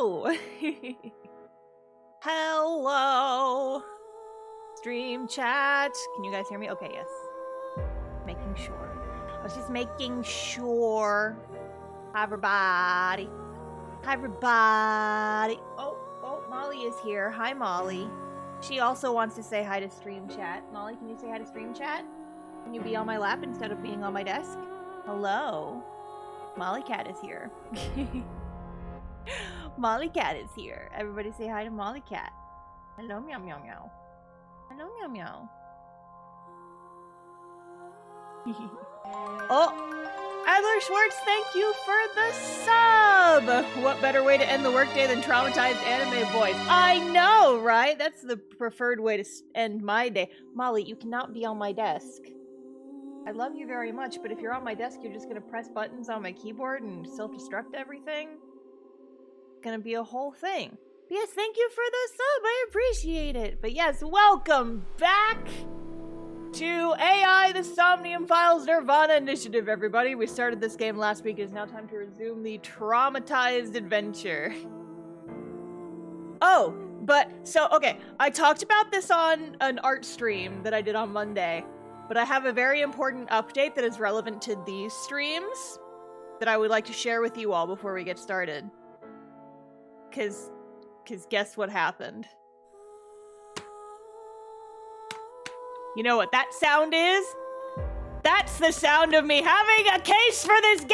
Hello! Hello! Stream chat. Can you guys hear me? Okay, yes. Making sure. I was just making sure. Hi, everybody. Hi, everybody. Oh, Molly is here. Hi, Molly. She also wants to say hi to stream chat. Molly, can you say hi to stream chat? Can you be on my lap instead of being on my desk? Hello. Molly Cat is here. Molly Cat is here. Everybody say hi to Molly Cat. Hello, meow meow meow. Hello, meow meow. Oh, Adler Schwartz, thank you for the sub! What better way to end the workday than traumatized anime boys? I know, right? That's the preferred way to end my day. Molly, you cannot be on my desk. I love you very much, but if you're on my desk, you're just gonna press buttons on my keyboard and self-destruct everything. It's gonna be a whole thing. But yes, thank you for the sub. I appreciate it. But yes, welcome back to AI, the Somnium Files Nirvana Initiative, everybody. We started this game last week. It is now time to resume the traumatized adventure. Oh, okay. I talked about this on an art stream that I did on Monday. But I have a very important update that is relevant to these streams that I would like to share with you all before we get started. Cause guess what happened? You know what that sound is? That's the sound of me having a case for this game!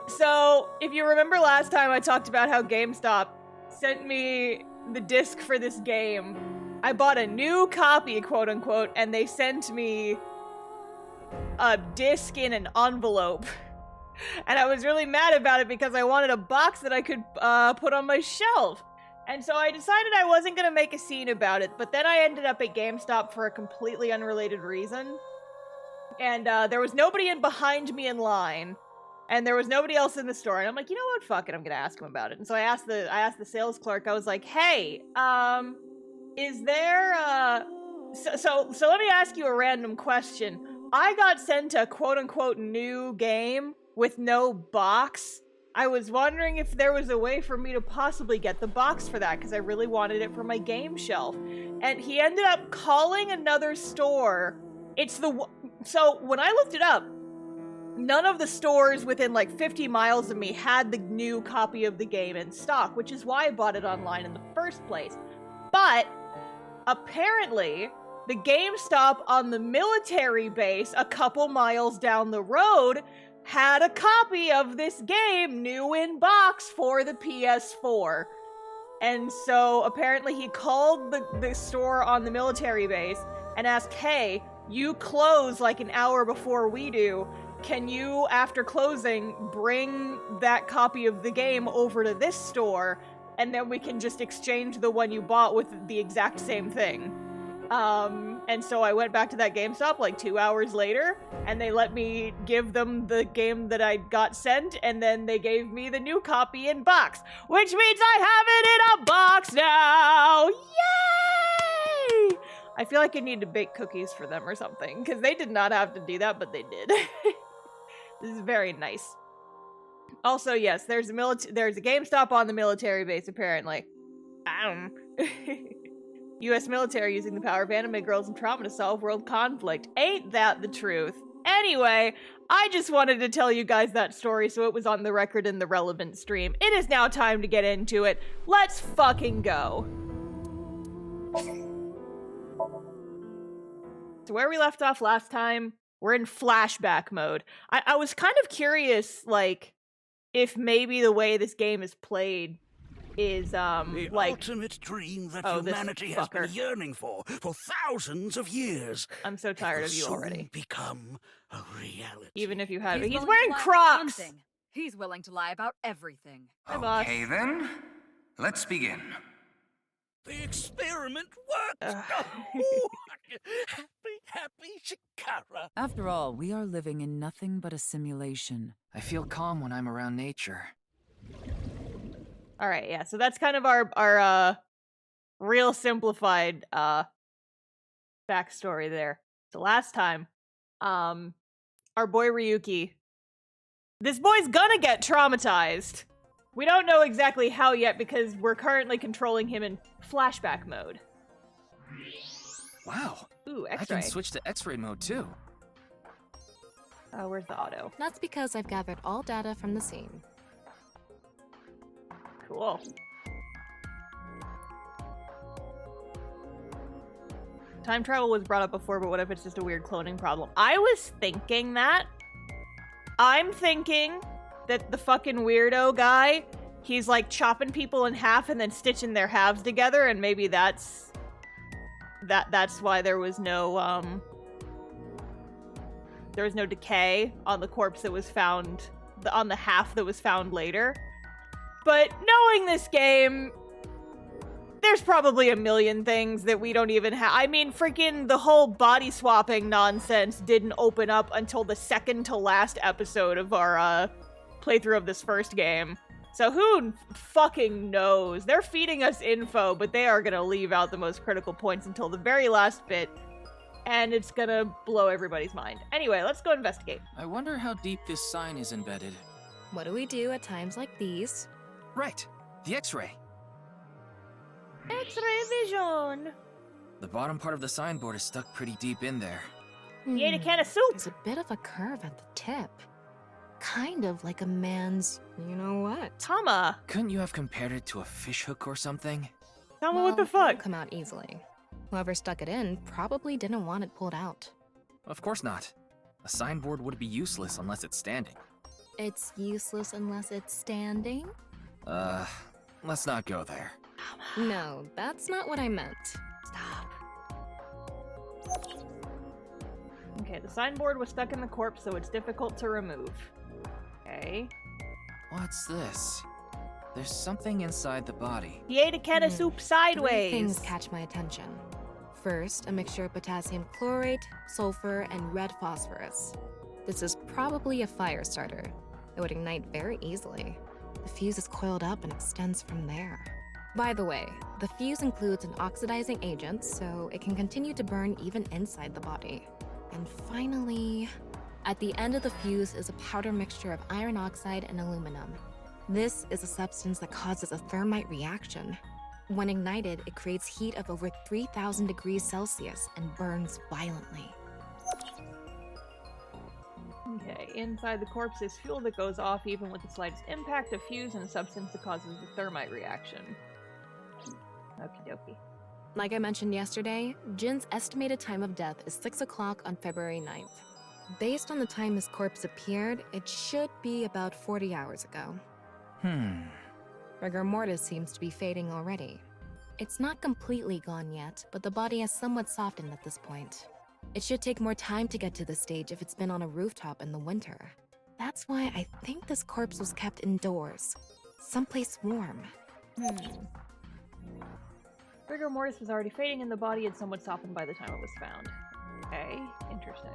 So, if you remember last time I talked about how GameStop sent me the disc for this game. I bought a new copy, quote unquote, and they sent me a disc in an envelope. And I was really mad about it because I wanted a box that I could put on my shelf. And so I decided I wasn't going to make a scene about it, but then I ended up at GameStop for a completely unrelated reason. And there was nobody behind me in line. And there was nobody else in the store, and I'm like, you know what? Fuck it, I'm gonna ask him about it. And so I asked the sales clerk. I was like, hey, is there so let me ask you a random question. I got sent a quote unquote new game with no box. I was wondering if there was a way for me to possibly get the box for that because I really wanted it for my game shelf. And he ended up calling another store. So when I looked it up, none of the stores within like 50 miles of me had the new copy of the game in stock, which is why I bought it online in the first place. But apparently, the GameStop on the military base a couple miles down the road had a copy of this game new in box for the PS4. And so apparently he called the store on the military base and asked, hey, you close like an hour before we do. Can you, after closing, bring that copy of the game over to this store, and then we can just exchange the one you bought with the exact same thing? And so I went back to that GameStop like 2 hours later, and they let me give them the game that I got sent, and then they gave me the new copy in box, which means I have it in a box now! Yay! I feel like I need to bake cookies for them or something, because they did not have to do that, but they did. This is very nice. Also, yes, there's a GameStop on the military base, apparently. U.S. military using the power of anime girls and trauma to solve world conflict. Ain't that the truth? Anyway, I just wanted to tell you guys that story so it was on the record in the relevant stream. It is now time to get into it. Let's fucking go. So where we left off last time, we're in flashback mode. I was kind of curious, like, if maybe the way this game is played is, the like... ultimate dream that oh, humanity has been yearning for thousands of years. I'm so tired of you already. Become a reality. Even if you have... He's willing wearing to lie Crocs! about one thing. He's willing to lie about everything. Hi, boss. Okay, then. Let's begin. The experiment worked! Happy Shikara. After all, we are living in nothing but a simulation. I feel calm when I'm around nature. Alright, yeah, so that's kind of our real simplified, backstory there. So last time, our boy Ryuki This boy's gonna get traumatized. We don't know exactly how yet because we're currently controlling him in flashback mode. Wow. Ooh, I X-ray. can switch to X-ray mode too. Where's the auto? That's because I've gathered all data from the scene. Cool. Time travel was brought up before, but what if it's just a weird cloning problem? I was thinking that. I'm thinking that the fucking weirdo guy, he's like chopping people in half and then stitching their halves together, and maybe that's why there was no decay on the corpse that was found, on the half that was found later. But knowing this game, there's probably a million things that we don't even have. I mean, freaking the whole body swapping nonsense didn't open up until the second to last episode of our playthrough of this first game. So who fucking knows? They're feeding us info, but they are gonna leave out the most critical points until the very last bit, and it's gonna blow everybody's mind. Anyway, let's go investigate. I wonder how deep this sign is embedded. What do we do at times like these? Right. The X-ray. X-ray vision! The bottom part of the signboard is stuck pretty deep in there. You ate a can of soup! There's a bit of a curve at the tip. Kind of like a man's, you know what? Tama! Couldn't you have compared it to a fish hook or something? Tama, what the Well, it won't fuck? come out easily. Whoever stuck it in probably didn't want it pulled out. Of course not. A signboard would be useless unless it's standing. It's useless unless it's standing? Let's not go there. No, that's not what I meant. Stop. Okay, the signboard was stuck in the corpse, so it's difficult to remove. Okay. What's this? There's something inside the body. He ate a can of soup sideways! 3 things catch my attention. First, a mixture of potassium chlorate, sulfur, and red phosphorus. This is probably a fire starter. It would ignite very easily. The fuse is coiled up and extends from there. By the way, the fuse includes an oxidizing agent, so it can continue to burn even inside the body. And finally, at the end of the fuse is a powder mixture of iron oxide and aluminum. This is a substance that causes a thermite reaction. When ignited, it creates heat of over 3,000 degrees Celsius and burns violently. Okay, inside the corpse is fuel that goes off even with the slightest impact, a fuse, and a substance that causes the thermite reaction. Okie dokie. Like I mentioned yesterday, Jin's estimated time of death is 6 o'clock on February 9th. Based on the time his corpse appeared, it should be about 40 hours ago. Rigor mortis seems to be fading already. It's not completely gone yet, but the body has somewhat softened at this point. It should take more time to get to this stage if it's been on a rooftop in the winter. That's why I think this corpse was kept indoors. Someplace warm. Rigor mortis was already fading and the body had somewhat softened by the time it was found. Okay, interesting.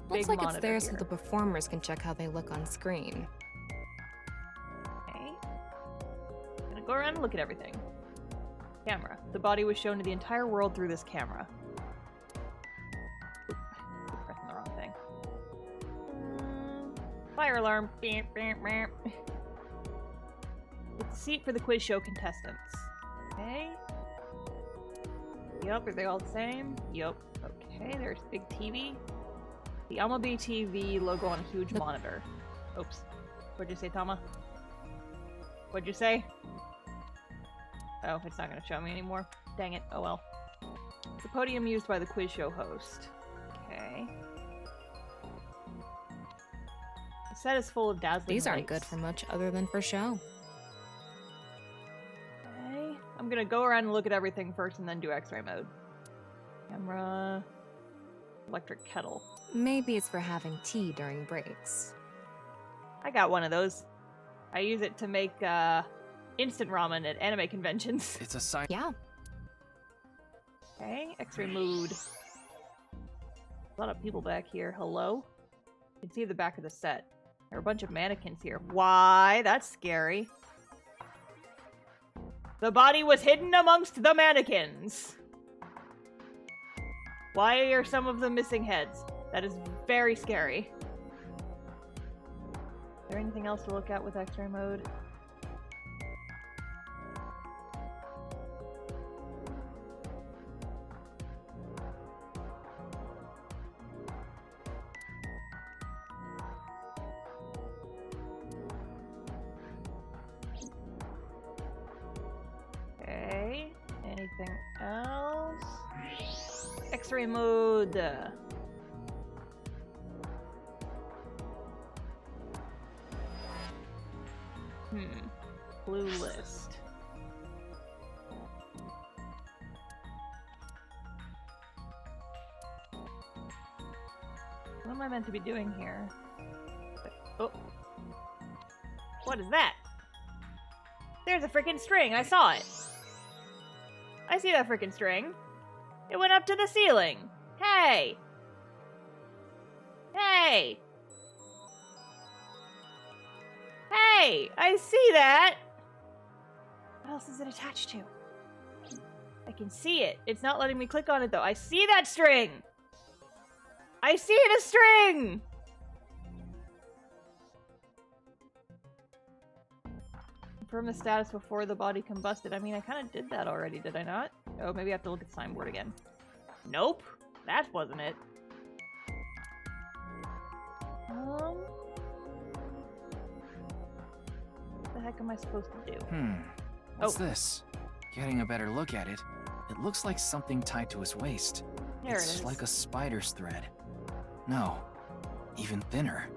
Looks Big like it's monitor there here. so the performers can check how they look on screen. Okay. Gonna go around and look at everything. Camera. The body was shown to the entire world through this camera. Oop, pressing the wrong thing. Fire alarm. Beep, beep, beep. It's a seat for the quiz show contestants. Okay. Yup, are they all the same? Yup. Okay, there's big TV. The MLB TV logo on a huge monitor. Oops. What'd you say, Tama? What'd you say? Oh, it's not gonna show me anymore. Dang it. Oh well. It's a podium used by the quiz show host. Okay. The set is full of dazzling These aren't lights. good for much other than for show. Okay. I'm gonna go around and look at everything first and then do X-ray mode. Camera. Electric kettle. Maybe it's for having tea during breaks. I got one of those. I use it to make instant ramen at anime conventions. It's a sign. Yeah, Okay, X-ray mode. A lot of people back here. Hello? You can see the back of the set. There are a bunch of mannequins here. Why? That's scary. The body was hidden amongst the mannequins. Why are some of them missing heads? That is very scary. Is there anything else to look at with X-ray mode? Okay. Anything else? X-ray mode. Blue list. What am I meant to be doing here? Oh. What is that? There's a freaking string. I saw it. I see that freaking string. It went up to the ceiling. Hey! Hey! Hey! I see that! What else is it attached to? I can see it. It's not letting me click on it, though. I see that string! I see the string! Confirm the status before the body combusted. I mean, I kind of did that already, did I not? Oh, maybe I have to look at the signboard again. Nope. That wasn't it. What the heck am I supposed to do? What's this? Getting a better look at it, it looks like something tied to his waist. There It's it is. like a spider's thread. No, even thinner.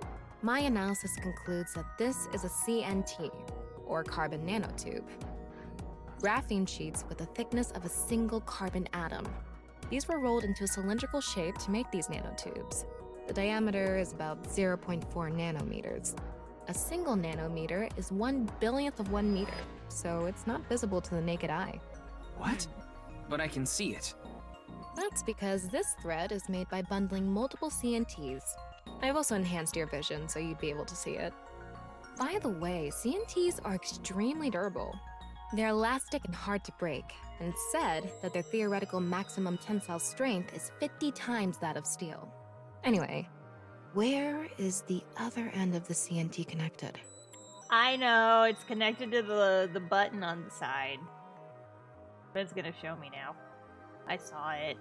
My analysis concludes that this is a CNT, or carbon nanotube. Graphene sheets with the thickness of a single carbon atom. These were rolled into a cylindrical shape to make these nanotubes. The diameter is about 0.4 nanometers. A single nanometer is 1/1000th of 1 meter, so it's not visible to the naked eye. What? But I can see it. That's because this thread is made by bundling multiple CNTs. I've also enhanced your vision so you'd be able to see it. By the way, CNTs are extremely durable. They're elastic and hard to break, and it's said that their theoretical maximum tensile strength is 50 times that of steel. Anyway, where is the other end of the CNT connected? I know, it's connected to the button on the side. But it's gonna show me now. I saw it.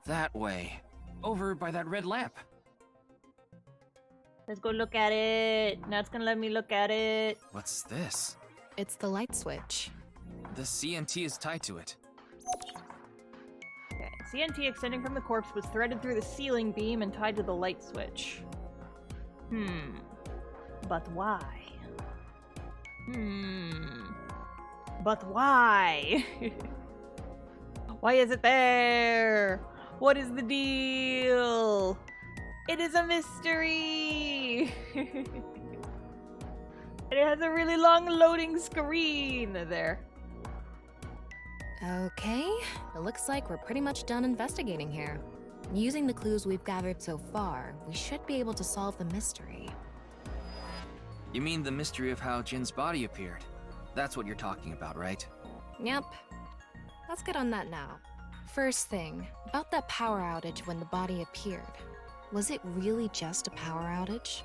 That way. Over by that red lamp. Let's go look at it. Now it's gonna let me look at it. What's this? It's the light switch. The CNT is tied to it. Okay. CNT extending from the corpse was threaded through the ceiling beam and tied to the light switch. But why? But why? Why is it there? What is the deal? It is a mystery! And it has a really long loading screen there. Okay, it looks like we're pretty much done investigating here. Using the clues we've gathered so far, we should be able to solve the mystery. You mean the mystery of how Jin's body appeared? That's what you're talking about, right? Yep. Let's get on that now. First thing, about that power outage when the body appeared. Was it really just a power outage?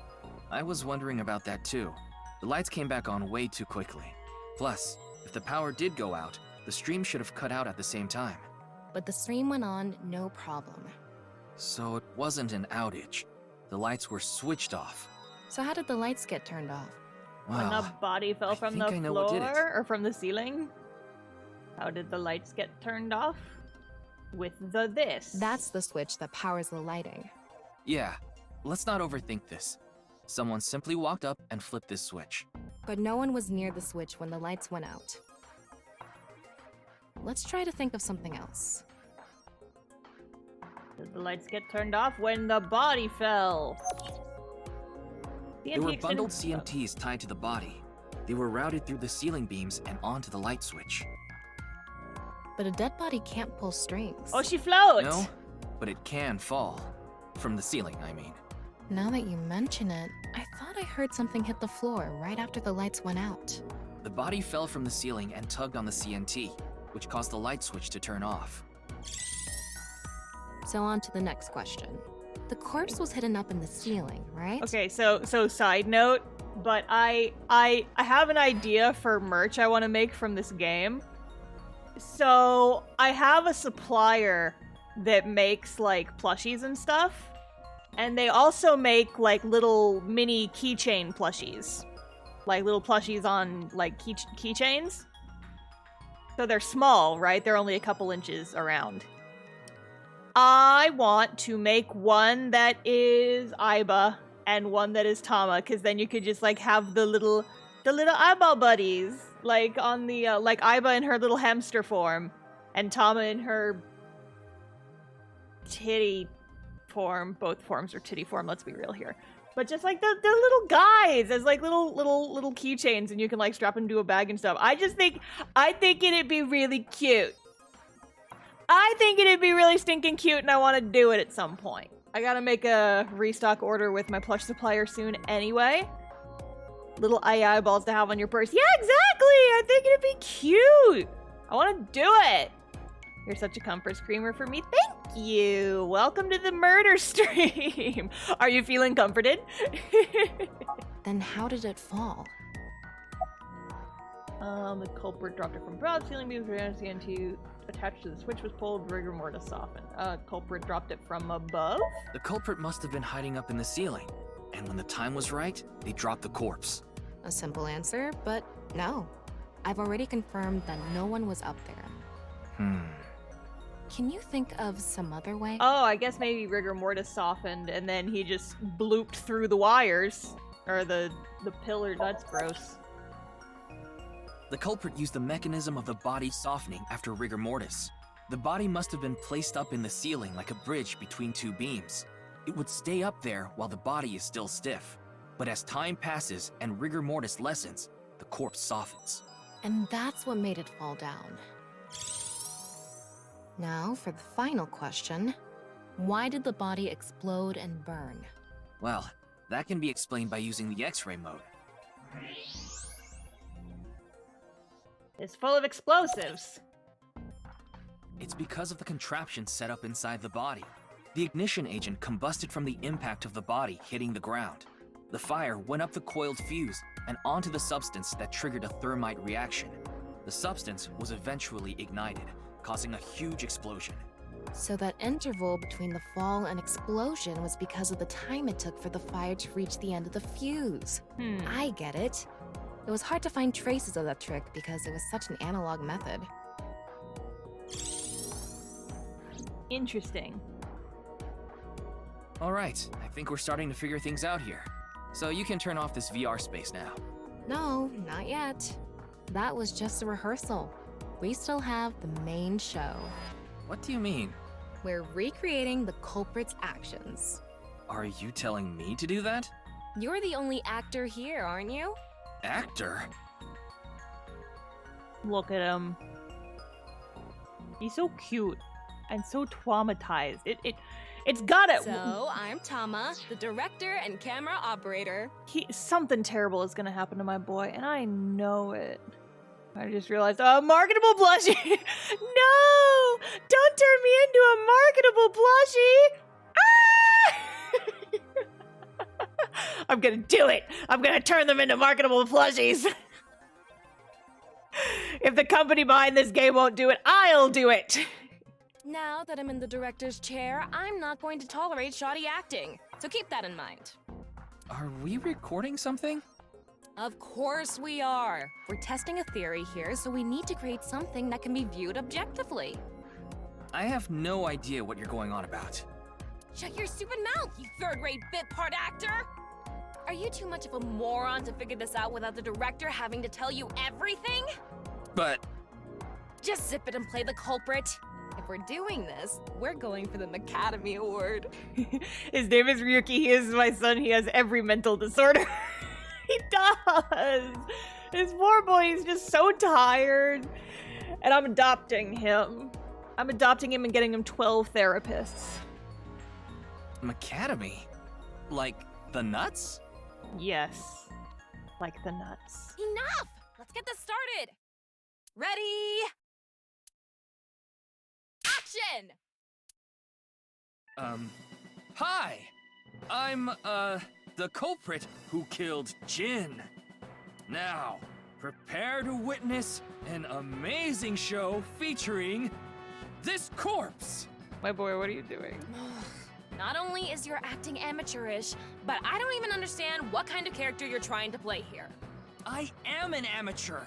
I was wondering about that too. The lights came back on way too quickly. Plus, if the power did go out, the stream should have cut out at the same time. But the stream went on, no problem. So it wasn't an outage. The lights were switched off. So how did the lights get turned off? When Well, the body fell I from think the I know what did it. floor or from the ceiling? How did the lights get turned off? With this. That's the switch that powers the lighting. yeah, let's not overthink this. Someone simply walked up and flipped this switch. But no one was near the switch when the lights went out. Let's try to think of something else. Did the lights get turned off when the body fell? There were bundled CMTs tied to the body. They were routed through the ceiling beams and onto the light switch. But a dead body can't pull strings. Oh, she floats! No, but it can fall. From the ceiling, I mean. Now that you mention it, I thought I heard something hit the floor right after the lights went out. The body fell from the ceiling and tugged on the CNT. which caused the light switch to turn off. So on to the next question. The corpse was hidden up in the ceiling, right? Okay, so side note, but I have an idea for merch I want to make from this game. So I have a supplier that makes like plushies and stuff, and they also make like little mini keychain plushies, like little plushies on like keychains. So they're small, right? They're only a couple inches around. I want to make one that is Aiba and one that is Tama, because then you could just like have the little eyeball buddies, like on the like Aiba in her little hamster form, and Tama in her titty form. Both forms are titty form. Let's be real here. But just like the little guys as like little keychains, and you can like strap them to a bag and stuff. I think it'd be really cute. I think it'd be really stinking cute, and I want to do it at some point. I gotta make a restock order with my plush supplier soon anyway. Little eyeballs to have on your purse. Yeah, exactly! I think it'd be cute! I want to do it! You're such a comfort screamer for me. Thank you! Welcome to the murder stream! Are you feeling comforted? Then how did it fall? The culprit dropped it from broad ceiling beams to attached to the switch was pulled, rigor mortis softened. Culprit dropped it from above? The culprit must have been hiding up in the ceiling, and when the time was right, they dropped the corpse. A simple answer, but no. I've already confirmed that no one was up there. Can you think of some other way? Oh, I guess maybe rigor mortis softened and then he just blooped through the wires. Or the pillar. That's gross. The culprit used the mechanism of the body softening after rigor mortis. The body must have been placed up in the ceiling like a bridge between two beams. It would stay up there while the body is still stiff. But as time passes and rigor mortis lessens, the corpse softens. And that's what made it fall down. Now, for the final question. Why did the body explode and burn? Well, that can be explained by using the X-ray mode. It's full of explosives. It's because of the contraption set up inside the body. The ignition agent combusted from the impact of the body hitting the ground. The fire went up the coiled fuse and onto the substance that triggered a thermite reaction. The substance was eventually ignited, causing a huge explosion. So that interval between the fall and explosion was because of the time it took for the fire to reach the end of the fuse. I get it. It was hard to find traces of that trick because it was such an analog method. Interesting. All right, I think we're starting to figure things out here. So you can turn off this VR space now. No, not yet. That was just a rehearsal. We still have the main show. What do you mean? We're recreating the culprit's actions. Are you telling me to do that? You're the only actor here, aren't you? Actor? Look at him. He's so cute and so traumatized. It's gotta. So, I'm Tama, the director and camera operator. Something terrible is gonna happen to my boy, and I know it. I just realized, marketable plushie! No! Don't turn me into a marketable plushie! Ah! I'm gonna do it! I'm gonna turn them into marketable plushies! If the company behind this game won't do it, I'll do it! Now that I'm in the director's chair, I'm not going to tolerate shoddy acting. So keep that in mind. Are we recording something? Of course we are. We're testing a theory here, so we need to create something that can be viewed objectively. I have no idea what you're going on about. Shut your stupid mouth, you third-rate bit part actor! Are you too much of a moron to figure this out without the director having to tell you everything? But... Just zip it and play the culprit. If we're doing this, we're going for the Academy Award. His name is Ryuki. He is my son. He has every mental disorder. He does. This poor boy is just so tired. And I'm adopting him. I'm adopting him and getting him 12 therapists. Academy? Like the nuts? Yes. Like the nuts. Enough! Let's get this started! Ready? Hi! I'm, the culprit who killed Jin. Now, prepare to witness an amazing show featuring this corpse! My boy, what are you doing? Not only is your acting amateurish, but I don't even understand what kind of character you're trying to play here. I am an amateur!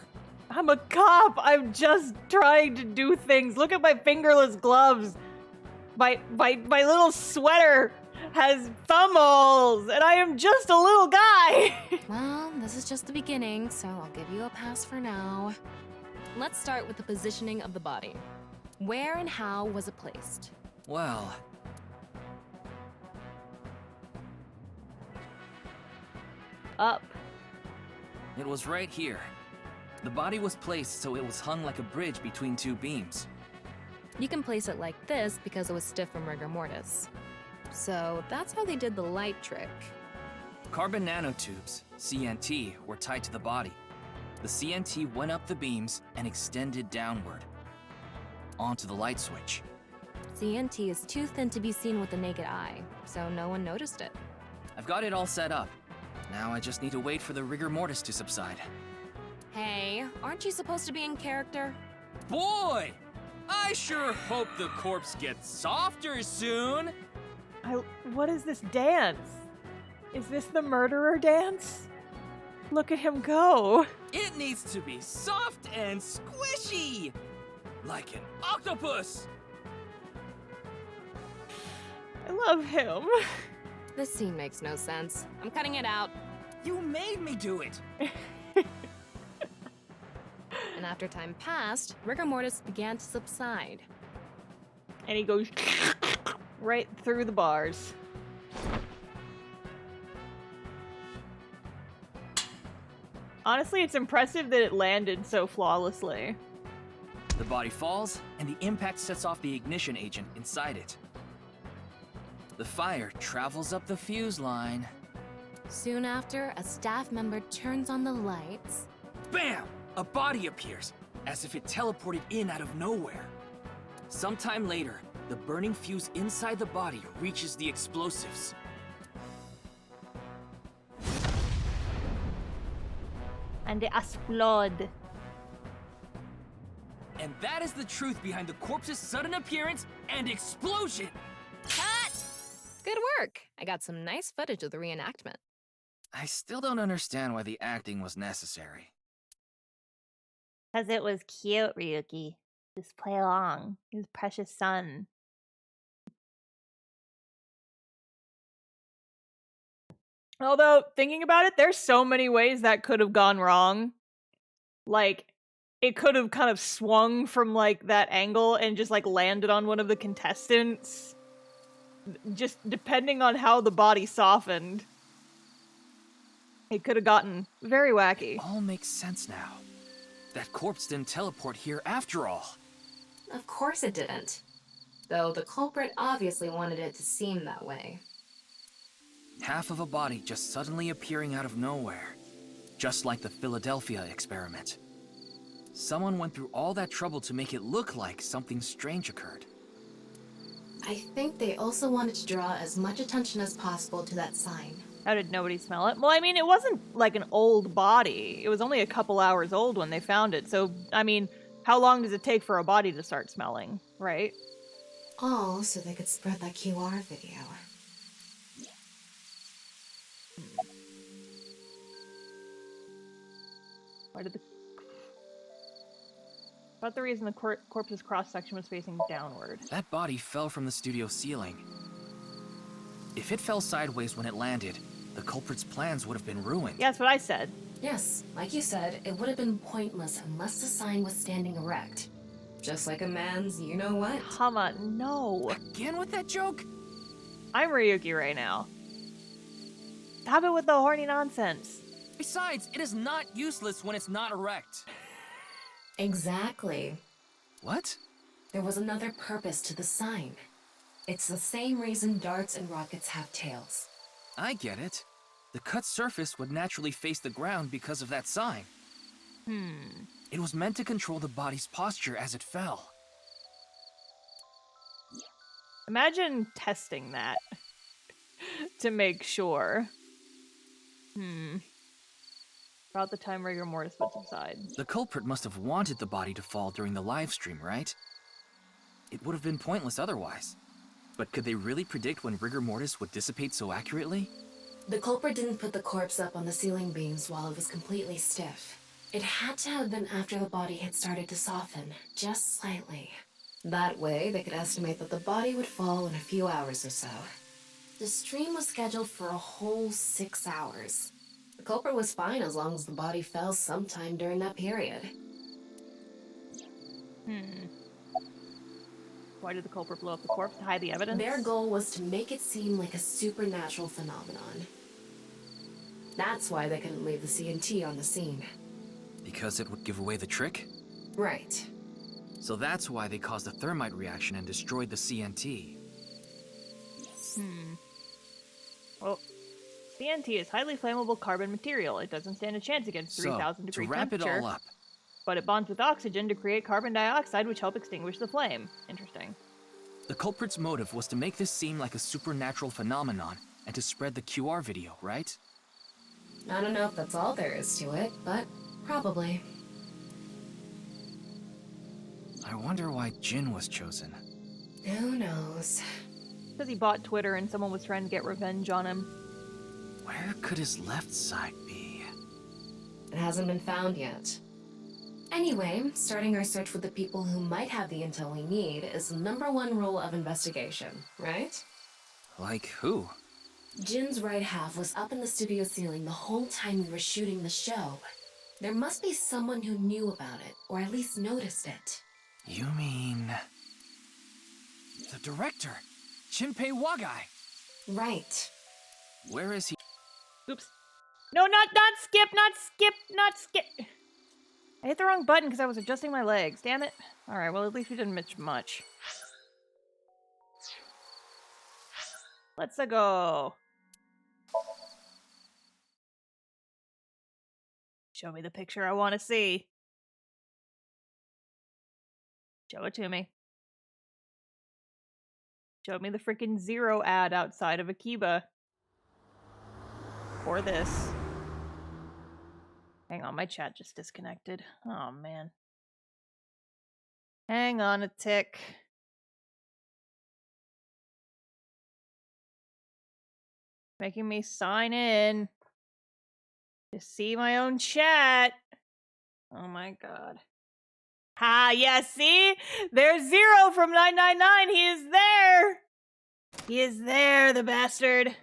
I'm a cop! I'm just trying to do things. Look at my fingerless gloves. My little sweater has thumb holes, and I am just a little guy! Well, this is just the beginning, so I'll give you a pass for now. Let's start with the positioning of the body. Where and how was it placed? Well... Up. it was right here. The body was placed so it was hung like a bridge between two beams. You can place it like this because it was stiff from rigor mortis. So that's how they did the light trick. Carbon nanotubes, CNT, were tied to the body. The CNT went up the beams and extended downward, onto the light switch. CNT is too thin to be seen with the naked eye, so no one noticed it. I've got it all set up. Now I just need to wait for the rigor mortis to subside. Hey, aren't you supposed to be in character? Boy! I sure hope the corpse gets softer soon! What is this dance? Is this the murderer dance? Look at him go. It needs to be soft and squishy! Like an octopus! I love him. This scene makes no sense. I'm cutting it out. You made me do it! And after time passed, rigor mortis began to subside. And he goes right through the bars. Honestly, it's impressive that it landed so flawlessly. The body falls, and the impact sets off the ignition agent inside it. The fire travels up the fuse line. Soon after, a staff member turns on the lights. Bam! A body appears, as if it teleported in out of nowhere. Sometime later, the burning fuse inside the body reaches the explosives. And they explode. And that is the truth behind the corpse's sudden appearance and explosion! Cut! Good work. I got some nice footage of the reenactment. I still don't understand why the acting was necessary. Because it was cute, Ryuki. Just play along. His precious son. Although, thinking about it, there's so many ways that could have gone wrong. Like, it could have kind of swung from, like, that angle and just, like, landed on one of the contestants. Just depending on how the body softened. It could have gotten very wacky. All makes sense now. That corpse didn't teleport here after all. Of course it didn't. Though the culprit obviously wanted it to seem that way. Half of a body just suddenly appearing out of nowhere. Just like the Philadelphia experiment. Someone went through all that trouble to make it look like something strange occurred. I think they also wanted to draw as much attention as possible to that sign. How did nobody smell it? Well, I mean, it wasn't like an old body. It was only a couple hours old when they found it. So, I mean, how long does it take for a body to start smelling, right? All so they could spread that QR video. Why did the... About the reason the corpse's cross-section was facing downward. That body fell from the studio ceiling. If it fell sideways when it landed, the culprit's plans would have been ruined. Yeah, that's what I said. Yes, like you said, it would have been pointless unless the sign was standing erect. Just like a man's you-know-what. Come on, no. Again with that joke? I'm Ryuki right now. Stop it with the horny nonsense. Besides, it is not useless when it's not erect. Exactly. What? There was another purpose to the sign. It's the same reason darts and rockets have tails. I get it. The cut surface would naturally face the ground because of that sign. It was meant to control the body's posture as it fell. Imagine testing that to make sure. About the time rigor mortis would subside. The culprit must have wanted the body to fall during the live stream, right? It would have been pointless otherwise. But could they really predict when rigor mortis would dissipate so accurately? The culprit didn't put the corpse up on the ceiling beams while it was completely stiff. It had to have been after the body had started to soften, just slightly. That way, they could estimate that the body would fall in a few hours or so. The stream was scheduled for a whole 6 hours. The culprit was fine as long as the body fell sometime during that period. Why did the culprit blow up the corpse? To hide the evidence? Their goal was to make it seem like a supernatural phenomenon. That's why they couldn't leave the CNT on the scene. Because it would give away the trick? Right. So that's why they caused a thermite reaction and destroyed the CNT. Well, CNT is highly flammable carbon material. It doesn't stand a chance against 3,000 degree to wrap temperature. it all up, But it bonds with oxygen to create carbon dioxide, which help extinguish the flame. Interesting. the culprit's motive was to make this seem like a supernatural phenomenon and to spread the QR video, right? I don't know if that's all there is to it, but probably. I wonder why Jin was chosen. Who knows? Because he bought Twitter and someone was trying to get revenge on him. Where could his left side be? It hasn't been found yet. Anyway, starting our search with the people who might have the intel we need is the #1 rule of investigation, right? Like who? Jin's right half was up in the studio ceiling the whole time we were shooting the show. There must be someone who knew about it, or at least noticed it. You mean... the director, Jinpei Wagai. Right. Where is he? Oops. No, not skip. I hit the wrong button because I was adjusting my legs. Damn it. Alright, well at least we didn't miss much. Let's go. Show me the picture I want to see. Show it to me. Show me the freaking Zero ad outside of Akiba. Or this. Hang on, my chat just disconnected. Oh, man. Hang on a tick. Making me sign in to see my own chat. Oh my god. Ha, yeah, see? There's Zero from 999. He is there. He is there, the bastard.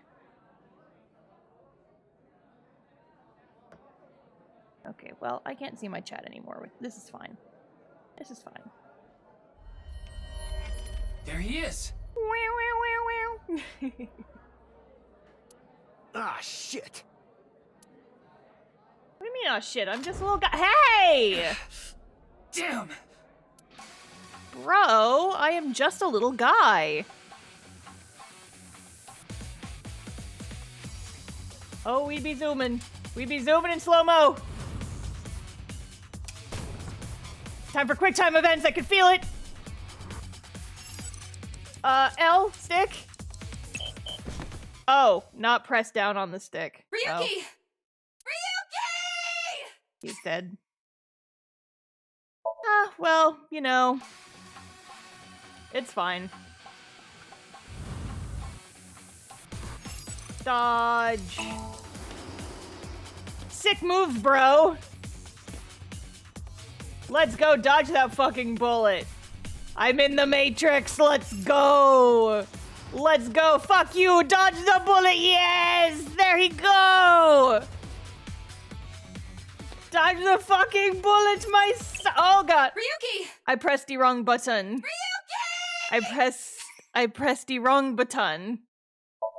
Okay, well, I can't see my chat anymore. This is fine. This is fine. There he is! Ah, shit. What do you mean, oh shit? I'm just a little guy. Hey! Damn! Bro, I am just a little guy. Oh, we be zooming. We be zooming in slow-mo. Time for quick time events. I can feel it. L, stick. Oh, not press down on the stick. Ryuki! Oh, Ryuki! he's dead. Ah, well, you know. It's fine. Dodge. Sick moves, bro. Let's go dodge that fucking bullet. I'm in the Matrix. Let's go. Let's go. Fuck you. Dodge the bullet. Yes. There he go. Dodge the fucking bullet. Oh god. Ryuki! I pressed the wrong button. Ryuki! I pressed the wrong button.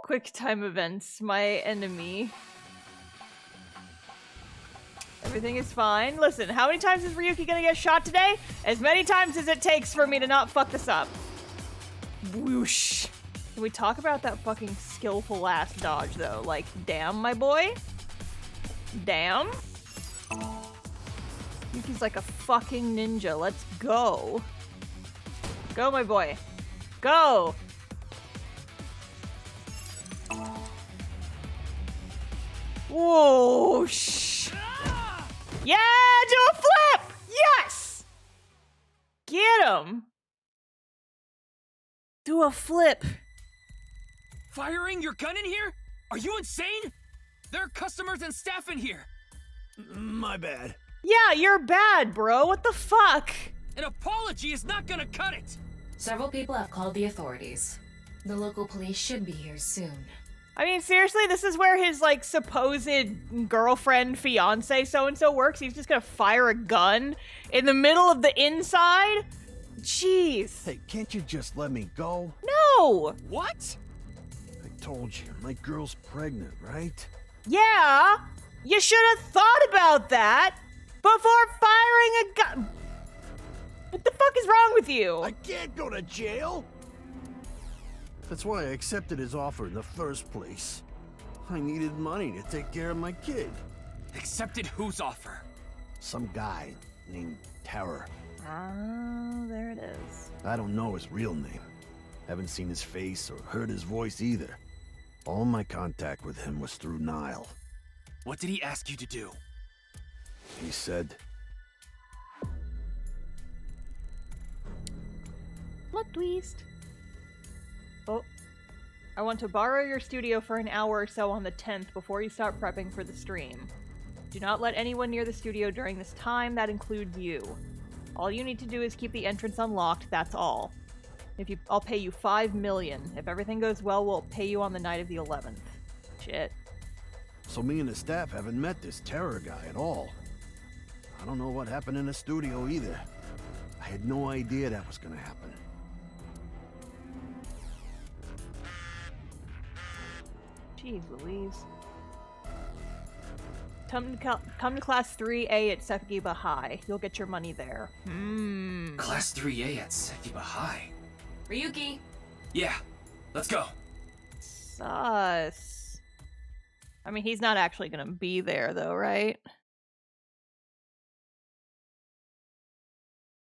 Quick time events. My enemy. Everything is fine. Listen, how many times is Ryuki gonna get shot today? As many times as it takes for me to not fuck this up. Whoosh. Can we talk about that fucking skillful ass dodge though? Like, damn, my boy. Damn. Ryuki's like a fucking ninja. Let's go. Go, my boy. Go. Whoosh! Yeah, do a flip! Yes! Get him! Do a flip. Firing your gun in here? Are you insane? There are customers and staff in here. My bad. Yeah, you're bad, bro. What the fuck? An apology is not gonna cut it. Several people have called the authorities. The local police should be here soon. I mean, seriously, this is where his, like, supposed girlfriend, fiance, so-and-so works? He's just gonna fire a gun in the middle of the inside? Jeez. Hey, can't you just let me go? No! What? I told you, my girl's pregnant, right? Yeah, you should have thought about that before firing a gun. What the fuck is wrong with you? I can't go to jail! That's why I accepted his offer in the first place. I needed money to take care of my kid. Accepted whose offer? Some guy named Terror. Oh, there it is. I don't know his real name. Haven't seen his face or heard his voice either. All my contact with him was through Nile. What did he ask you to do? He said, Plot twist. Oh. I want to borrow your studio for an hour or so on the 10th before you start prepping for the stream. Do not let anyone near the studio during this time, that includes you. All you need to do is keep the entrance unlocked, that's all. I'll pay you $5 million. If everything goes well, we'll pay you on the night of the 11th. Shit. so me and the staff haven't met this Terror guy at all. I don't know what happened in the studio either. I had no idea that was gonna happen. Jeez Louise. Come to Class 3A at Sekiba High. You'll get your money there. Class 3A at Sekiba High. Ryuki. Yeah, let's go. Sus. I mean, he's not actually gonna be there, though, right?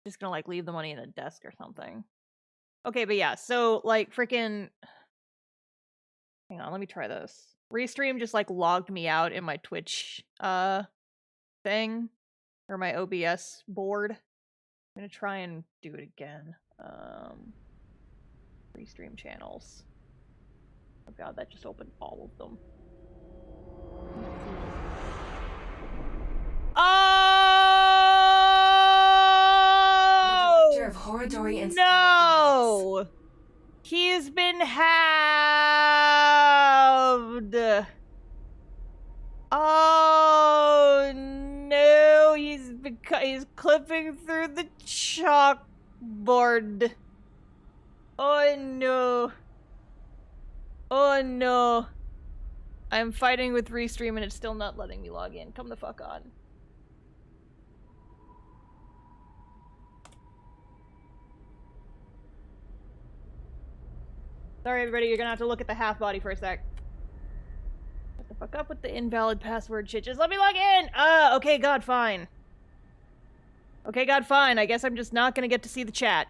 Just gonna, like, leave the money in a desk or something. Okay, but yeah, so, like, freaking... Hang on, let me try this. Restream just, like, logged me out in my Twitch, thing. Or my OBS board. I'm gonna try and do it again. Restream channels. Oh god, that just opened all of them. Oh! The director of Horodori and No! He's been halved! Oh no! He's clipping through the chalkboard. Oh no. Oh no. I'm fighting with Restream and it's still not letting me log in. Come the fuck on. Sorry everybody, you're gonna have to look at the half body for a sec. Shut the fuck up with the invalid password shit. Just let me log in! Okay, God, fine. Okay, God, fine. I guess I'm just not gonna get to see the chat.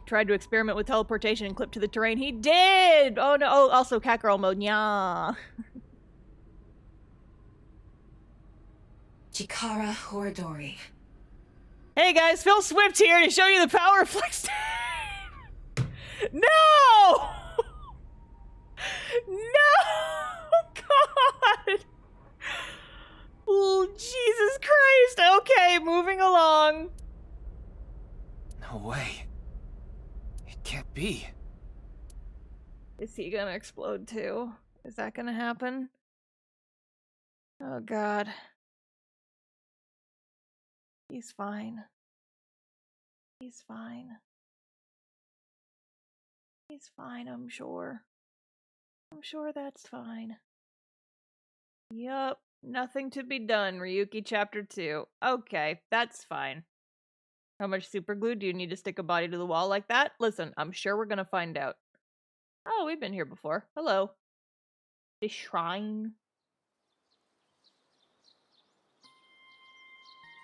Tried to experiment with teleportation and clip to the terrain. He did! Oh no, oh, also Catgirl mode, yeah. Chikara Horodori. Hey guys, Phil Swift here to show you the power of Flex. No! No! God! Oh, Jesus Christ! Okay, moving along. No way. It can't be. Is he gonna explode too? Is that gonna happen? Oh god. He's fine. He's fine. He's fine, I'm sure. I'm sure that's fine. Yup. Nothing to be done, Ryuki Chapter 2. Okay, that's fine. How much super glue do you need to stick a body to the wall like that? Listen, I'm sure we're gonna find out. Oh, we've been here before. Hello. The shrine.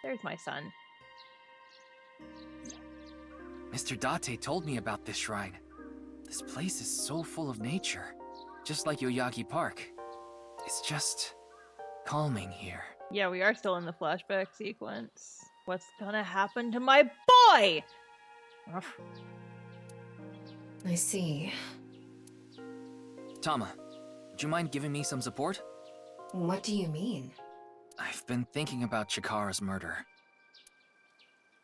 There's my son. Mr. Date told me about this shrine. This place is so full of nature. just like Yoyaki Park. It's just calming here. Yeah, we are still in the flashback sequence. What's gonna happen to my boy? Ugh. I see. Tama, would you mind giving me some support? What do you mean? I've been thinking about Chikara's murder.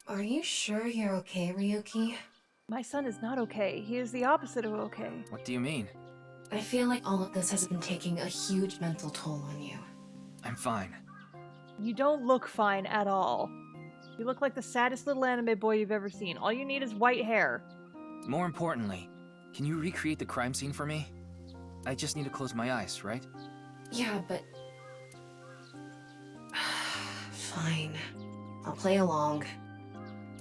Are you sure you're okay, Ryuki? My son is not okay. He is the opposite of okay. What do you mean? I feel like all of this has been taking a huge mental toll on you. I'm fine. You don't look fine at all. You look like the saddest little anime boy you've ever seen. All you need is white hair. More importantly, can you recreate the crime scene for me? I just need to close my eyes, right? Yeah, but... Fine. I'll play along.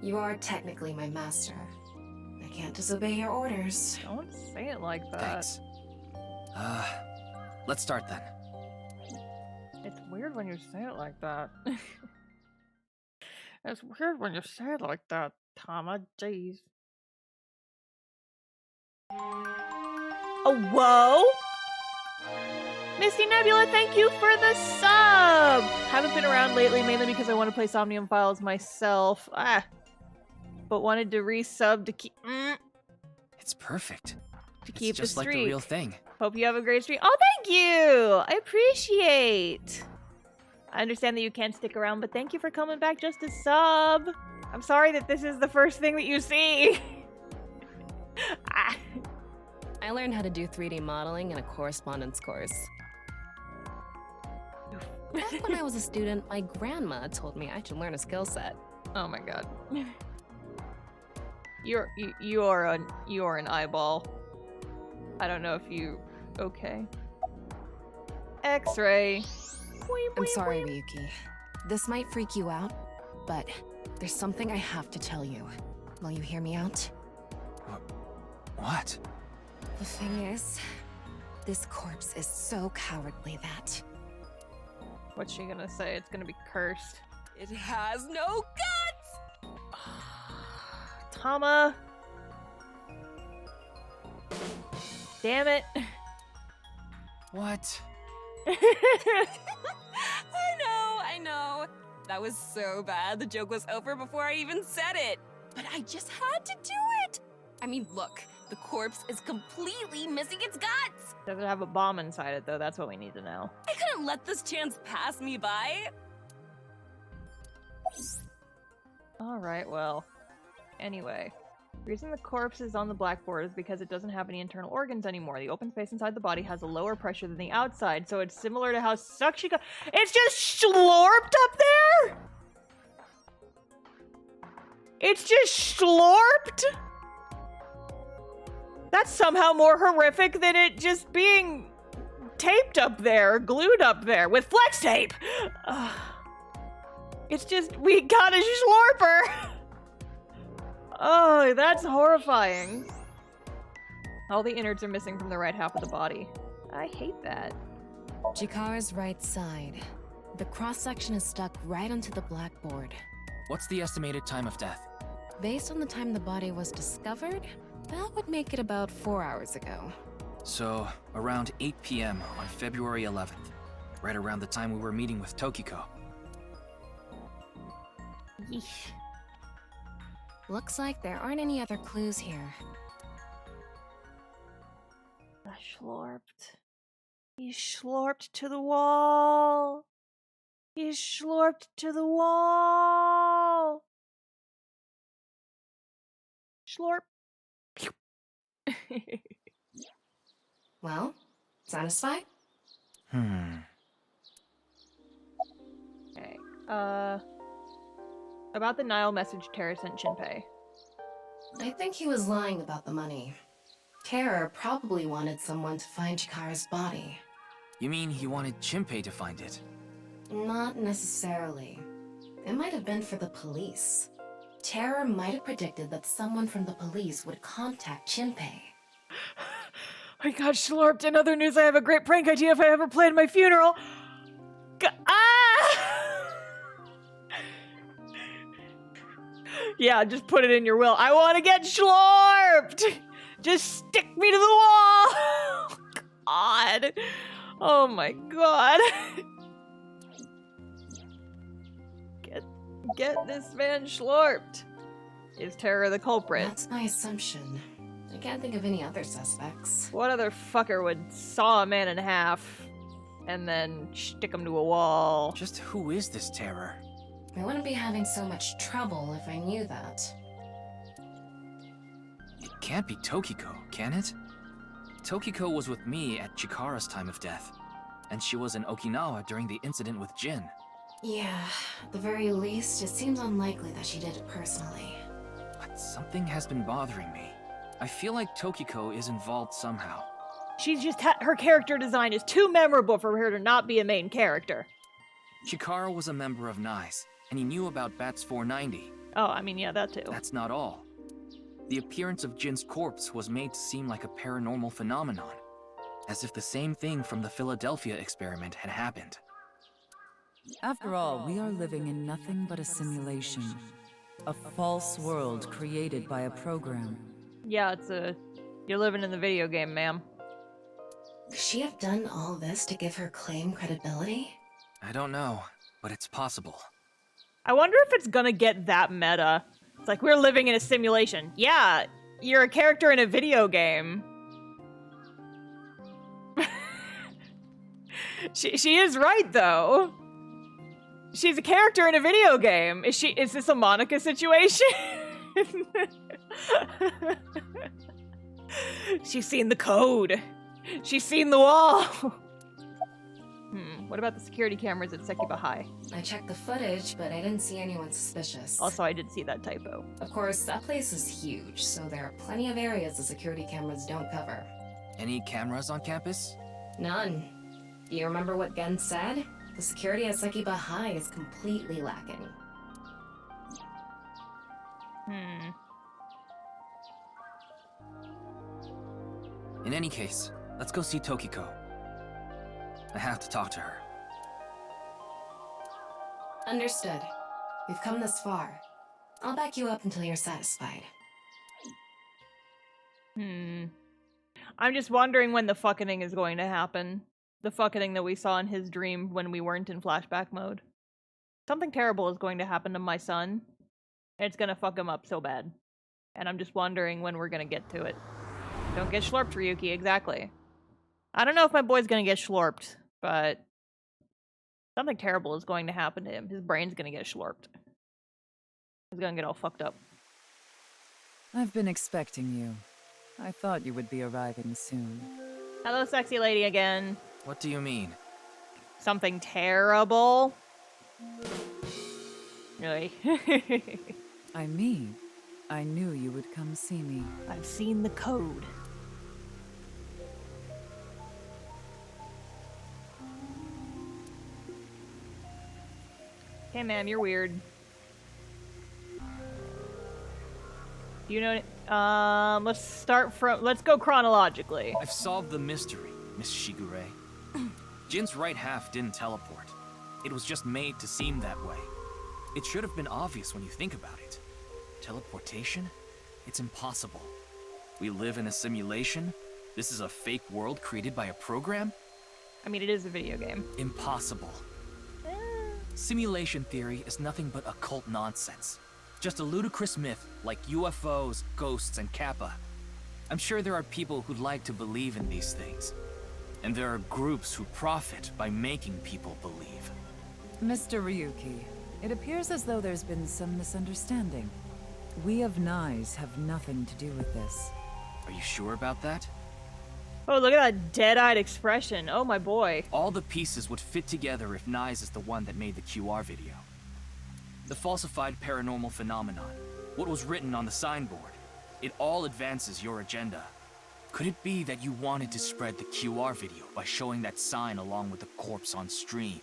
You are technically my master. I can't disobey your orders. Don't say it like that. Thanks. Let's start then. It's weird when you say it like that. It's weird when you say it like that, Tama. Jeez. Oh, whoa! Misty Nebula, thank you for the sub! Haven't been around lately, mainly because I want to play Somnium Files myself. But wanted to resub to keep... It's perfect. To keep it's just the like streak. the real thing. Hope you have a great stream. Oh, thank you! I appreciate. I understand that you can't stick around, but thank you for coming back just to sub. I'm sorry that this is the first thing that you see. I learned how to do 3D modeling in a correspondence course. Back when I was a student, my grandma told me I should learn a skill set. Oh my god. You are an eyeball. I don't know if you okay. X-ray. I'm sorry, Ryuki. This might freak you out, but there's something I have to tell you. Will you hear me out? What? The thing is, this corpse is so cowardly that... What's she gonna say? It's gonna be cursed. It has no guts! Tama. Damn it. What? I know. That was so bad. The joke was over before I even said it. But I just had to do it. I mean, look, the corpse is completely missing its guts. Does it have a bomb inside it, though? That's what we need to know. I couldn't let this chance pass me by. Alright, well. Anyway. The reason the corpse is on the blackboard is because it doesn't have any internal organs anymore. The open space inside the body has a lower pressure than the outside, so it's similar to how Sakshika— It's just slorped up there?! It's just slorped?! That's somehow more horrific than it just being taped up there, glued up there with flex tape! It's just, we got a slorper! Oh, that's horrifying. All the innards are missing from the right half of the body. I hate that. Chikara's right side. The cross-section is stuck right onto the blackboard. What's the estimated time of death? Based on the time the body was discovered, that would make it about 4 hours ago. So, around 8 p.m. on February 11th. Right around the time we were meeting with Tokiko. Yeesh. Looks like there aren't any other clues here. Slorped. He's slorped to the wall. He's slorped to the wall. Slorp. Well, satisfied? Okay. About the Nile message Terra sent Shinpei. I think he was lying about the money. Terror probably wanted someone to find Chikara's body. You mean he wanted Shinpei to find it? Not necessarily. It might have been for the police. Terror might have predicted that someone from the police would contact Shinpei. I got slorped. In other news, I have a great prank idea if I ever planned my funeral. Yeah, just put it in your will. I want to get slorped! Just stick me to the wall! god. Oh my god. Get this man schlorped. Is Terror the culprit? That's my assumption. I can't think of any other suspects. What other fucker would saw a man in half and then stick him to a wall? Just who is this Terror? I wouldn't be having so much trouble if I knew that. It can't be Tokiko, can it? Tokiko was with me at Chikara's time of death, and she was in Okinawa during the incident with Jin. Yeah, at the very least, it seems unlikely that she did it personally. But something has been bothering me. I feel like Tokiko is involved somehow. She's just her character design is too memorable for her to not be a main character. Chikara was a member of NICE, and he knew about Bats 490. Oh, I mean, yeah, that too. That's not all. The appearance of Jin's corpse was made to seem like a paranormal phenomenon, as if the same thing from the Philadelphia experiment had happened. After all, we are living in nothing but a simulation. A false world created by a program. Yeah, you're living in the video game, ma'am. Could she have done all this to give her claim credibility? I don't know, but it's possible. I wonder if it's gonna get that meta. It's like, we're living in a simulation. Yeah, you're a character in a video game. She is right, though. She's a character in a video game. Is this a Monica situation? She's seen the code. She's seen the wall. What about the security cameras at Sekiba High? I checked the footage, but I didn't see anyone suspicious. Also, I did see that typo. Of course, that place is huge, so there are plenty of areas the security cameras don't cover. Any cameras on campus? None. Do you remember what Gen said? The security at Sekiba High is completely lacking. In any case, let's go see Tokiko. I have to talk to her. Understood. We've come this far. I'll back you up until you're satisfied. I'm just wondering when the fucking is going to happen. The fucking that we saw in his dream when we weren't in flashback mode. Something terrible is going to happen to my son. And it's gonna fuck him up so bad. And I'm just wondering when we're gonna get to it. Don't get schlorped, Ryuki, exactly. I don't know if my boy's gonna get schlorped, but something terrible is going to happen to him. His brain's gonna get schlorped. He's gonna get all fucked up. I've been expecting you. I thought you would be arriving soon. Hello, sexy lady again. What do you mean? Something terrible? Really? I mean, I knew you would come see me. I've seen the code. Hey, ma'am, you're weird. Do you know? Let's go chronologically. I've solved the mystery, Miss Shigure. Jin's right half didn't teleport. It was just made to seem that way. It should have been obvious when you think about it. Teleportation? It's impossible. We live in a simulation? This is a fake world created by a program? I mean, it is a video game. Impossible. Simulation theory is nothing but occult nonsense. Just a ludicrous myth like UFOs, ghosts, and Kappa. I'm sure there are people who'd like to believe in these things. And there are groups who profit by making people believe. Mr. Ryuki, it appears as though there's been some misunderstanding. We of NICE have nothing to do with this. Are you sure about that? Oh, look at that dead-eyed expression. Oh, my boy. All the pieces would fit together if NICE is the one that made the QR video. The falsified paranormal phenomenon, what was written on the signboard, it all advances your agenda. Could it be that you wanted to spread the QR video by showing that sign along with the corpse on stream?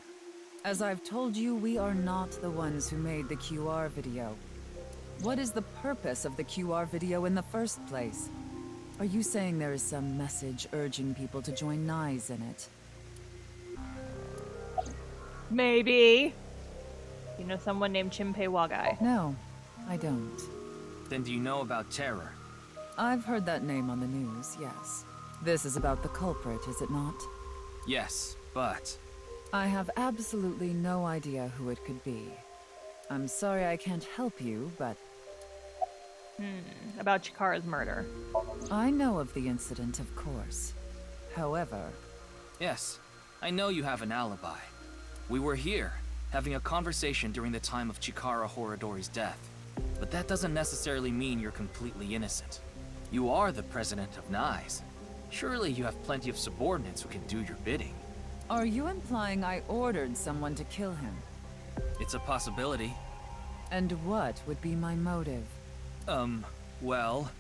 As I've told you, we are not the ones who made the QR video. What is the purpose of the QR video in the first place? Are you saying there is some message urging people to join NICE in it? Maybe. You know someone named Chimpei Wagai? No, I don't. Then do you know about Terror? I've heard that name on the news, yes. This is about the culprit, is it not? Yes, but... I have absolutely no idea who it could be. I'm sorry I can't help you, but... About Chikara's murder. I know of the incident, of course. However... Yes, I know you have an alibi. We were here, having a conversation during the time of Chikara Horadori's death. But that doesn't necessarily mean you're completely innocent. You are the president of NICE. Surely you have plenty of subordinates who can do your bidding. Are you implying I ordered someone to kill him? It's a possibility. And what would be my motive? Well...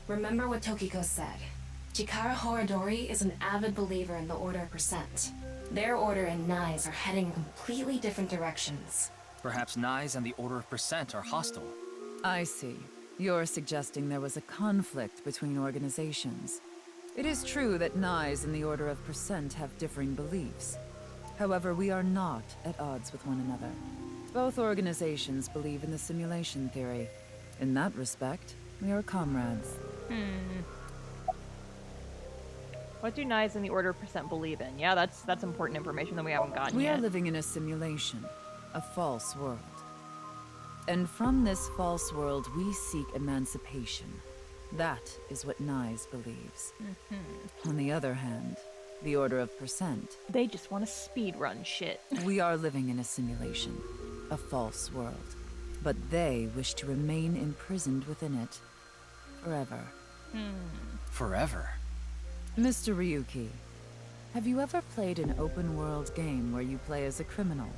Remember what Tokiko said. Chikara Horadori is an avid believer in the Order of Percent. Their order and NICE are heading in completely different directions. Perhaps NICE and the Order of Percent are hostile. I see. You're suggesting there was a conflict between organizations. It is true that NICE and the Order of Percent have differing beliefs. However, we are not at odds with one another. Both organizations believe in the simulation theory. In that respect, we are comrades. What do NICE and the Order of Percent believe in? Yeah, that's important information that we haven't gotten We yet. are living in a simulation, a false world. And from this false world, we seek emancipation. That is what NICE believes. On the other hand, the Order of Percent... They just want to speedrun shit. We are living in a simulation, a false world. But they wish to remain imprisoned within it. Forever. Forever? Mr. Ryuki, have you ever played an open-world game where you play as a criminal?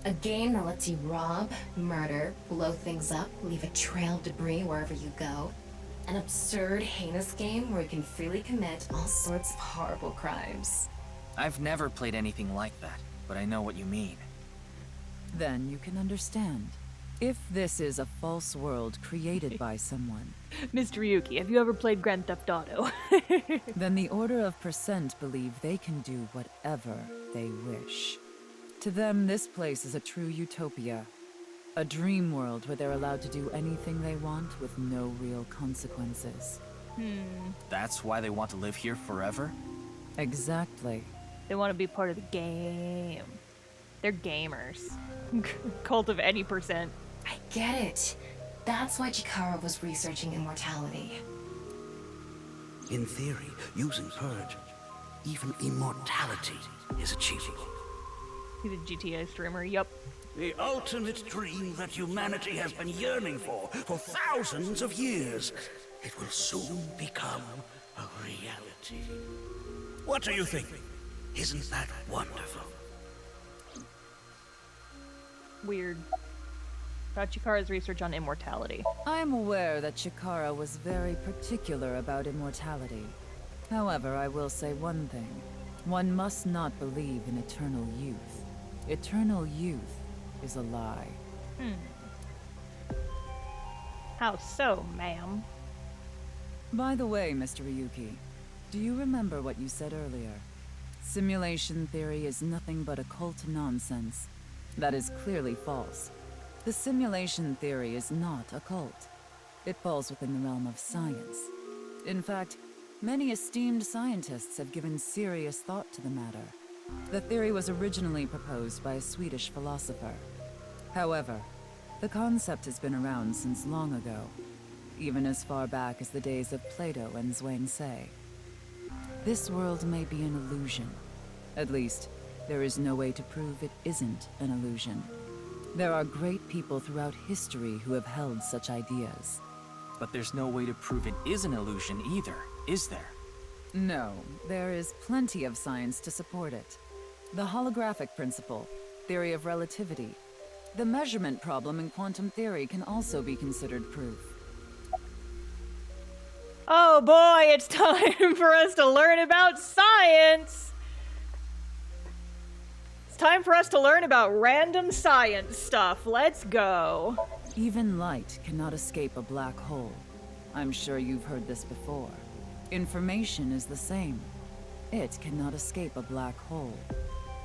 A game that lets you rob, murder, blow things up, leave a trail of debris wherever you go. An absurd, heinous game where you can freely commit all sorts of horrible crimes. I've never played anything like that, but I know what you mean. Then you can understand. If this is a false world created by someone, Mr. Ryuki, have you ever played Grand Theft Auto? then the Order of Percent believe they can do whatever they wish. To them, this place is a true utopia. A dream world where they're allowed to do anything they want with no real consequences. That's why they want to live here forever? Exactly. They want to be part of the game. They're gamers. Cult of any percent. I get it. That's why Chikara was researching immortality. In theory, using Purge, even immortality is achievable. He's a GTA streamer, yup. The ultimate dream that humanity has been yearning for thousands of years. It will soon become a reality. What do you think? Isn't that wonderful? Weird. About Chikara's research on immortality. I am aware that Chikara was very particular about immortality. However, I will say one thing. One must not believe in eternal youth. Eternal youth is a lie. How so, ma'am? By the way, Mr. Ryuki, do you remember what you said earlier? Simulation theory is nothing but occult nonsense. That is clearly false. The simulation theory is not occult. It falls within the realm of science. In fact, many esteemed scientists have given serious thought to the matter. The theory was originally proposed by a Swedish philosopher. However, the concept has been around since long ago, even as far back as the days of Plato and Zhuangzi. This world may be an illusion. At least, there is no way to prove it isn't an illusion. There are great people throughout history who have held such ideas. But there's no way to prove it is an illusion either, is there? No, there is plenty of science to support it. The holographic principle, theory of relativity, the measurement problem in quantum theory can also be considered proof. Oh boy, it's time for us to learn about science! It's time for us to learn about random science stuff. Let's go. Even light cannot escape a black hole. I'm sure you've heard this before. Information is the same. It cannot escape a black hole.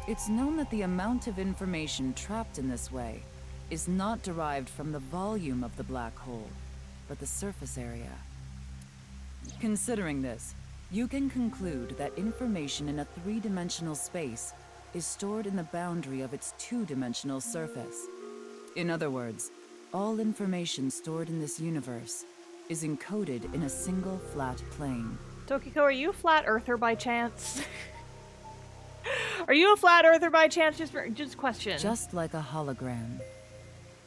It's known that the amount of information trapped in this way is not derived from the volume of the black hole, but the surface area. Considering this, you can conclude that information in a three-dimensional space is stored in the boundary of its two-dimensional surface. In other words, all information stored in this universe is encoded in a single flat plane. Tokiko, are you a flat earther by chance? Are you a flat earther by chance? Just question. Just like a hologram.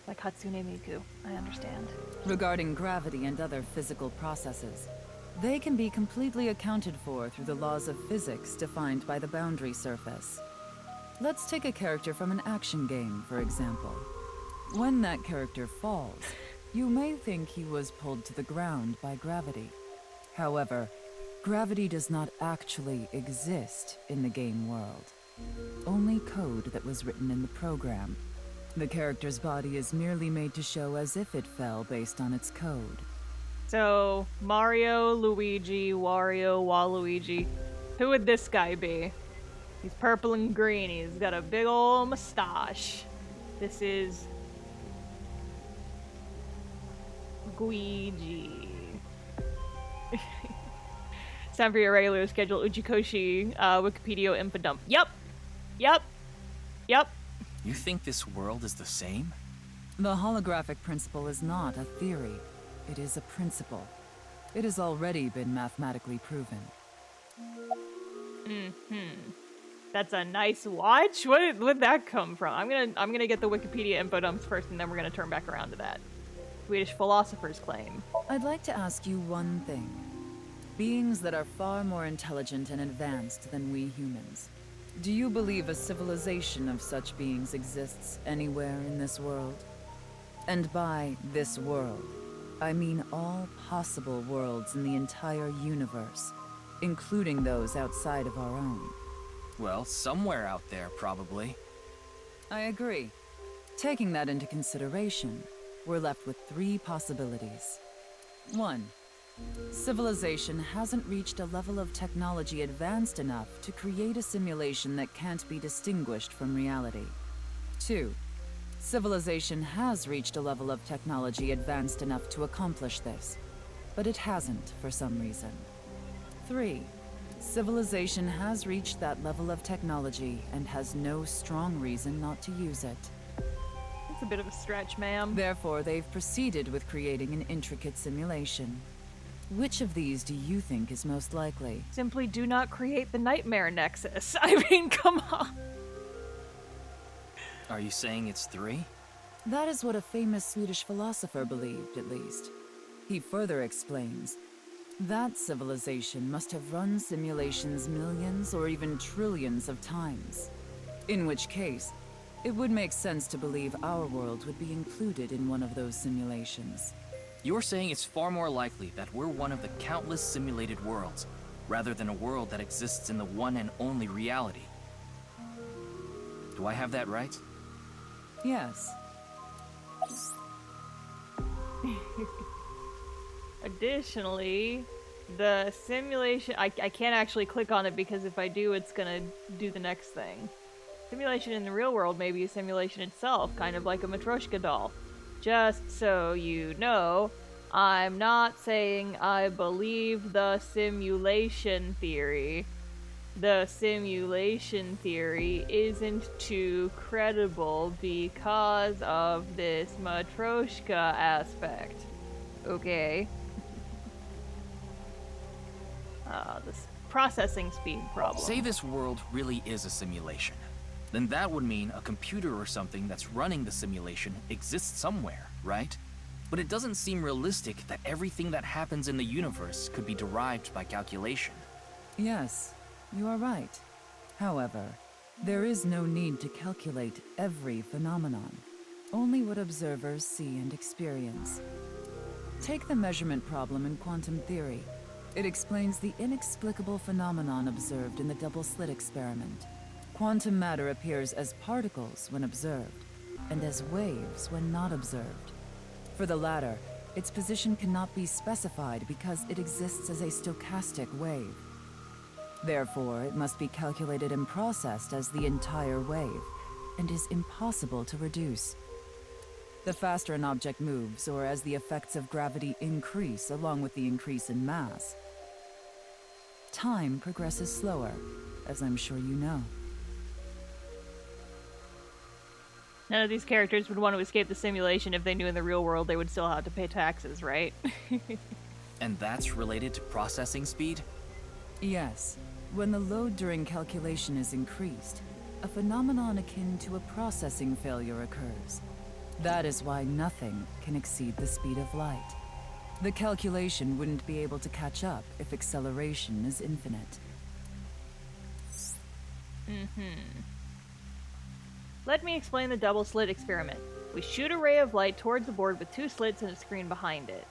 Like Hatsune Miku, I understand. Regarding gravity and other physical processes, they can be completely accounted for through the laws of physics defined by the boundary surface. Let's take a character from an action game, for example. When that character falls, you may think he was pulled to the ground by gravity. However, gravity does not actually exist in the game world. Only code that was written in the program. The character's body is merely made to show as if it fell based on its code. So, Mario, Luigi, Wario, Waluigi. Who would this guy be? He's purple and green. He's got a big ol' mustache. This is... Guigi. It's time for your regular schedule Uchikoshi Wikipedia info dump. Yep. You think this world is the same? The holographic principle is not a theory. It is a principle. It has already been mathematically proven. That's a nice watch. Where'd that come from? I'm gonna get the Wikipedia info dumps first, and then we're gonna turn back around to that. Swedish philosophers claim. I'd like to ask you one thing. Beings that are far more intelligent and advanced than we humans. Do you believe a civilization of such beings exists anywhere in this world? And by this world, I mean all possible worlds in the entire universe, including those outside of our own. Well, somewhere out there, probably. I agree. Taking that into consideration, we're left with three possibilities. 1. Civilization hasn't reached a level of technology advanced enough to create a simulation that can't be distinguished from reality. 2. Civilization has reached a level of technology advanced enough to accomplish this, but it hasn't for some reason. 3. Civilization has reached that level of technology and has no strong reason not to use it. It's a bit of a stretch, ma'am. Therefore, they've proceeded with creating an intricate simulation. Which of these do you think is most likely? Simply do not create the nightmare nexus. I mean, come on. Are you saying it's 3? That is what a famous Swedish philosopher believed, at least. He further explains, that civilization must have run simulations millions or even trillions of times. In which case, it would make sense to believe our world would be included in one of those simulations. You're saying it's far more likely that we're one of the countless simulated worlds, rather than a world that exists in the one and only reality. Do I have that right? Yes. Additionally, the simulation... I can't actually click on it because if I do, it's gonna do the next thing. Simulation in the real world may be a simulation itself, kind of like a Matryoshka doll. Just so you know, I'm not saying I believe the simulation theory. The simulation theory isn't too credible because of this Matryoshka aspect. Okay. This processing speed problem. Say this world really is a simulation. Then that would mean a computer or something that's running the simulation exists somewhere, right? But it doesn't seem realistic that everything that happens in the universe could be derived by calculation. Yes, you are right. However, there is no need to calculate every phenomenon, only what observers see and experience. Take the measurement problem in quantum theory. It explains the inexplicable phenomenon observed in the double-slit experiment. Quantum matter appears as particles when observed, and as waves when not observed. For the latter, its position cannot be specified because it exists as a stochastic wave. Therefore, it must be calculated and processed as the entire wave, and is impossible to reduce. The faster an object moves, or as the effects of gravity increase along with the increase in mass, time progresses slower, as I'm sure you know. None of these characters would want to escape the simulation if they knew in the real world they would still have to pay taxes, right? And that's related to processing speed? Yes. When the load during calculation is increased, a phenomenon akin to a processing failure occurs. That is why nothing can exceed the speed of light. The calculation wouldn't be able to catch up if acceleration is infinite. Let me explain the double slit experiment. We shoot a ray of light towards the board with two slits and a screen behind it.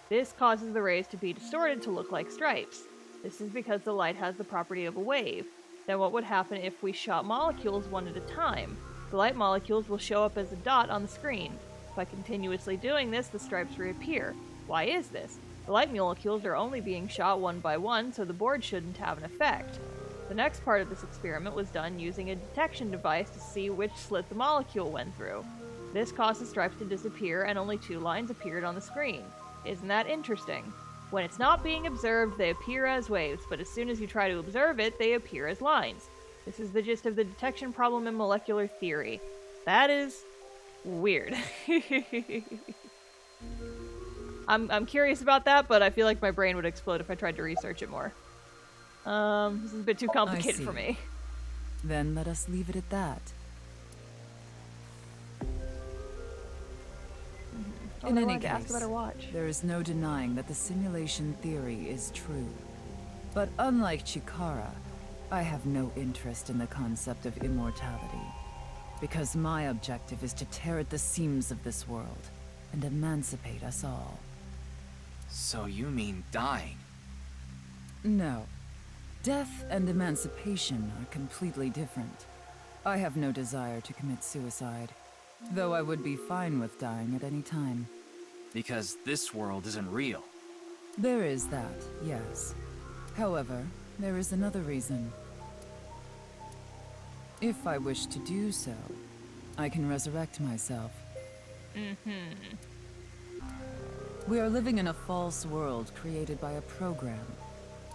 This causes the rays to be distorted to look like stripes. This is because the light has the property of a wave. Then what would happen if we shot molecules one at a time? The light molecules will show up as a dot on the screen. By continuously doing this, the stripes reappear. Why is this? The light molecules are only being shot one by one, so the board shouldn't have an effect. The next part of this experiment was done using a detection device to see which slit the molecule went through. This caused the stripes to disappear and only two lines appeared on the screen. Isn't that interesting? When it's not being observed, they appear as waves, but as soon as you try to observe it, they appear as lines. This is the gist of the detection problem in molecular theory. That is weird. I'm curious about that, but I feel like my brain would explode if I tried to research it more. This is a bit too complicated for me. Then let us leave it at that. In any case, there is no denying that the simulation theory is true. But unlike Chikara, I have no interest in the concept of immortality. Because my objective is to tear at the seams of this world and emancipate us all. So you mean dying? No. Death and emancipation are completely different. I have no desire to commit suicide, though I would be fine with dying at any time. Because this world isn't real. There is that, yes. However, there is another reason. If I wish to do so, I can resurrect myself. We are living in a false world created by a program.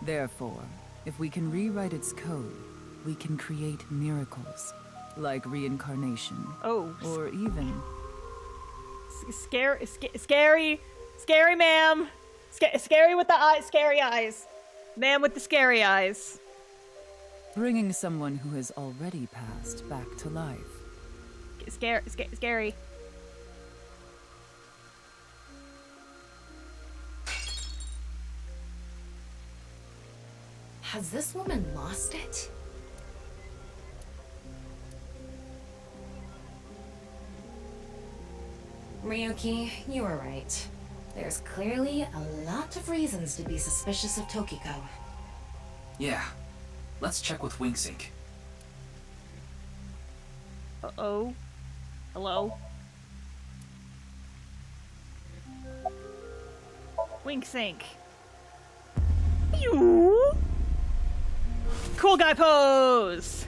Therefore, if we can rewrite its code, we can create miracles, like reincarnation. Oh. Or even... Scary, ma'am. Scary with the eyes, scary eyes. Man with the scary eyes. Bringing someone who has already passed back to life. Scary. Has this woman lost it? Ryuki, you were right. There's clearly a lot of reasons to be suspicious of Tokiko. Yeah. Let's check with WinkSync. Uh-oh. Hello? WinkSync. Pew! Cool guy pose!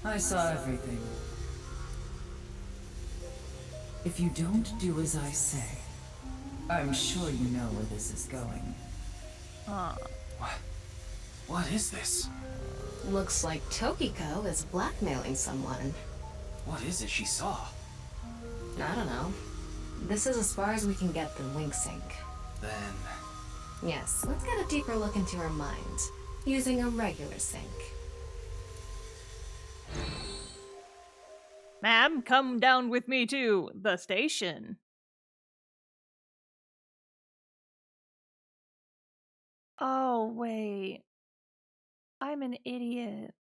I saw everything. If you don't do as I say, I'm sure you know where this is going. What is this? Looks like Tokiko is blackmailing someone. What is it she saw? I don't know. This is as far as we can get through WinkSync. Then... Yes, let's get a deeper look into her mind, using a regular sync. Ma'am, come down with me to the station. Oh, wait. I'm an idiot.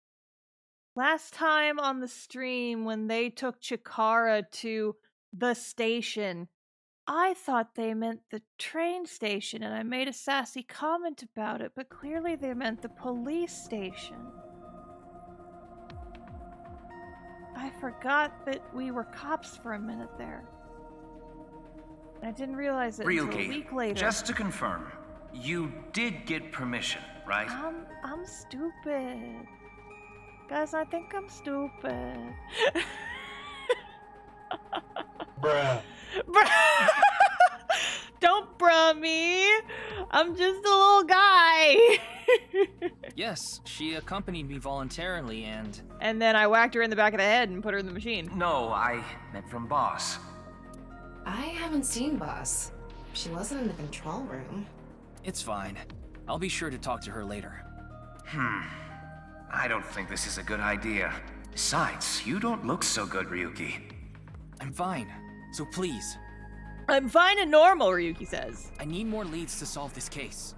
Last time on the stream when they took Chikara to the station, I thought they meant the train station and I made a sassy comment about it, but clearly they meant the police station. I forgot that we were cops for a minute there. I didn't realize it until a week later. Just to confirm, you did get permission, right? I'm stupid. Guys, I think I'm stupid. Bruh. Don't bruh me. I'm just a little guy. Yes, she accompanied me voluntarily and... And then I whacked her in the back of the head and put her in the machine. No, I meant from Boss. I haven't seen Boss. She wasn't in the control room. It's fine. I'll be sure to talk to her later. I don't think this is a good idea. Besides, you don't look so good, Ryuki. I'm fine, so please. I'm fine and normal, Ryuki says. I need more leads to solve this case.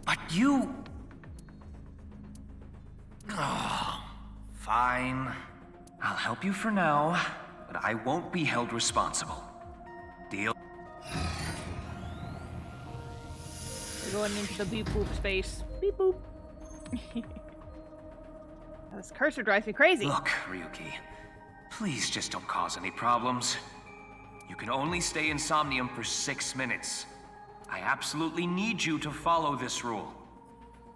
But you... Oh, fine. I'll help you for now, but I won't be held responsible. Deal? We're going into the beep boop space. Beep boop. This cursor drives me crazy. Look, Ryuki, please just don't cause any problems. You can only stay in somnium for 6 minutes. I absolutely need you to follow this rule.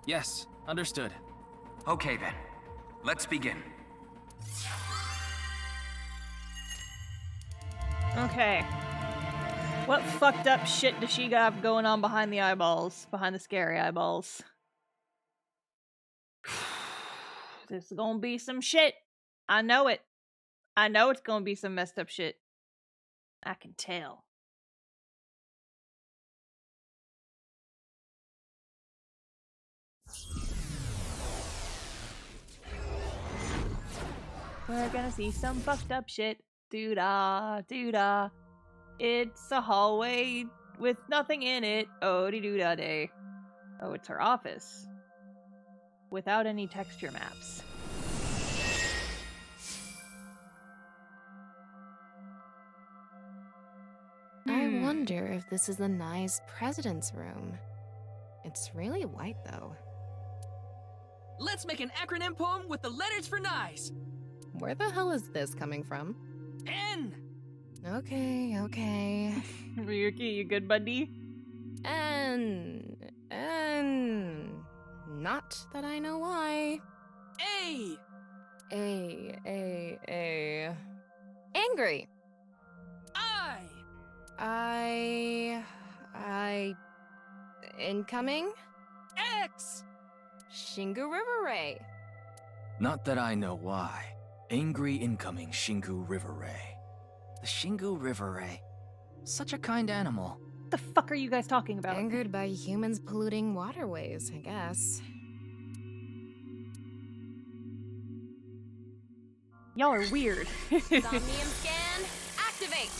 Yes, understood. Okay then, let's begin. Okay. What fucked up shit does she got going on behind the eyeballs? Behind the scary eyeballs? There's gonna be some shit. I know it. I know it's gonna be some messed up shit. I can tell. We're gonna see some fucked up shit. Doo-da, doo-da. It's a hallway with nothing in it. Oh-de-doo-da-day. Oh, it's her office. Without any texture maps. I wonder if this is the nice president's room. It's really white, though. Let's make an acronym poem with the letters for nice. Where the hell is this coming from? N. Okay, okay. Ryuki, you good, buddy? And not that I know why. A. Angry. Incoming. X. Shigure River Ray. Not that I know why. Angry incoming Shigure River Ray. The Shigure River Ray. Such a kind animal. What the fuck are you guys talking about? Angered by humans polluting waterways, I guess. Y'all are weird. Somnium scan, activate!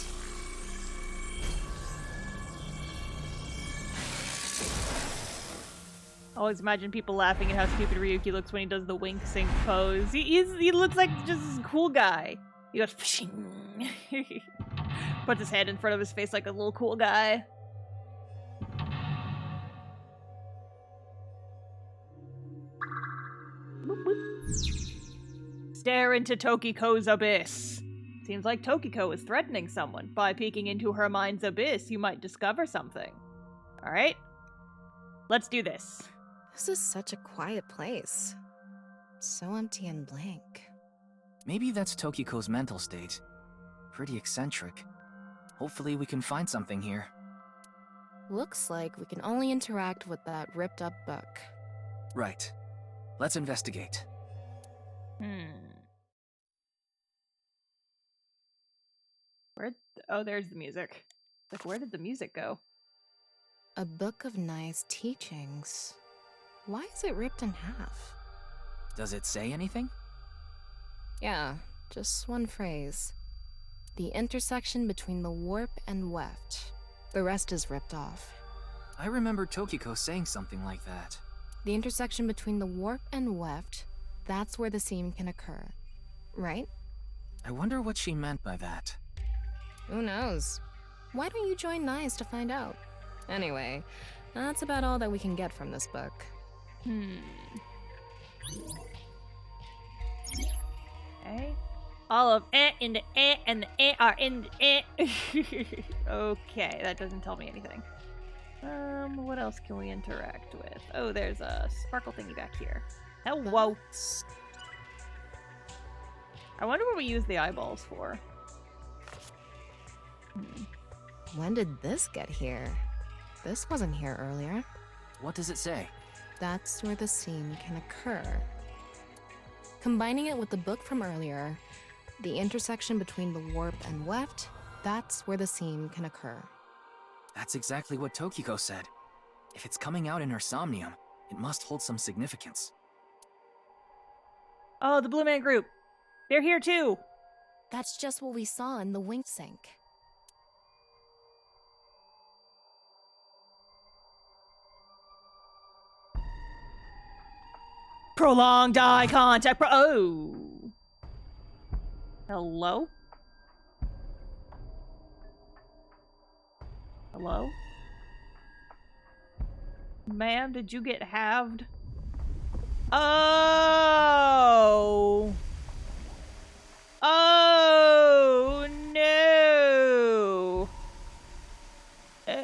I always imagine people laughing at how stupid Ryuki looks when he does the wink sync pose. He looks like just this cool guy. He goes pshing. Puts his hand in front of his face like a little cool guy. Boop, boop. Stare into Tokiko's abyss. Seems like Tokiko is threatening someone. By peeking into her mind's abyss, you might discover something. Alright? Let's do this. This is such a quiet place. So empty and blank. Maybe that's Tokiko's mental state. Pretty eccentric. Hopefully we can find something here. Looks like we can only interact with that ripped up book. Right. Let's investigate. Oh, there's the music. Like, where did the music go? A book of nice teachings. Why is it ripped in half? Does it say anything? Yeah, just one phrase. The intersection between the warp and weft. The rest is ripped off. I remember Tokiko saying something like that. The intersection between the warp and weft, that's where the seam can occur. Right? I wonder what she meant by that. Who knows? Why don't you join NICE to find out? Anyway, that's about all that we can get from this book. Okay. All of in the and the are in the Okay, that doesn't tell me anything. What else can we interact with? Oh, there's a sparkle thingy back here. Oh, whoa. I wonder what we use the eyeballs for. When did this get here? This wasn't here earlier. What does it say? That's where the scene can occur. Combining it with the book from earlier, the intersection between the warp and weft, that's where the scene can occur. That's exactly what Tokiko said. If it's coming out in her somnium, it must hold some significance. Oh, the Blue Man Group. They're here too. That's just what we saw in the wink sink. Prolonged eye contact. Oh. Hello? Hello? Ma'am, did you get halved? Oh! Oh, no! Okay.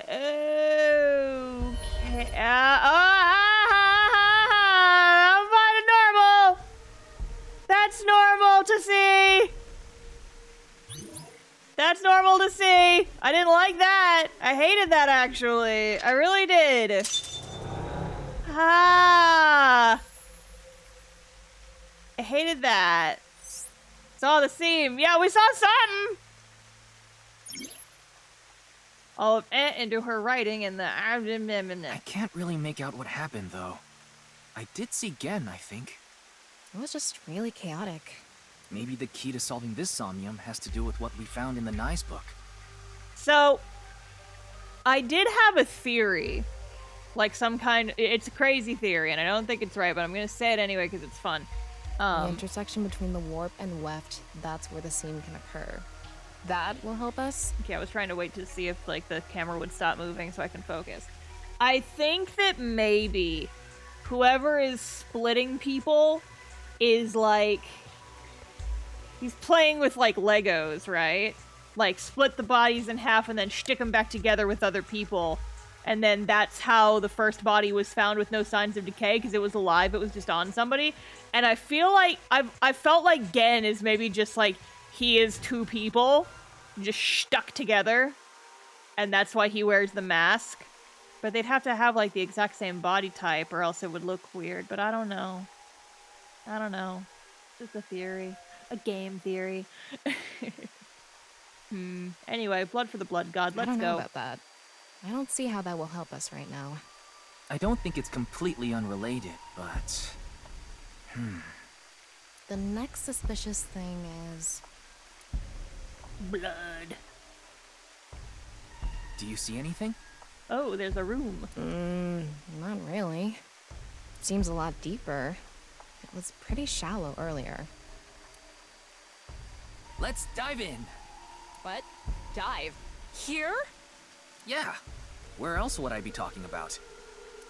I'm finding normal! That's normal to see! That's normal to see! I didn't like that! I hated that, actually. I really did. Ah! I hated that. Saw the seam. Yeah, we saw something! All of it into her writing in the... I can't really make out what happened, though. I did see Gen, I think. It was just really chaotic. Maybe the key to solving this somnium has to do with what we found in the Nye's book. So, I did have a theory. Like some kind... It's a crazy theory, and I don't think it's right, but I'm gonna say it anyway because it's fun. The intersection between the warp and weft, that's where the scene can occur. That will help us. Okay, I was trying to wait to see if, like, the camera would stop moving so I can focus. I think that maybe whoever is splitting people is, like... He's playing with, like, Legos, right? Like, split the bodies in half and then stick them back together with other people. And then that's how the first body was found with no signs of decay, because it was alive, it was just on somebody. And I feel like, I felt like Gen is maybe just, like, he is two people just stuck together. And that's why he wears the mask. But they'd have to have, like, the exact same body type, or else it would look weird. But I don't know. I don't know. Just a theory. A game theory. Anyway, blood for the blood god. Let's go. I don't know about that. I don't see how that will help us right now. I don't think it's completely unrelated, but... The next suspicious thing is... blood. Do you see anything? Oh, there's a room. Not really. Seems a lot deeper. It was pretty shallow earlier. Let's dive in. What? Dive? Here? Yeah. Where else would I be talking about?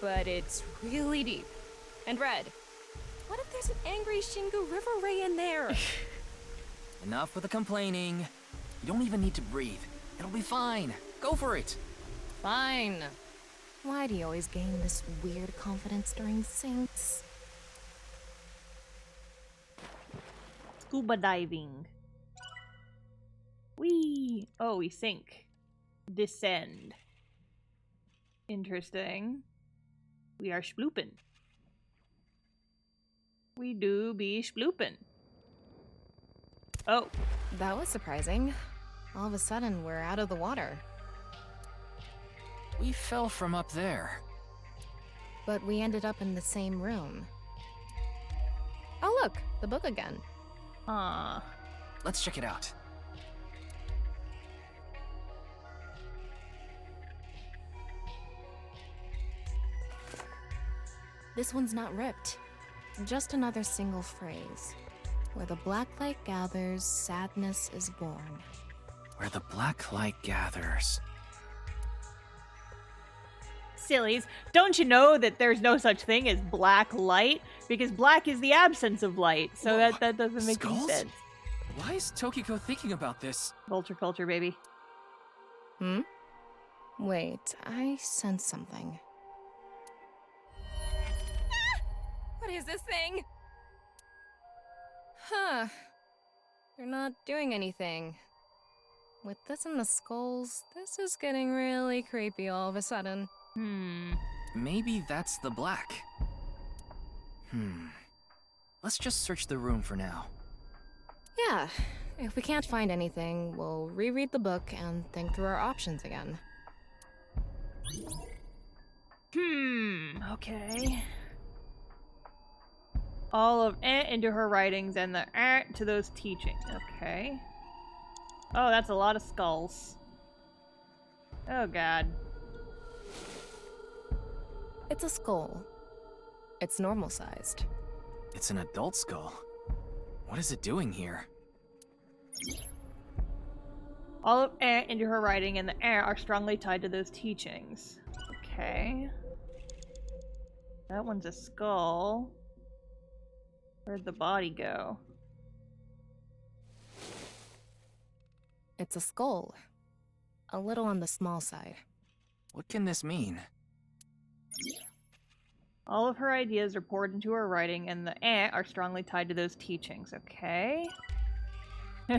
But it's really deep. And red. What if there's an angry Shingu River Ray in there? Enough with the complaining. You don't even need to breathe. It'll be fine. Go for it. Fine. Why do you always gain this weird confidence during sinks? Scuba diving. Whee! Oh, we sink. Descend. Interesting. We are sploopin'. We do be sploopin'. Oh. That was surprising. All of a sudden, we're out of the water. We fell from up there. But we ended up in the same room. Oh look, the book again. Let's check it out. This one's not ripped. Just another single phrase. Where the black light gathers, sadness is born. Where the black light gathers. Sillies, don't you know that there's no such thing as black light? Because black is the absence of light, so that doesn't make any sense. Why is Tokiko thinking about this? Vulture culture, baby. Wait, I sense something. What is this thing? Huh. They're not doing anything. With this in the skulls, this is getting really creepy all of a sudden. maybe that's the black. Let's just search the room for now. Yeah, if we can't find anything, we'll reread the book and think through our options again. Okay. All of into her writings and the to those teachings. Okay. Oh, that's a lot of skulls. Oh god. It's a skull. It's normal-sized. It's an adult skull. What is it doing here? All of into her writing and the are strongly tied to those teachings. Okay. That one's a skull. Where'd the body go? It's a skull. A little on the small side. What can this mean? All of her ideas are poured into her writing, and the are strongly tied to those teachings. Okay.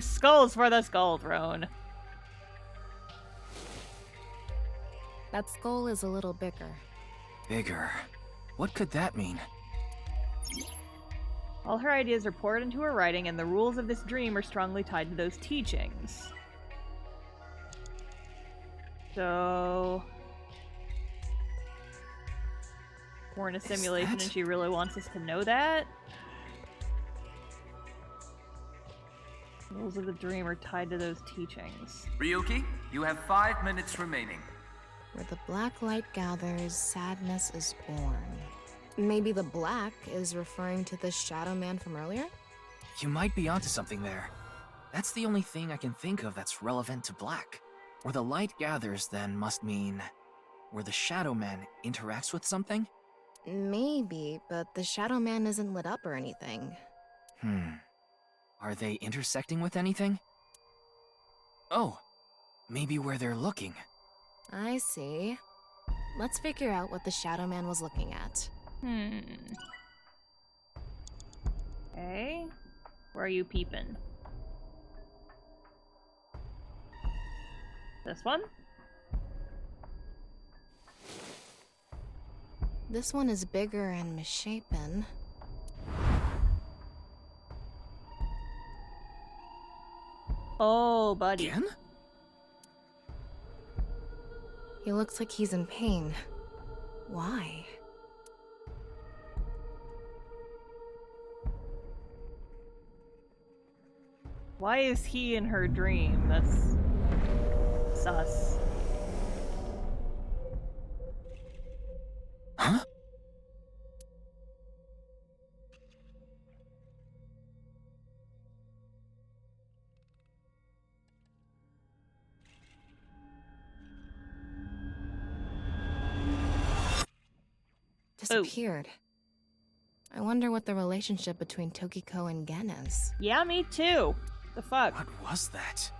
Skulls for the skull throne. That skull is a little bigger. Bigger. What could that mean? All her ideas are poured into her writing, and the rules of this dream are strongly tied to those teachings. So... we're in a simulation and she really wants us to know that? Rules of the dream are tied to those teachings. Ryuki, you have 5 minutes remaining. Where the black light gathers, sadness is born. Maybe the black is referring to the Shadow Man from earlier? You might be onto something there. That's the only thing I can think of that's relevant to black. Where the light gathers, then, must mean... where the Shadow Man interacts with something? Maybe, but the Shadow Man isn't lit up or anything. Are they intersecting with anything? Oh, maybe where they're looking. I see. Let's figure out what the Shadow Man was looking at. Okay. Where are you peeping? This one? This one is bigger and misshapen. Oh, buddy. Again? He looks like he's in pain. Why? Why is he in her dream? That's... sus. Huh? Disappeared. I wonder what the relationship between Tokiko and Gen is. Yeah, me too. The fuck? What was that?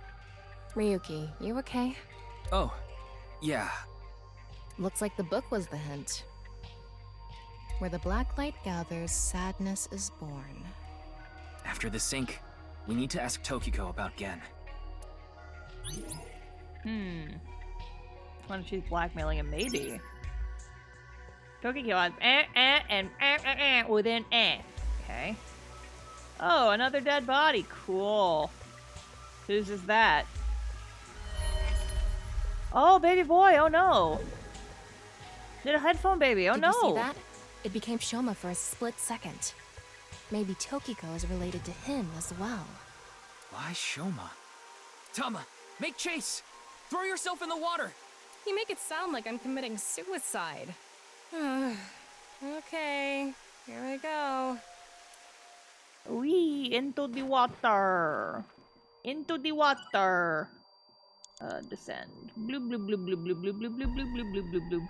Ryuki, you okay? Oh, yeah. Looks like the book was the hint. Where the black light gathers, sadness is born. After the sync, we need to ask Tokiko about Gen. What if she's blackmailing him? Maybe. Tokiko has and within Okay. Oh, another dead body. Cool. Whose is that? Oh, baby boy. Oh no. Little headphone baby. Oh Did no. you see that? It became Shoma for a split second. Maybe Tokiko is related to him as well. Why Shoma? Tama, make chase! Throw yourself in the water! You make it sound like I'm committing suicide. Okay, here we go. Wee, into the water. Into the water. Descend. Bloop bloop bloop bloop bloop bloop bloop bloop bloop bloop bloop bloop.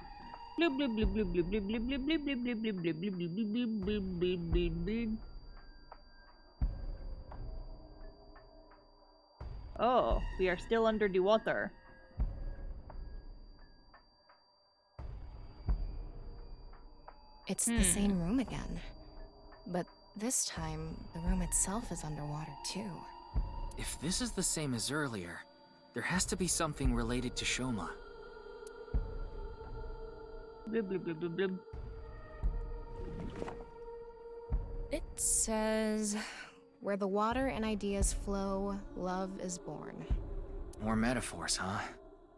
Bloop bloop bloop bloop bloop bloop bloop bloop bloop bloop bloop bloop bloop bloop bloop bloop bloop bloop. Oh, we are still under the water. It's the same room again. But this time, the room itself is underwater too. If this is the same as earlier, there has to be something related to Shoma. Blub, blub, blub, blub, blub. It says, where the water and ideas flow, love is born. More metaphors, huh?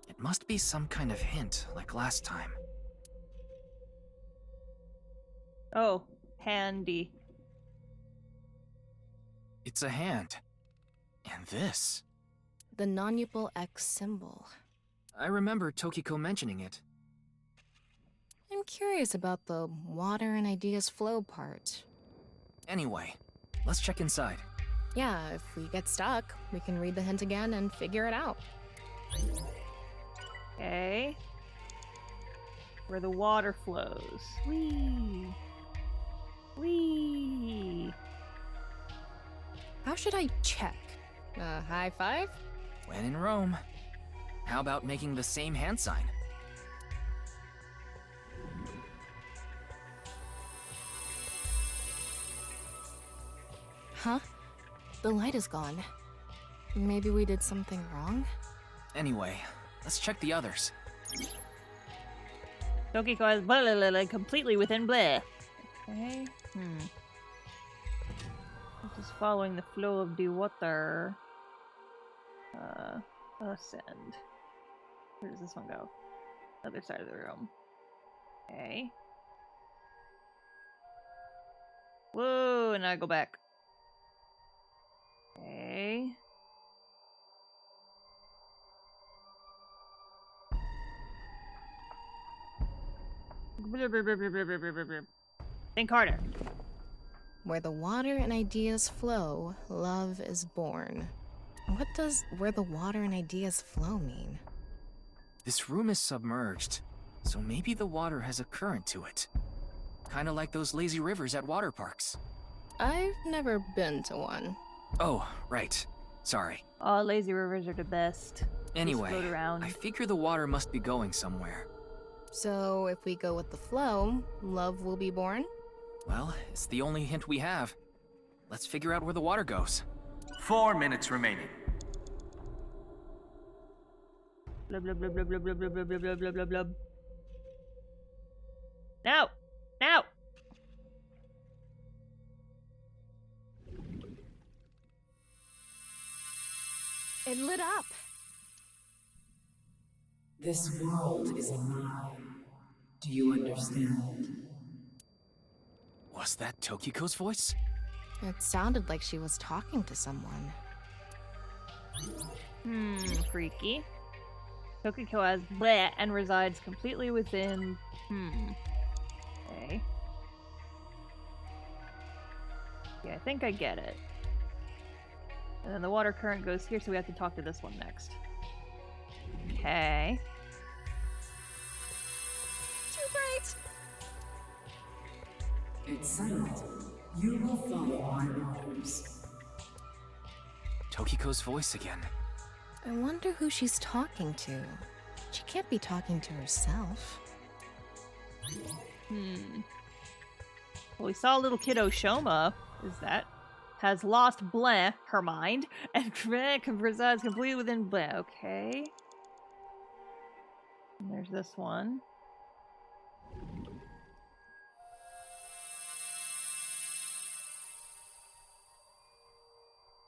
It must be some kind of hint, like last time. Oh, handy. It's a hand. And this. The non-upal X symbol. I remember Tokiko mentioning it. I'm curious about the water and ideas flow part. Anyway, let's check inside. Yeah, if we get stuck, we can read the hint again and figure it out. Okay. Where the water flows. Whee! Whee! How should I check? High five? When in Rome. How about making the same hand sign? Huh? The light is gone. Maybe we did something wrong? Anyway, let's check the others. Tokiko is blah, blah, blah, blah, completely within blah. Okay. Just following the flow of the water. Ascend. Where does this one go? Other side of the room. Okay. Whoa, and I go back. Okay. Think harder. Where the water and ideas flow, love is born. What does where the water and ideas flow mean? This room is submerged, so maybe the water has a current to it. Kinda like those lazy rivers at water parks. I've never been to one. Oh, right. Sorry. Oh, lazy rivers are the best. Anyway, Just float around. I figure the water must be going somewhere. So if we go with the flow, love will be born? Well, it's the only hint we have. Let's figure out where the water goes. 4 minutes remaining. Blub, blub, blub, blub, blub, blub, blub, blub, blub, blub, blub, blub. Now! Now! It lit up. This world is a lie. Do you understand? Was that Tokiko's voice? It sounded like she was talking to someone. Freaky. Tokiko has bleh and resides completely within. Okay. Yeah, I think I get it. And then the water current goes here, so we have to talk to this one next. Okay. Too bright. It's settled. You will follow our orders. Tokiko's voice again. I wonder who she's talking to. She can't be talking to herself. Well, we saw little kiddo Shoma. Is that? Has lost bleh, her mind, and resides completely within bleh. Okay. And there's this one.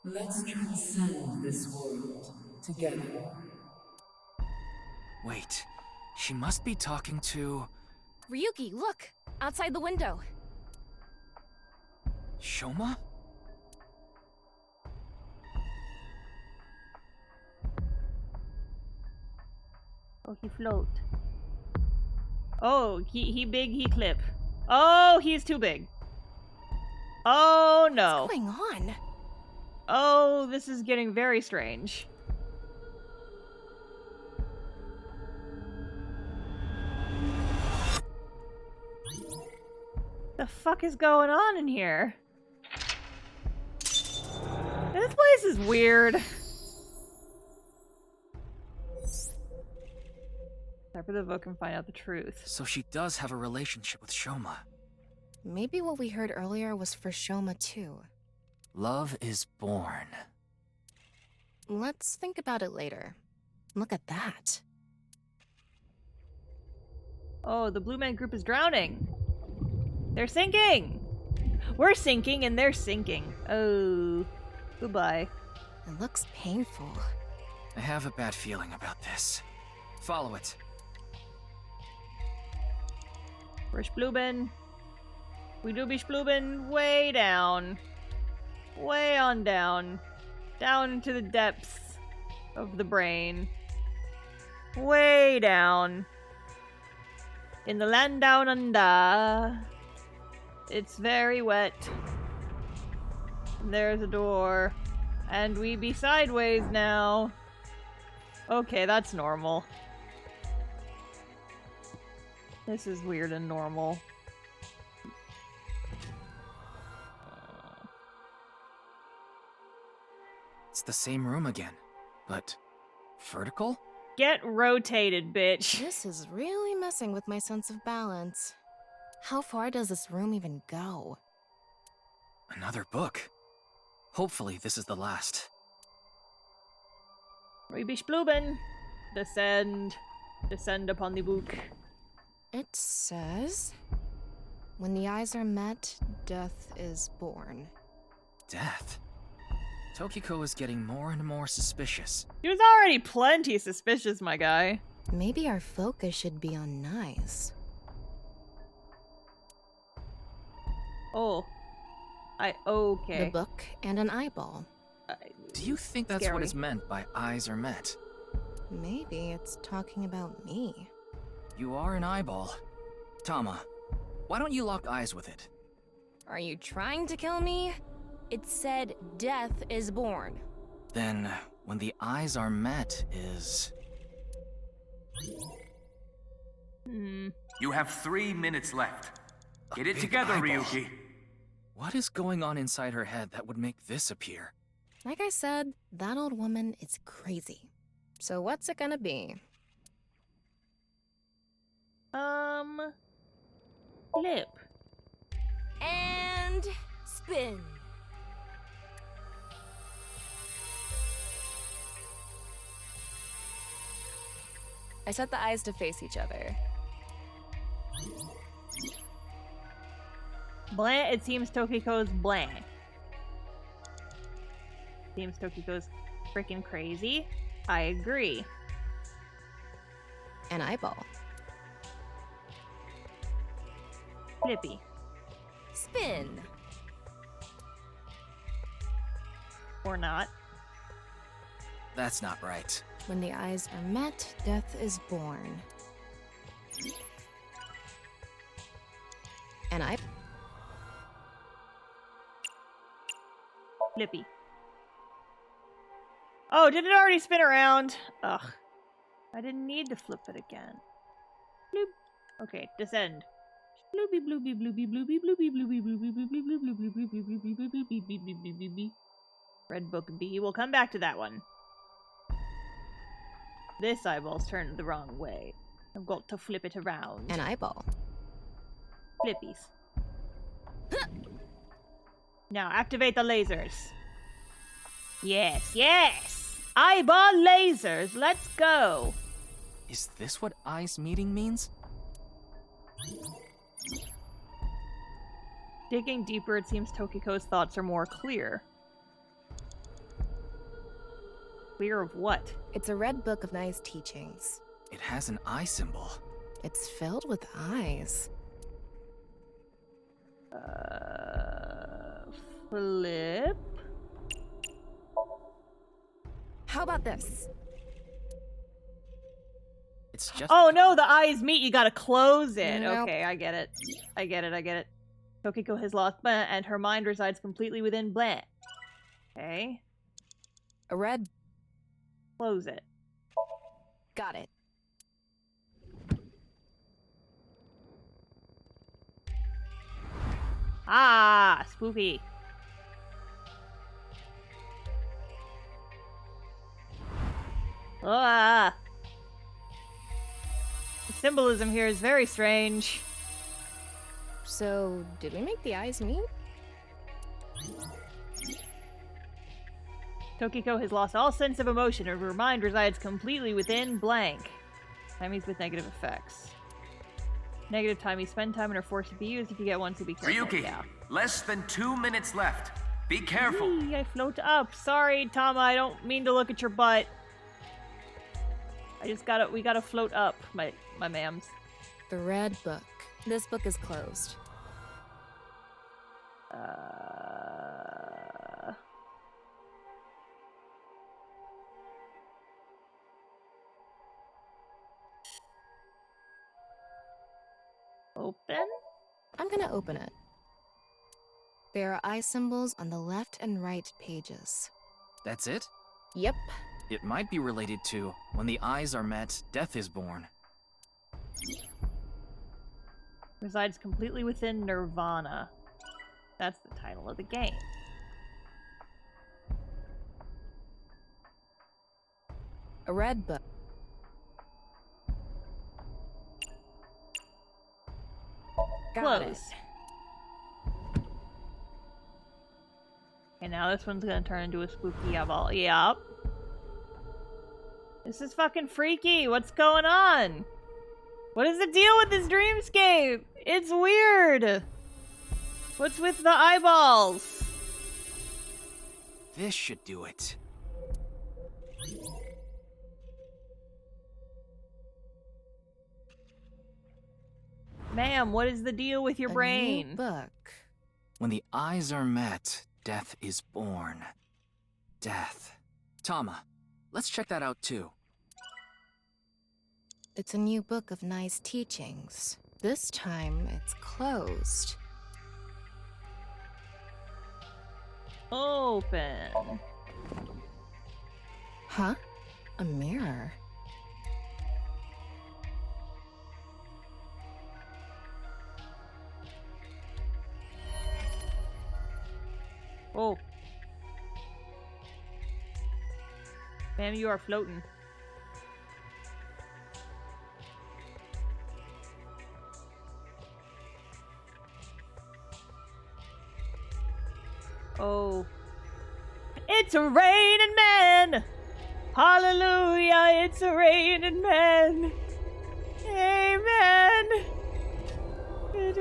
Let's transcend this world together. Wait, she must be talking to... Ryuki, look! Outside the window. Shoma? Oh, he float. Oh, he big, he clip. Oh, he's too big. Oh, no. What's going on? Oh, this is getting very strange. The fuck is going on in here? This place is weird. Start for the book and find out the truth. So she does have a relationship with Shoma. Maybe what we heard earlier was for Shoma too. Love is born. Let's think about it later. Look at that. Oh, the Blue Man Group is drowning. They're sinking! We're sinking and they're sinking. Oh, goodbye. It looks painful. I have a bad feeling about this. Follow it. We're spluben. We do be spluben way down. Way on down. Down into the depths of the brain. Way down. In the land down under. It's very wet. There's a door. And we be sideways now. Okay, that's normal. This is weird and normal. It's the same room again, but vertical? Get rotated, bitch. This is really messing with my sense of balance. How far does this room even go? Another book. Hopefully this is the last. We be spluben. Descend. Descend upon the book. It says, when the eyes are met, death is born. Death? Tokiko is getting more and more suspicious. He was already plenty suspicious, my guy. Maybe our focus should be on knives. Oh. Okay. The book and an eyeball. Do you think that's what is meant by eyes are met? Maybe it's talking about me. You are an eyeball. Tama, why don't you lock eyes with it? Are you trying to kill me? It said death is born. Then, when the eyes are met is... You have 3 minutes left. Get it big together, eyeball. Ryuki. What is going on inside her head that would make this appear? Like I said, that old woman is crazy. So what's it gonna be? Flip. And spin. I set the eyes to face each other. Blah, it seems Tokiko's blah. Seems Tokiko's freaking crazy. I agree. An eyeball. Flippy. Spin. Or not. That's not right. When the eyes are met, death is born. And I... Flippy. Oh, did it already spin around? Ugh. I didn't need to flip it again. Bloop. Okay, descend. Bloopy bloopy bloopy bloopy bloopy bloopy bloopy bloopy bloopy bloopy bloopy bloopy bloopy bloopy. Red Book B. We'll come back to that one. This eyeball's turned the wrong way. I've got to flip it around. An eyeball. Flippies. Now activate the lasers. Yes, yes! Eyeball lasers, let's go! Is this what eyes meeting means? Digging deeper, it seems Tokiko's thoughts are more clear. Clear of what? It's a red book of nice teachings. It has an eye symbol. It's filled with eyes. Flip? How about this? It's just... Oh no, the eyes meet, you gotta close it. Nope. Okay, I get it. I get it. Tokiko has lost blah, and her mind resides completely within blah. Okay. A red... Close it. Got it. Ah, spooky. Ah. The symbolism here is very strange. So, did we make the eyes meet? Tokiko has lost all sense of emotion, and her mind resides completely within blank. That means with negative effects. Negative time. You spend time and are forced to be used if you get one to be careful. Ryuki, Yeah. less than 2 minutes left. Be careful. Whee, I float up. Sorry, Tama, I don't mean to look at your butt. We gotta float up, my ma'ams. The Red Book. This book is closed. Open? I'm gonna open it. There are eye symbols on the left and right pages. That's it? Yep. It might be related to when the eyes are met, death is born. Resides completely within Nirvana. That's the title of the game. A red book. Got Close. it. And now this one's gonna turn into a spooky eyeball. Yup. This is fucking freaky. What's going on? What is the deal with this dreamscape? It's weird. What's with the eyeballs? This should do it. Ma'am, what is the deal with your brain? New book. When the eyes are met, death is born. Death. Tama, let's check that out too. It's a new book of nice teachings. This time, it's closed. Open. Huh? A mirror. Oh. Ma'am, you are floating. Oh. It's a raining man! Hallelujah, it's a raining man! Amen! This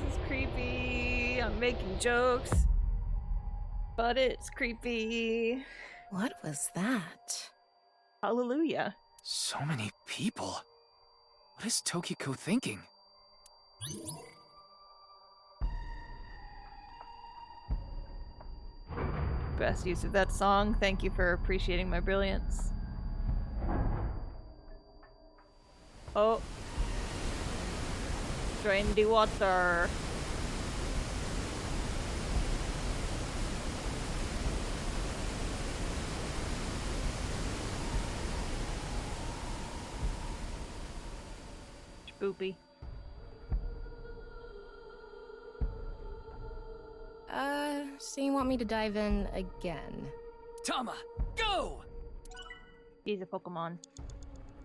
is creepy. I'm making jokes, but it's creepy. What was that? Hallelujah. So many people. What is Tokiko thinking? Best use of that song. Thank you for appreciating my brilliance. Oh. Drain the water. Spoopy. So you want me to dive in again? Tama, go! He's a Pokemon.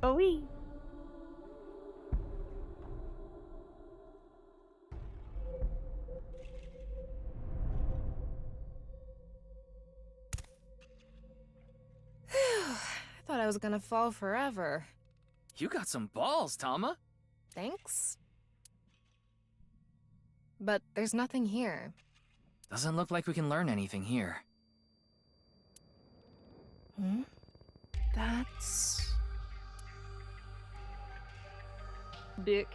Oh wee. I thought I was gonna fall forever. You got some balls, Tama. Thanks. But there's nothing here. Doesn't look like we can learn anything here. Hmm? That's... Dick.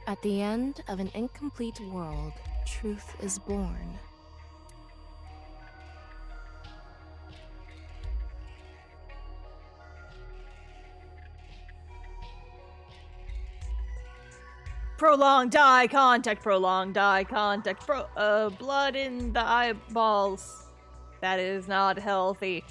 At the end of an incomplete world, truth is born. Prolonged eye contact, prolonged eye contact, blood in the eyeballs. That is not healthy.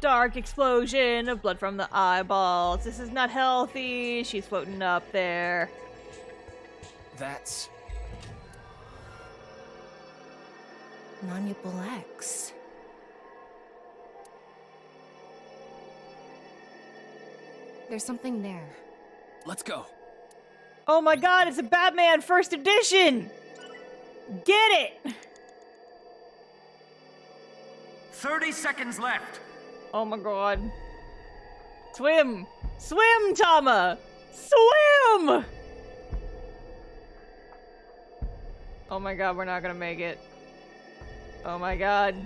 Dark explosion of blood from the eyeballs. This is not healthy. She's floating up there. That's... Non-Upal X. There's something there. Let's go. Oh my god, it's a Batman first edition! Get it! 30 seconds left. Oh my god. Swim! Swim, Tama! Swim! Oh my god, we're not gonna make it. Oh my god.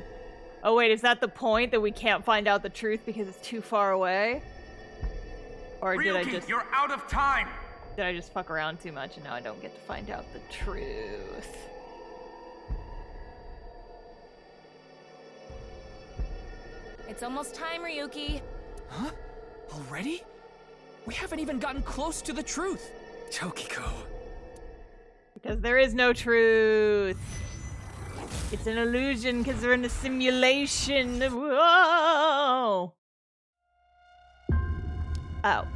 Oh wait, is that the point that we can't find out the truth because it's too far away? Or did I just... You're out of time! Did I just fuck around too much and now I don't get to find out the truth? It's almost time, Ryuki. Huh? Already? We haven't even gotten close to the truth. Tokiko. Because there is no truth. It's an illusion because we're in a simulation. Whoa! Oh.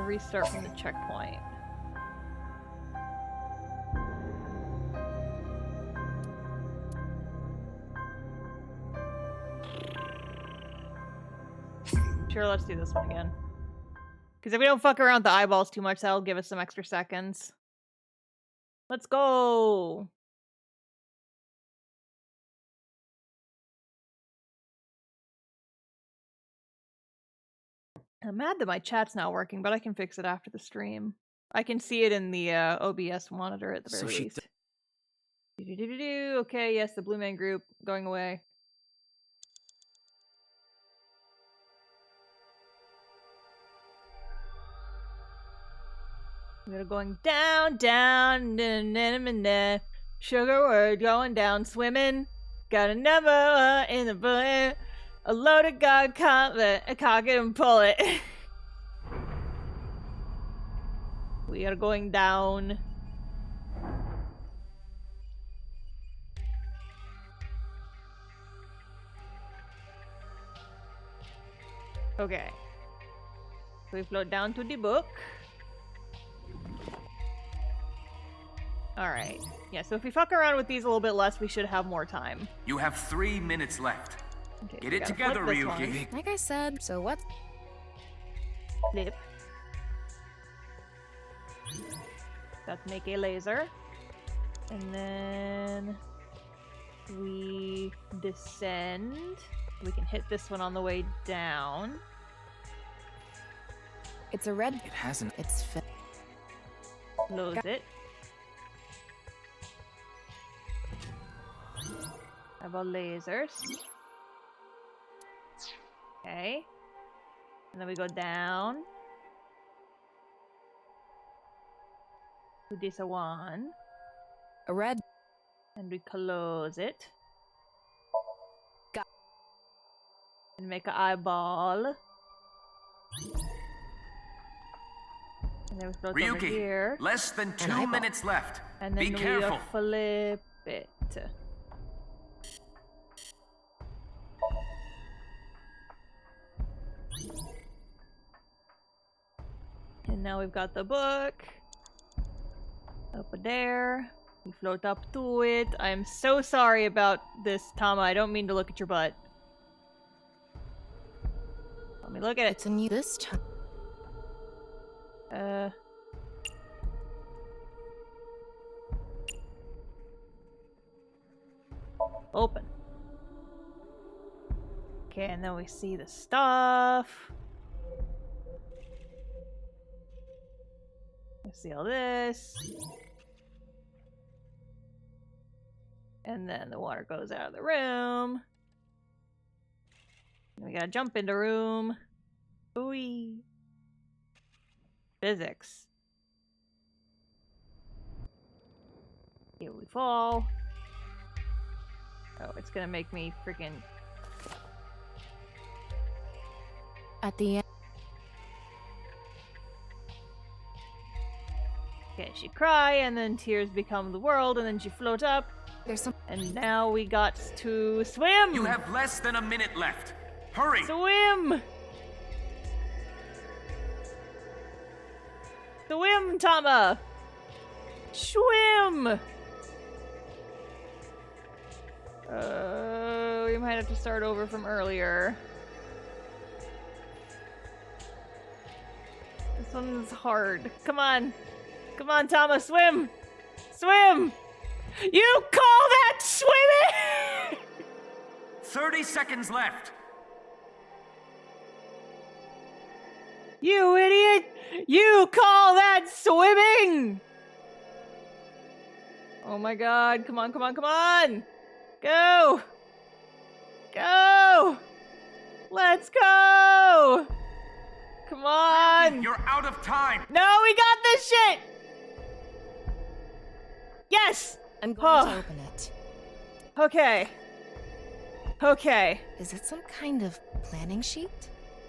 Restart from the checkpoint. Sure, let's do this one again. Because if we don't fuck around with the eyeballs too much, that'll give us some extra seconds. Let's go! I'm mad that my chat's not working, but I can fix it after the stream. I can see it in the OBS monitor at the very least. Okay, yes, the Blue Man Group going away. We're going down, down, sugar word going down, swimming. Got a number in the bullet. A loaded gun, cock it and pull it. We are going down. Okay. So we float down to the book. Alright. Yeah, so if we fuck around with these a little bit less, we should have more time. You have 3 minutes left. Okay, Get so it together, Ryuki. One. Like I said, so what? Flip. Let's make a laser. And then we descend. We can hit this one on the way down. It's a red. It hasn't. It's fit. Close it. How about lasers? Okay. And then we go down. To this one. A red. And we close it. And make an eyeball. And then we float over Ryuki, here. less than 2 minutes left. And then Be careful. we flip it. And now we've got the book. Up there. We float up to it. I'm so sorry about this, Tama. I don't mean to look at your butt. Let me look at it. It's a new this time. Open. Okay, and then we see the stuff. We see all this. And then the water goes out of the room. And we gotta jump into room. Ooey. Physics. Here we fall. Oh, it's gonna make me freaking... At the end. Okay, she cry, and then tears become the world, and then she float up. There's some. And now we got to swim! You have less than a minute left. Hurry! Swim! Swim, Tama! Swim! We might have to start over from earlier. This one's hard. Come on. Come on, Tama, swim! Swim! You call that swimming? 30 seconds left. You idiot! You call that swimming? Oh my god, come on, come on, come on! Go! Go! Let's go! Come on! You're out of time. No, we got this shit! Yes! I'm going to open it. Okay. Okay. Is it some kind of planning sheet?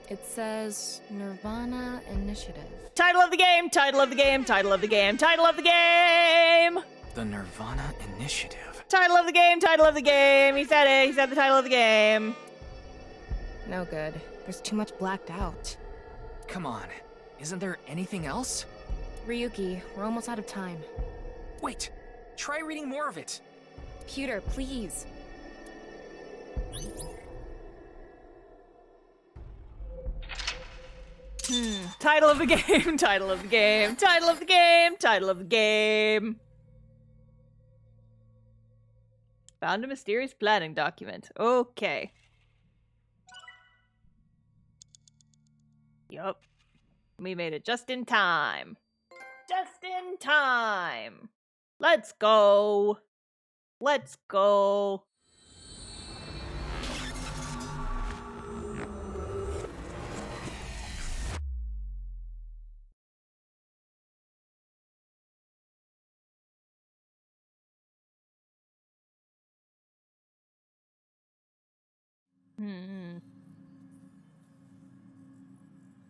It says Nirvana Initiative. Title of the game, title of the game, title of the game, title of the game! The Nirvana Initiative. Title of the game, title of the game. He said it, he said the title of the game. No good. There's too much blacked out. Come on, isn't there anything else? Ryuki, we're almost out of time. Wait, try reading more of it. Pewter, please. Title of the game, title of the game, title of the game, title of the game. Found a mysterious planning document. Okay. Yup. We made it just in time. Just in time. Let's go. Let's go.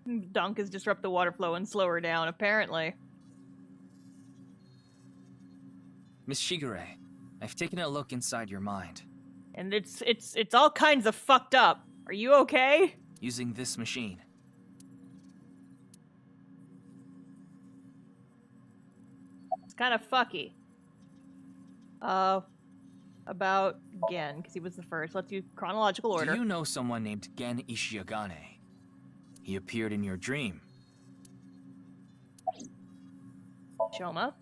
Donkas disrupt the water flow and slow her down, apparently. Miss Shigure, I've taken a look inside your mind. And it's all kinds of fucked up. Are you okay? Using this machine. It's kind of fucky. About Gen, because he was the first. Let's do chronological order. Do you know someone named Gen Ishiagane? He appeared in your dream. Shoma?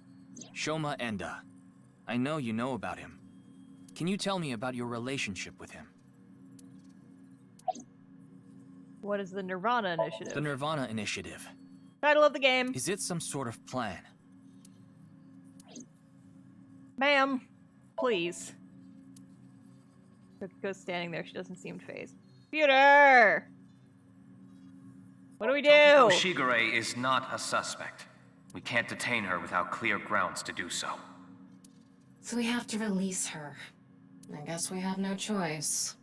Shoma Enda. I know you know about him. Can you tell me about your relationship with him? What is the Nirvana Initiative? The Nirvana Initiative. Title of the game. Is it some sort of plan? Ma'am, please. Tokiko's standing there. She doesn't seem fazed. Computer! What do we do? Shigure is not a suspect. We can't detain her without clear grounds to do so. So we have to release her. I guess we have no choice.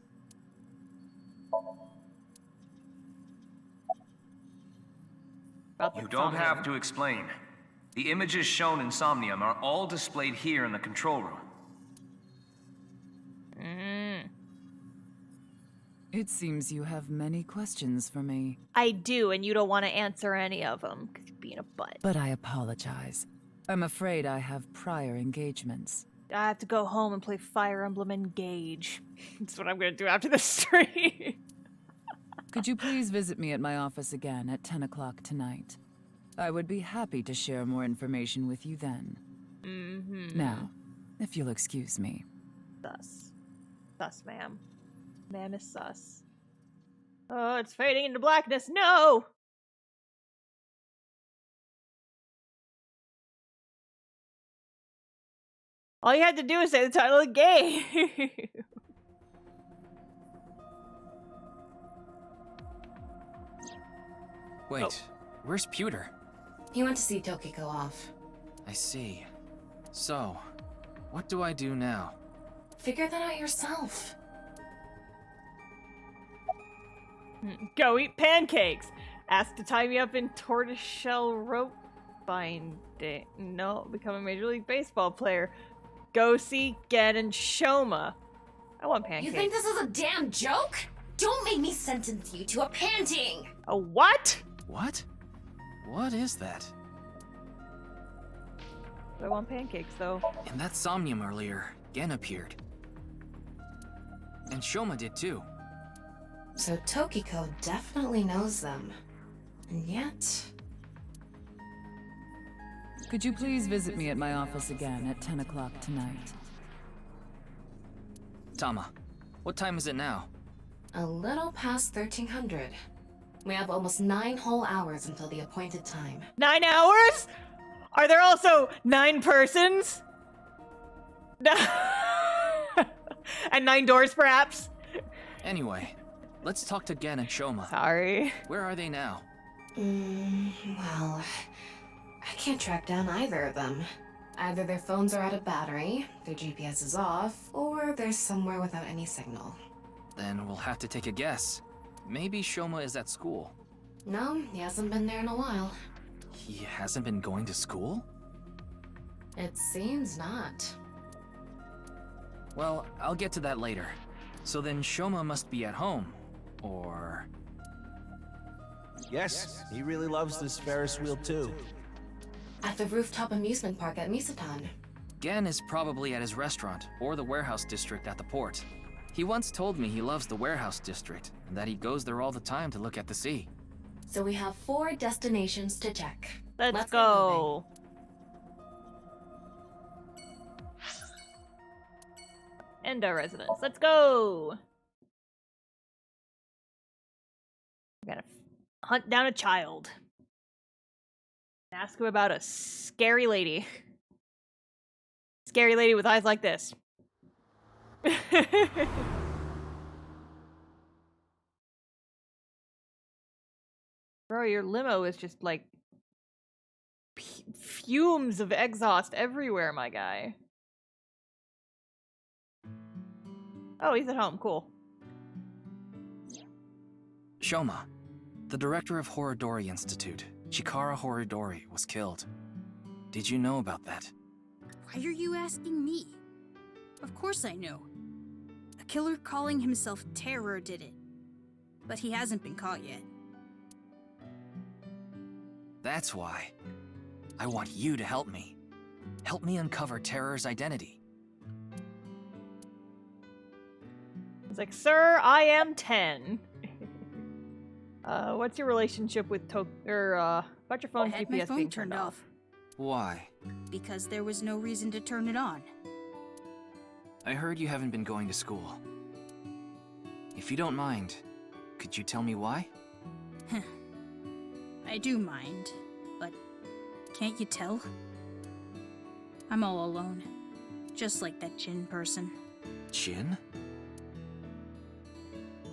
You don't have to explain. The images shown in Somnium are all displayed here in the control room. It seems you have many questions for me. I do, and you don't want to answer any of them, because you're being a butt. But I apologize. I'm afraid I have prior engagements. I have to go home and play Fire Emblem Engage. That's what I'm going to do after this stream. Could you please visit me at my office again at 10 o'clock tonight? I would be happy to share more information with you then. Now, if you'll excuse me. Sus. Sus, ma'am. Ma'am is sus. Oh, it's fading into blackness. No! All you had to do is say the title of the game. Wait, where's Pewter? He went to see Tokiko off. I see. So, what do I do now? Figure that out yourself. Go eat pancakes. Ask to tie me up in tortoiseshell rope binding. No, become a Major League Baseball player. Go see Gen and Shoma. I want pancakes. You think this is a damn joke? Don't make me sentence you to a panting! A what? What? What is that? I want pancakes, though. In that somnium earlier, Gen appeared. And Shoma did too. So Tokiko definitely knows them. And yet... Could you please visit me at my office again at 10 o'clock tonight? Tama, what time is it now? A little past 1300. We have almost 9 whole hours until the appointed time. 9 hours? Are there also 9 persons? And 9 doors, perhaps? Anyway, let's talk to Gen and Shoma. Sorry. Where are they now? Well, I can't track down either of them. Either their phones are out of battery, their GPS is off, or they're somewhere without any signal. Then we'll have to take a guess. Maybe Shoma is at school. No, he hasn't been there in a while. He hasn't been going to school? It seems not. Well, I'll get to that later. So then Shoma must be at home, or... Yes, he really loves this Ferris wheel too. At the rooftop amusement park at Misatan. Gen is probably at his restaurant, or the warehouse district at the port. He once told me he loves the warehouse district, and that he goes there all the time to look at the sea. So we have 4 destinations to check. Let's go. Endo residence. Let's go. We gotta hunt down a child. Ask him about a scary lady. Scary lady with eyes like this. Bro, your limo is just like fumes of exhaust everywhere, my guy. Oh, he's at home. Cool. Shoma, the director of Horodori Institute, Chikara Horodori, was killed. Did you know about that? Why are you asking me? Of course I know. A killer calling himself Terror did it. But he hasn't been caught yet. That's why. I want you to help me. Help me uncover Terror's identity. He's like, sir, I am 10. What's your relationship with about your phone's I had GPS my phone being turned off. Why? Because there was no reason to turn it on. I heard you haven't been going to school. If you don't mind, could you tell me why? I do mind, but can't you tell? I'm all alone. Just like that Jin person. Jin?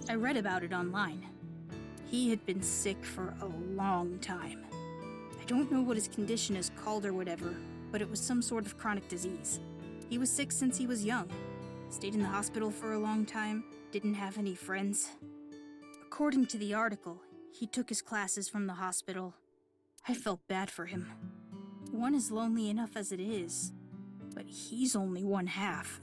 I read about it online. He had been sick for a long time. I don't know what his condition is called or whatever, but it was some sort of chronic disease. He was sick since he was young. Stayed in the hospital for a long time, didn't have any friends. According to the article, he took his classes from the hospital. I felt bad for him. One is lonely enough as it is, but he's only one half.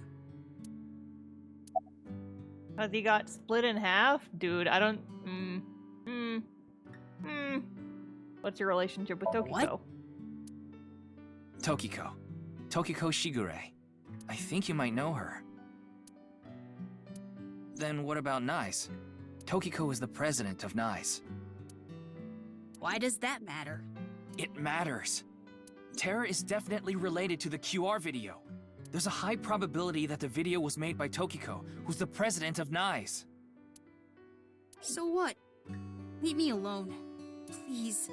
Has he got split in half? Dude, I don't... What's your relationship with Tokiko? What? Tokiko. Tokiko Shigure. I think you might know her. Then what about NICE? Tokiko is the president of NICE. Why does that matter? It matters. Terror is definitely related to the QR video. There's a high probability that the video was made by Tokiko, who's the president of NICE. So what? Leave me alone. Please.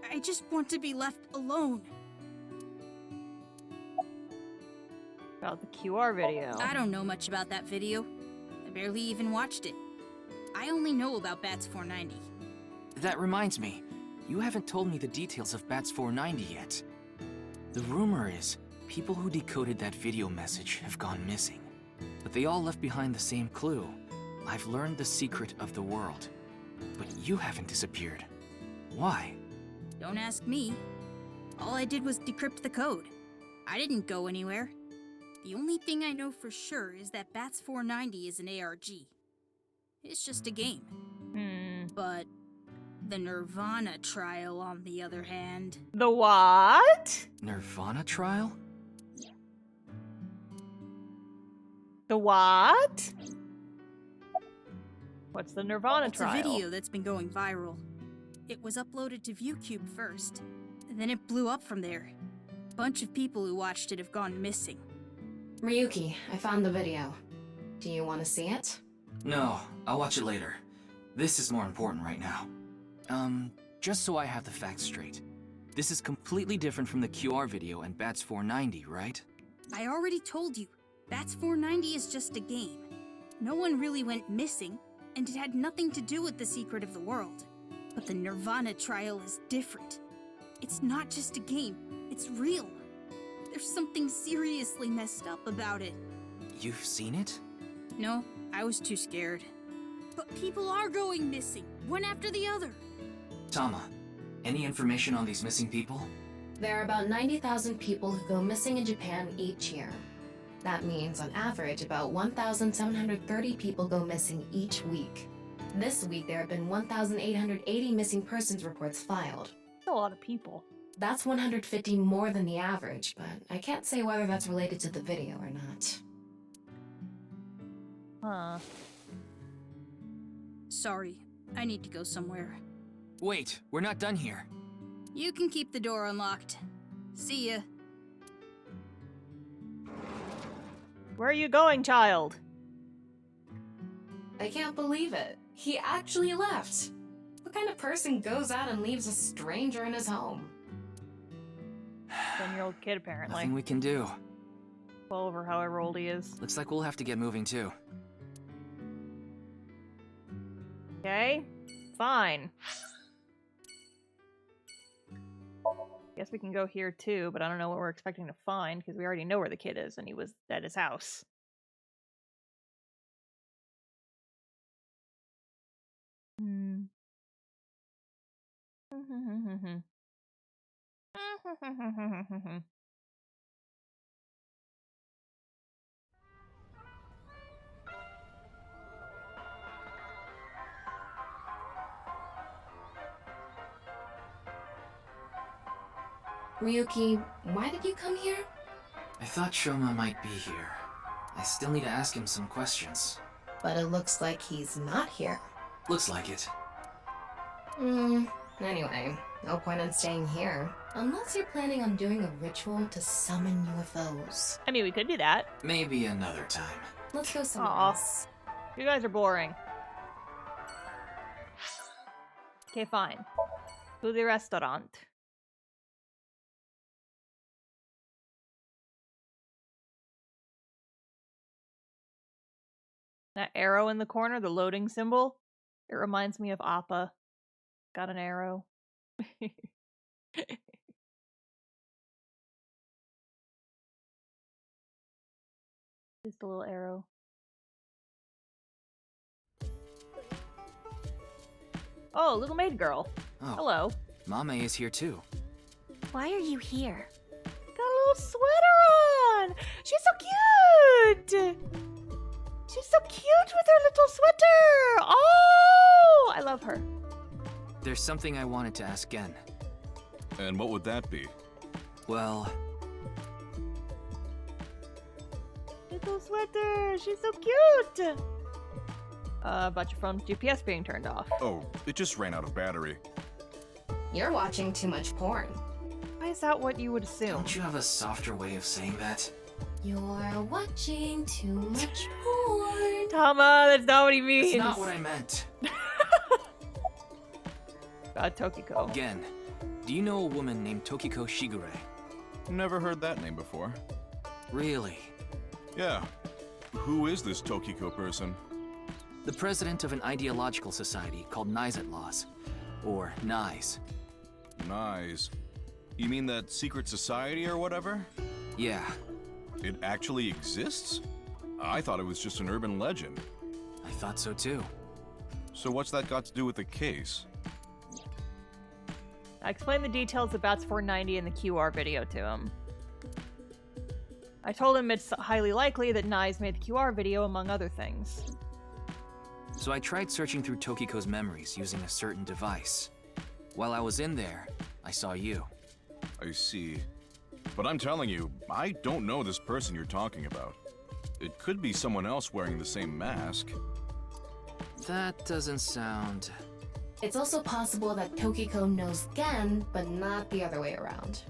I just want to be left alone. About the QR video. I don't know much about that video. I barely even watched it. I only know about Bats 490. That reminds me, you haven't told me the details of Bats 490 yet. The rumor is, people who decoded that video message have gone missing. But they all left behind the same clue. I've learned the secret of the world. But you haven't disappeared. Why? Don't ask me. All I did was decrypt the code. I didn't go anywhere. The only thing I know for sure is that Bats 490 is an ARG. It's just a game. But the Nirvana trial, on the other hand... The what? Nirvana trial? The what? What's the Nirvana It's trial? a video that's been going viral. It was uploaded to ViewCube first, and then it blew up from there. bunch of people who watched it have gone missing. Ryuki, I found the video. Do you want to see it? No, I'll watch it later. This is more important right now. Just so I have the facts straight. This is completely different from the QR video and Bats 490, right? I already told you, Bats 490 is just a game. No one really went missing, and it had nothing to do with the secret of the world. But the Nirvana trial is different. It's not just a game, it's real. There's something seriously messed up about it. You've seen it? No, I was too scared. But people are going missing, one after the other. Tama, any information on these missing people? There are about 90,000 people who go missing in Japan each year. That means, on average, about 1,730 people go missing each week. This week, there have been 1,880 missing persons reports filed. That's a lot of people. That's 150 more than the average, but I can't say whether that's related to the video or not. Huh. Sorry, I need to go somewhere. Wait, we're not done here. You can keep the door unlocked. See ya. Where are you going, child? I can't believe it. He actually left. What kind of person goes out and leaves a stranger in his home? 10-year-old kid, apparently. Nothing we can do. 12 or however old he is. Looks like we'll have to get moving too. Okay, fine. Guess we can go here too, but I don't know what we're expecting to find because we already know where the kid is and he was at his house. Hmm. Ryuki, why did you come here? I thought Shoma might be here. I still need to ask him some questions. But it looks like he's not here. Looks like it. Anyway, no point in staying here. Unless you're planning on doing a ritual to summon UFOs. I mean, we could do that. Maybe another time. Let's go somewhere Aw. else. You guys are boring. Okay, fine. To the restaurant. That arrow in the corner, the loading symbol, it reminds me of Appa. Got an arrow. Just a little arrow. Oh, little maid girl. Oh, Hello. Mame is here too. Why are you here? Got a little sweater on. She's so cute. She's so cute with her little sweater. Oh, I love her. There's something I wanted to ask Gen. And what would that be? Well, Little sweater. She's so cute. About your phone's GPS being turned off. Oh, it just ran out of battery. You're watching too much porn. Why is that what you would assume? don't you have a softer way of saying that? You're watching too much porn. Tama, that's not what he means. That's not what I meant. Tokiko. Gen, do you know a woman named Tokiko Shigure? Never heard that name before. Really? Yeah. Who is this Tokiko person? The president of an ideological society called NISET Laws, or NISE. Nice. You mean that secret society or whatever? Yeah. It actually exists? I thought it was just an urban legend. I thought so too. So what's that got to do with the case? I explained the details of Bats 490 in the QR video to him. I told him it's highly likely that Nise made the QR video, among other things. So I tried searching through Tokiko's memories using a certain device. While I was in there, I saw you. I see. But I'm telling you, I don't know this person you're talking about. It could be someone else wearing the same mask. That doesn't sound... It's also possible that Tokiko knows Gen, but not the other way around.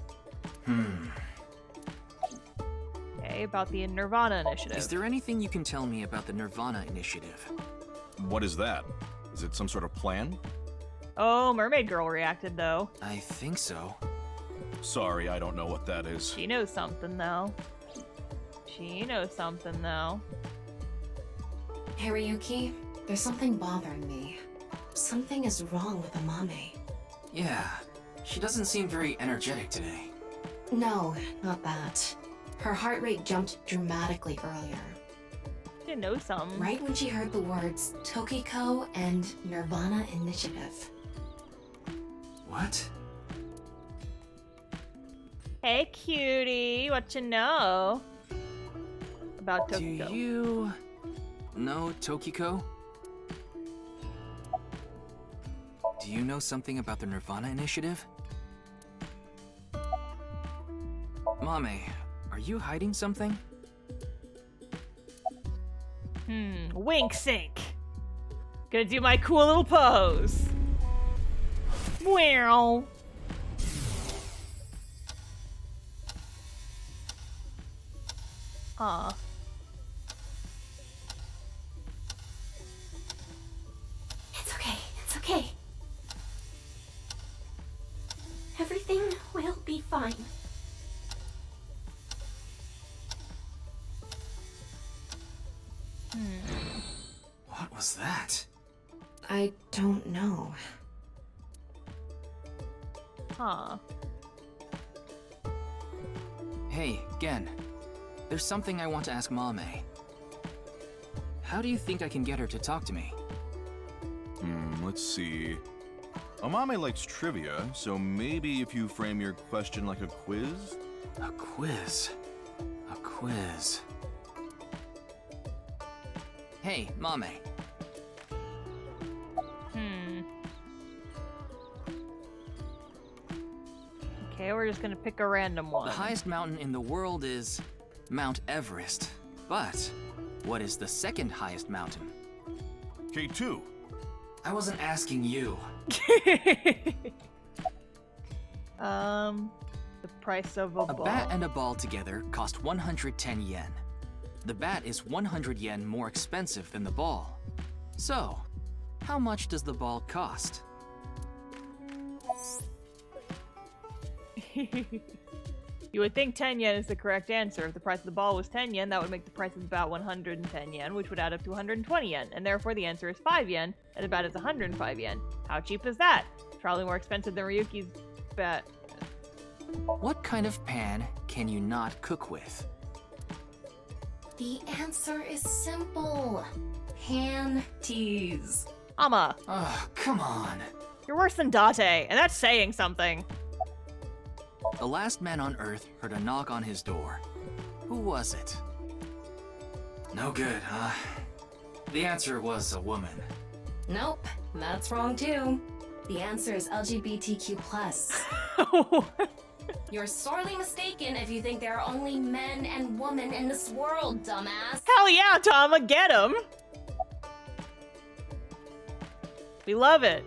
Okay, about the Nirvana initiative. Is there anything you can tell me about the Nirvana initiative? What is that? Is it some sort of plan? Oh, Mermaid Girl reacted, though. I think so. Sorry, I don't know what that is. She knows something, though. She knows something, though. Hariyuki, there's something bothering me. Something is wrong with Amame. Yeah, she doesn't seem very energetic today. No, not that. Her heart rate jumped dramatically earlier. She knows something. Right when she heard the words Tokiko and Nirvana Initiative. What? Hey, cutie, what you know about Tokiko? Do you know Tokiko? Do you know something about the Nirvana initiative? Mame, are you hiding something? Wink sink. Gonna do my cool little pose. Meow. Aw. It's okay, it's okay. Everything will be fine. What was that? I don't know. Huh. Hey, Gen. There's something I want to ask Mame. How do you think I can get her to talk to me? Let's see. Amame likes trivia, so maybe if you frame your question like a quiz? A quiz. A quiz. Hey, Mame. Okay, we're just gonna pick a random one. The highest mountain in the world is Mount Everest. But what is the second highest mountain? K2. I wasn't asking you. The price of a ball. A bat and a ball together cost 110 yen. The bat is 100 yen more expensive than the ball. So, how much does the ball cost? You would think 10 yen is the correct answer. If the price of the ball was 10 yen, that would make the price of the bat 110 yen, which would add up to 120 yen, and therefore the answer is 5 yen, and the bat is 105 yen. How cheap is that? It's probably more expensive than Ryuki's bat. What kind of pan can you not cook with? The answer is simple. Panties. Ama. Oh, come on. You're worse than Date, and that's saying something. The last man on Earth heard a knock on his door. Who was it? No good, huh? The answer was a woman. Nope, that's wrong too. The answer is LGBTQ+. You're sorely mistaken if you think there are only men and women in this world, dumbass. Hell yeah, Tama, get him! We love it.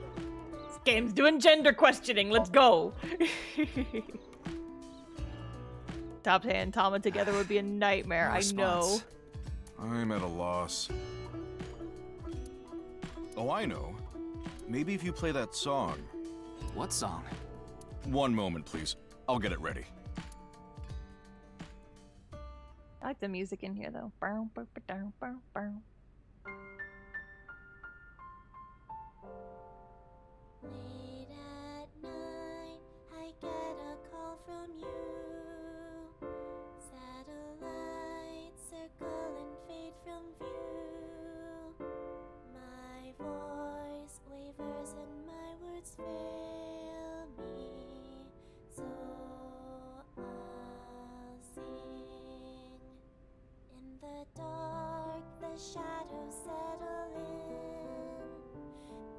This game's doing gender questioning, let's go! Top and Tama together would be a nightmare, No I know. response. I'm at a loss. Oh, I know. Maybe if you play that song. What song? One moment, please. I'll get it ready. I like the music in here, though. Late at night, I get a call from you. Satellites circle and fade from view. My voice wavers and my words fail me. So I'll sing. In the dark, the shadows settle in.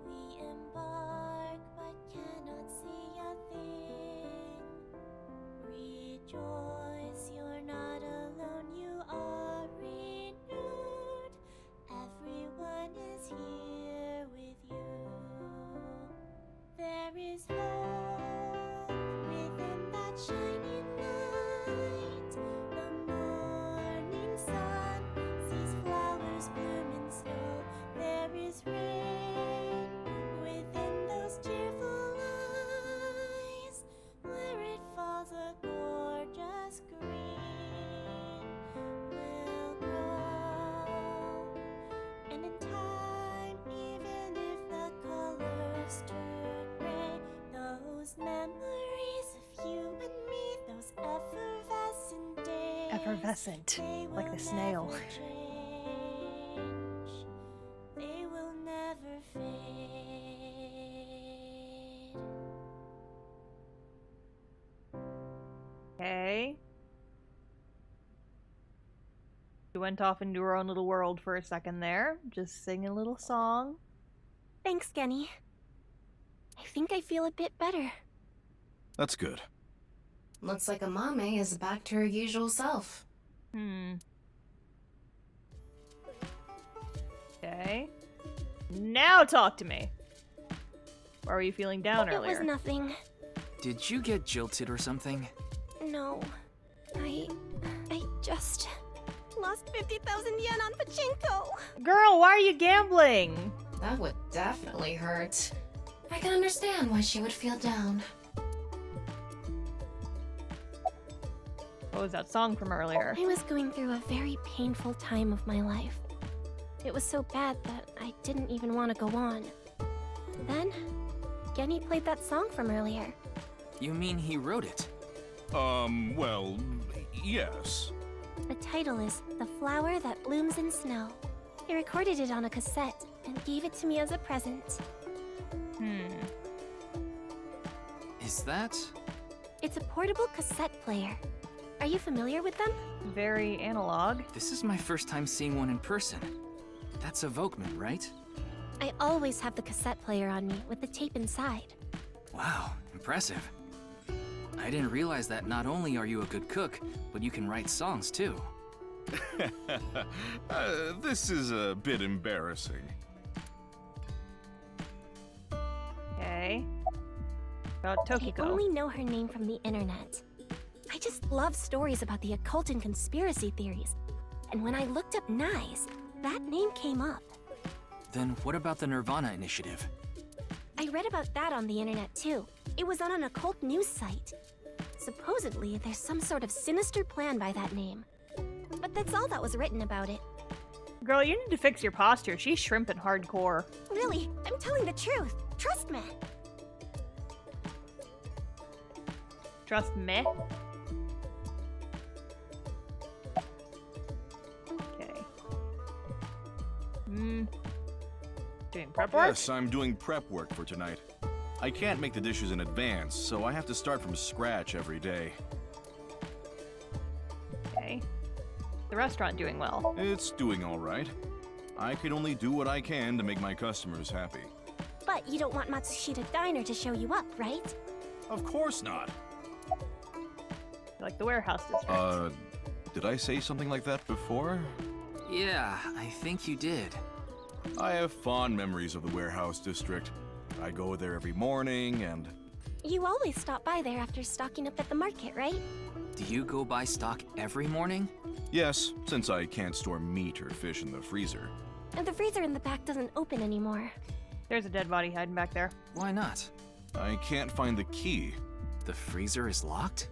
We embark but cannot see a thing. Rejoice, you're not alone, you are renewed. Everyone is here with you. There is hope within that shining light. The more Effervescent, like the snail. They will never fade. Okay. She went off into her own little world for a second there, just singing a little song. Thanks, Genny. I think I feel a bit better. That's good. Looks like Amame is back to her usual self. Okay. Now talk to me. Or were you feeling down It earlier? was nothing. Did you get jilted or something? No. I just lost 50,000 yen on pachinko. Girl, why are you gambling? That would definitely hurt. I can understand why she would feel down. What was that song from earlier? I was going through a very painful time of my life. It was so bad that I didn't even want to go on. Then, Genny played that song from earlier. You mean he wrote it? Well, yes. The title is The Flower That Blooms in Snow. He recorded it on a cassette and gave it to me as a present. Is that? It's a portable cassette player. Are you familiar with them? Very analog. This is my first time seeing one in person. That's a Volkman, right? I always have the cassette player on me with the tape inside. Wow, impressive. I didn't realize that not only are you a good cook, but you can write songs too. This is a bit embarrassing. Okay. About Tokiko. I only know her name from the internet. I just love stories about the occult and conspiracy theories. And when I looked up Nyes, that name came up. Then what about the Nirvana initiative? I read about that on the internet too. It was on an occult news site. Supposedly, there's some sort of sinister plan by that name. But that's all that was written about it. Girl, you need to fix your posture. She's shrimping hardcore. Really, I'm telling the truth. Trust me. Trust me? Okay. Doing prep work? Yes, I'm doing prep work for tonight. I can't make the dishes in advance, so I have to start from scratch every day. Okay. The restaurant doing well? It's doing all right. I can only do what I can to make my customers happy. But you don't want Matsushita Diner to show you up, right? Of course not. Like the warehouse district. Did I say something like that before? Yeah, I think you did. I have fond memories of the warehouse district. I go there every morning and... You always stop by there after stocking up at the market, right? Do you go buy stock every morning? Yes, since I can't store meat or fish in the freezer. And the freezer in the back doesn't open anymore. There's a dead body hiding back there. Why not? I can't find the key. The freezer is locked?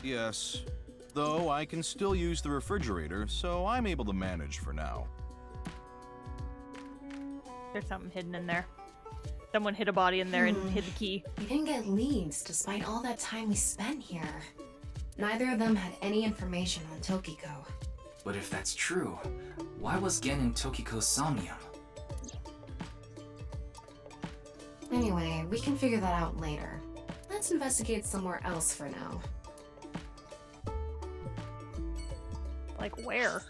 Yes, though I can still use the refrigerator, so I'm able to manage for now. There's something hidden in there. Someone hid a body in there and hid the key. We didn't get leads despite all that time we spent here. Neither of them had any information on Tokiko. But if that's true, why was Gen in Tokiko's somnium? Anyway, we can figure that out later. Let's investigate somewhere else for now. Like where?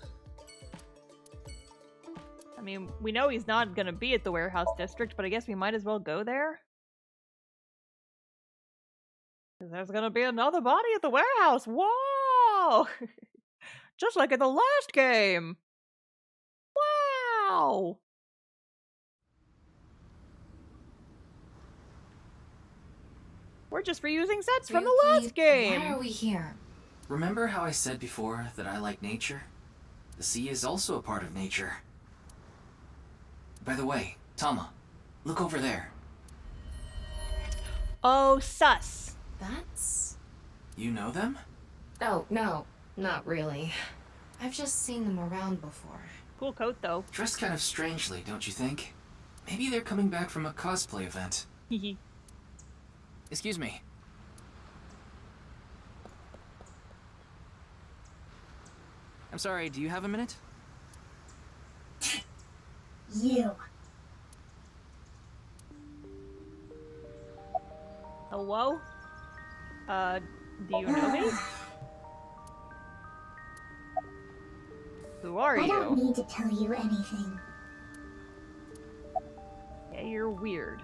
I mean, we know he's not gonna be at the warehouse district, but I guess we might as well go there. Because there's gonna be another body at the warehouse. Whoa! Just like in the last game. Wow! We're just reusing sets from the last game. Why are we here? Remember how I said before that I like nature? The sea is also a part of nature. By the way, Tama, look over there. Oh, sus. That's... You know them? Oh, no, not really. I've just seen them around before. Cool coat, though. Dressed kind of strangely, don't you think? Maybe they're coming back from a cosplay event. Hehe. Excuse me. I'm sorry, do you have a minute? You. Hello? Do you know me? Who are you? I don't need to tell you anything. Yeah, you're weird.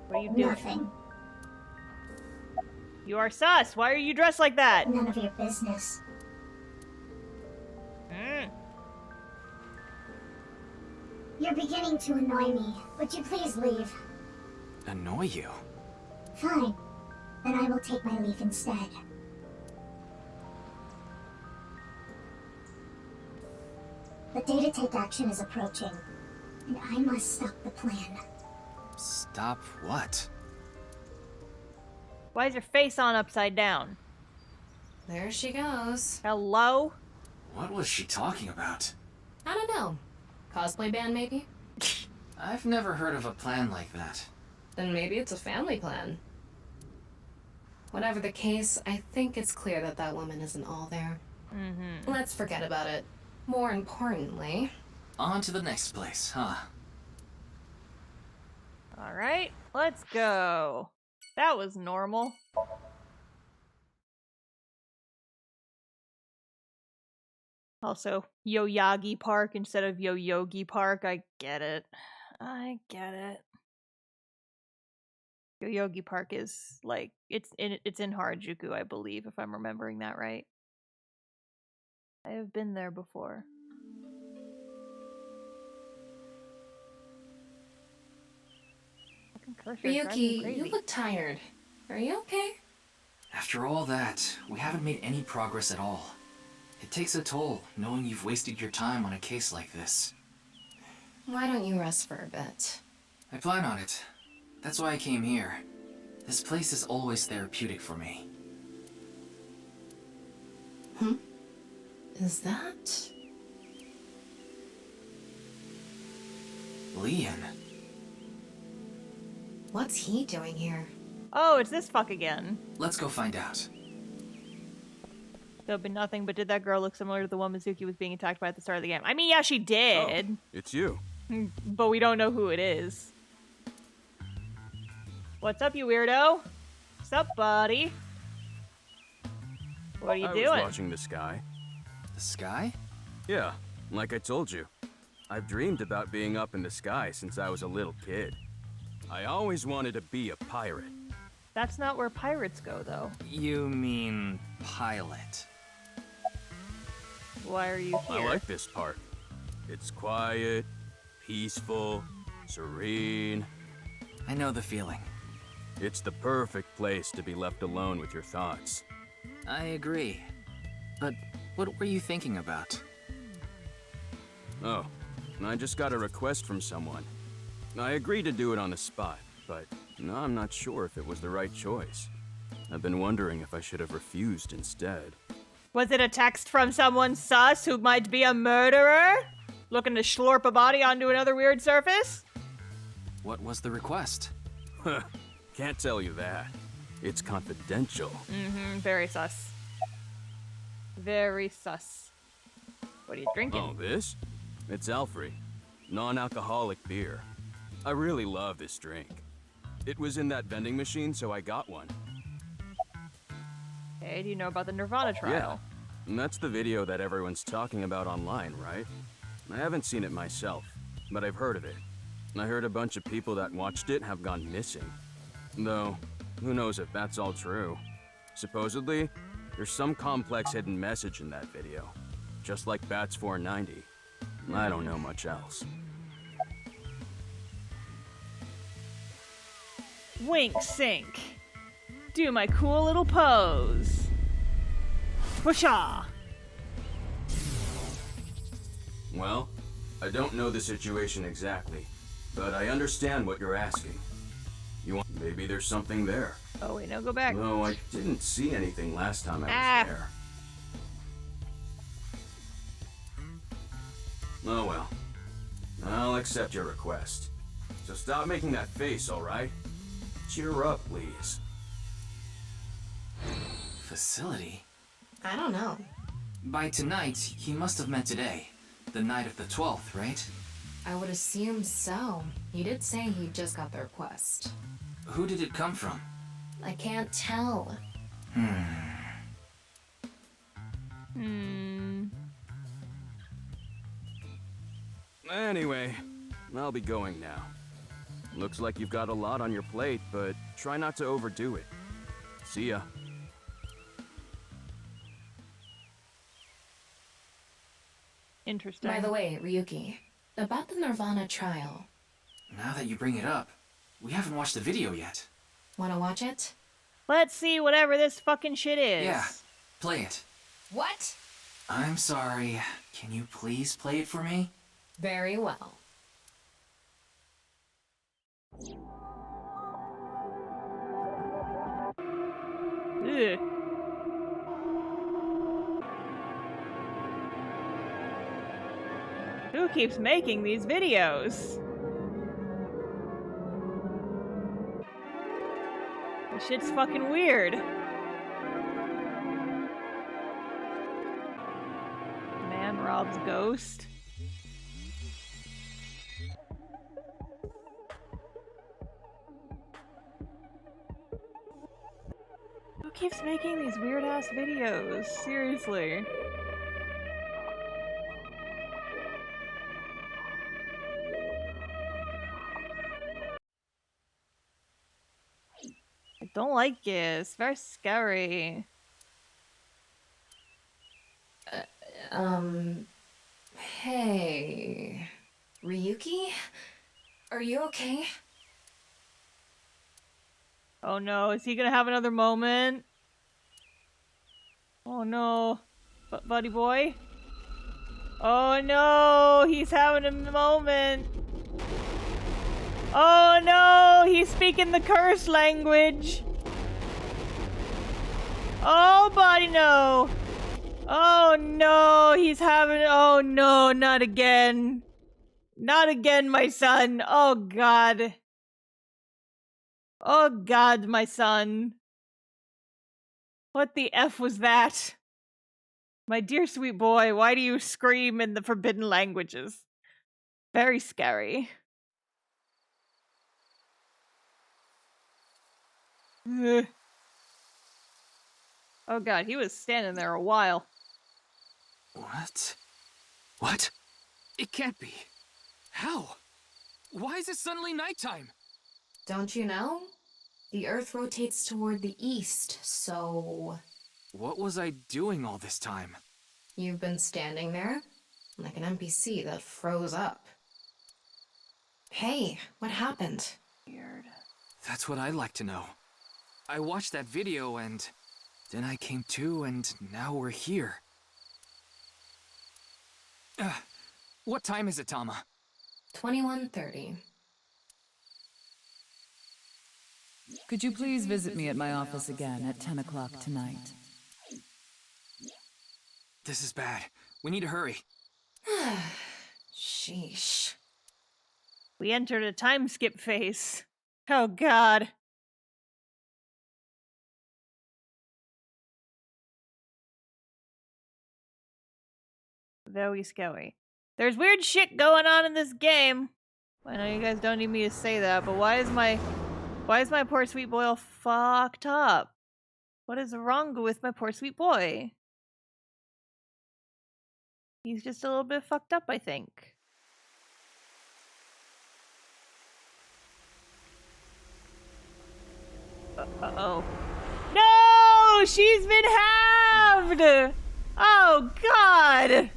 What are you doing? Nothing. You are sus. Why are you dressed like that? None of your business. You're beginning to annoy me. Would you please leave? Annoy you? Fine. Then I will take my leave instead. The day to take action is approaching, and I must stop the plan. Stop what? Why is your face on upside down? There she goes. Hello? What was she talking about? I don't know. Cosplay band, maybe? I've never heard of a plan like that. Then maybe it's a family plan. Whatever the case, I think it's clear that that woman isn't all there. Mm-hmm. Let's forget about it. More importantly... On to the next place, huh? Alright, let's go. That was normal. Also, Yoyagi Park instead of Yoyogi Park. I get it. I get it. Yoyogi Park is like it's in Harajuku, I believe, if I'm remembering that right. I have been there before. Ryuki, you look tired. Are you okay? After all that, we haven't made any progress at all. It takes a toll, knowing you've wasted your time on a case like this. Why don't you rest for a bit? I plan on it. That's why I came here. This place is always therapeutic for me. Is that... Leon. What's he doing here? Oh, it's this fuck again. Let's go find out. There'll be nothing, but did that girl look similar to the one Mizuki was being attacked by at the start of the game? I mean, yeah, she did. Oh, it's you. But we don't know who it is. What's up, you weirdo? What's up, buddy? What are you doing? I was watching the sky. The sky? Yeah, like I told you. I've dreamed about being up in the sky since I was a little kid. I always wanted to be a pirate. That's not where pirates go, though. You mean pilot? Why are you here? I like this part. It's quiet, peaceful, serene. I know the feeling. It's the perfect place to be left alone with your thoughts. I agree. But what were you thinking about? Oh, I just got a request from someone. I agreed to do it on the spot, but now I'm not sure if it was the right choice. I've been wondering if I should have refused instead. Was it a text from someone sus who might be a murderer? Looking to schlorp a body onto another weird surface? What was the request? Can't tell you that. It's confidential. Mm-hmm, very sus. Very sus. What are you drinking? Oh, this? It's Alfred. Non-alcoholic beer. I really love this drink. It was in that vending machine, so I got one. Hey, do you know about the Nirvana trial? Yeah, and that's the video that everyone's talking about online, right? I haven't seen it myself, but I've heard of it. I heard a bunch of people that watched it have gone missing. Though, who knows if that's all true. Supposedly, there's some complex hidden message in that video. Just like Bats 490. I don't know much else. Wink sink. Do my cool little pose. Whoosha! Well, I don't know the situation exactly, but I understand what you're asking. You want maybe there's something there. Oh wait, no, go back. No, I didn't see anything last time I was there. Oh well. I'll accept your request. So stop making that face, alright? Cheer up, please. Facility? I don't know. By tonight, he must have meant today. The night of the 12th, right? I would assume so. He did say he just got the request. Who did it come from? I can't tell. Anyway, I'll be going now. Looks like you've got a lot on your plate, but try not to overdo it. See ya. Interesting. By the way, Ryuki, about the Nirvana trial. Now that you bring it up, we haven't watched the video yet. Wanna watch it? Let's see whatever this fucking shit is. Yeah, play it. What? I'm sorry. Can you please play it for me? Very well. Ugh. Who keeps making these videos? This shit's fucking weird. Man robs ghost. Who keeps making these weird ass videos? Seriously. I don't like it. It's very scary. Hey... Ryuki? Are you okay? Oh no, is he gonna have another moment? Oh no. Buddy boy? Oh no, he's having a moment. Oh no, he's speaking the curse language. Oh, buddy, no. Oh no, he's having, oh no, not again. Not again, my son. Oh God. Oh God, my son. What the F was that? My dear sweet boy, why do you scream in the forbidden languages? Very scary. Ugh. Oh God, he was standing there a while. What? What? It can't be. How? Why is it suddenly nighttime? Don't you know? The Earth rotates toward the east, so... What was I doing all this time? You've been standing there, like an NPC that froze up. Hey, what happened? Weird. That's what I'd like to know. I watched that video and then I came to and now we're here. What time is it, Tama? 21:30. Could you please visit me at my office again at 10 o'clock tonight? This is bad. We need to hurry. Sheesh. We entered a time skip phase. Oh God. Very scary. There's weird shit going on in this game. I know you guys don't need me to say that, but why is my poor sweet boy all fucked up? What is wrong with my poor sweet boy? He's just a little bit fucked up, I think. Uh-oh. No! She's been halved! Oh, God!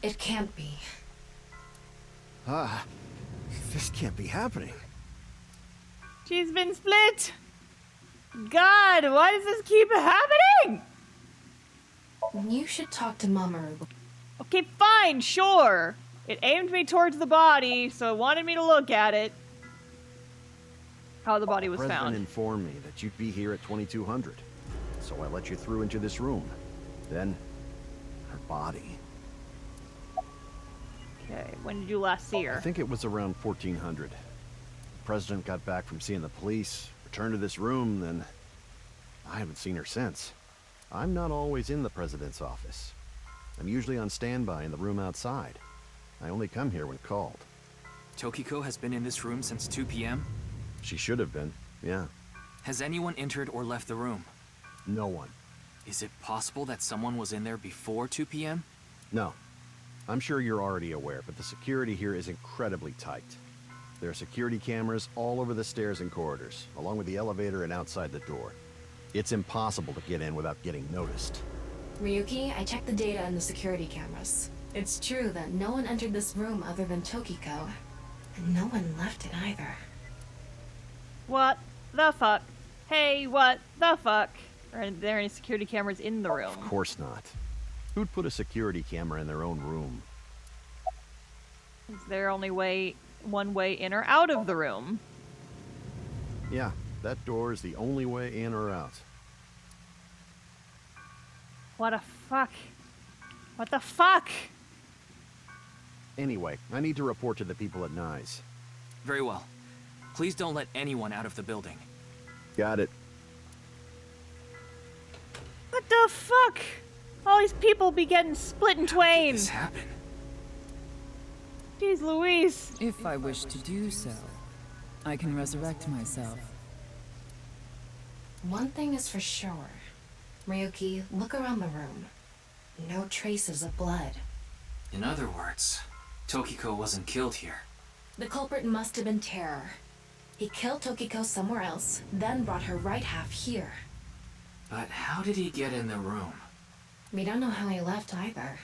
It can't be. This can't be happening. She's been split! God, why does this keep happening? You should talk to Mamoru. Okay, fine, sure. It aimed me towards the body, so it wanted me to look at it. How the body was President found. informed me that you'd be here at 2200, so I let you through into this room. Then, her body. Okay, when did you last see her? I think it was around 1400. The President got back from seeing the police, returned to this room, then I haven't seen her since. I'm not always in the president's office. I'm usually on standby in the room outside. I only come here when called. Tokiko has been in this room since 2 p.m.? She should have been, yeah. Has anyone entered or left the room? No one. Is it possible that someone was in there before 2 p.m.? No. I'm sure you're already aware, but the security here is incredibly tight. There are security cameras all over the stairs and corridors, along with the elevator and outside the door. It's impossible to get in without getting noticed. Ryuki, I checked the data on the security cameras. It's true that no one entered this room other than Tokiko, and no one left it either. What the fuck? Hey, what the fuck? Are there any security cameras in the room? Of course not. Who'd put a security camera in their own room? Is there only one way in or out of the room? Yeah, that door is the only way in or out. What the fuck? What the fuck? Anyway, I need to report to the people at Nye's. Very well. Please don't let anyone out of the building. Got it. What the fuck? All these people be getting split in twain. How did this happen? Jeez Louise. If I wish to do so, I can resurrect myself. One thing is for sure. Ryuki, look around the room. No traces of blood. In other words, Tokiko wasn't killed here. The culprit must have been Terror. He killed Tokiko somewhere else, then brought her right half here. But how did he get in the room? We don't know how he left either.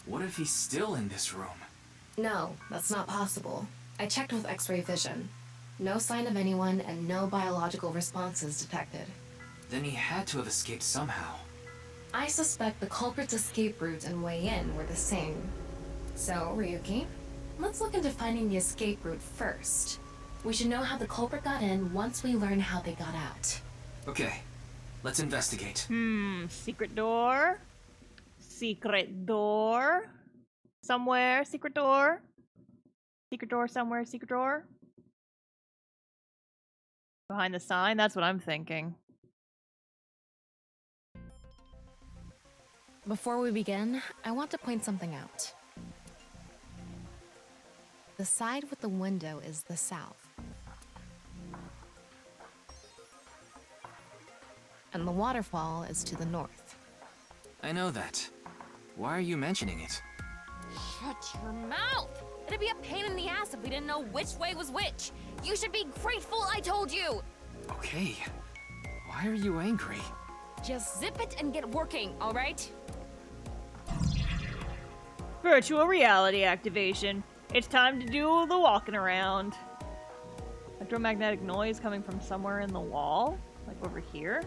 What if he's still in this room? No, that's not possible. I checked with X-ray vision. No sign of anyone and no biological responses detected. Then he had to have escaped somehow. I suspect the culprit's escape route and way in were the same. So, Ryuki, let's look into finding the escape route first. We should know how the culprit got in once we learn how they got out. Okay, let's investigate. Secret door. Secret door. Somewhere, secret door. Secret door somewhere, secret door. Behind the sign, that's what I'm thinking. Before we begin, I want to point something out. The side with the window is the south. And the waterfall is to the north. I know that. Why are you mentioning it? Shut your mouth! It'd be a pain in the ass if we didn't know which way was which. You should be grateful I told you! Okay. Why are you angry? Just zip it and get working, alright? Virtual reality activation. It's time to do the walking around. Electromagnetic noise coming from somewhere in the wall. Like over here.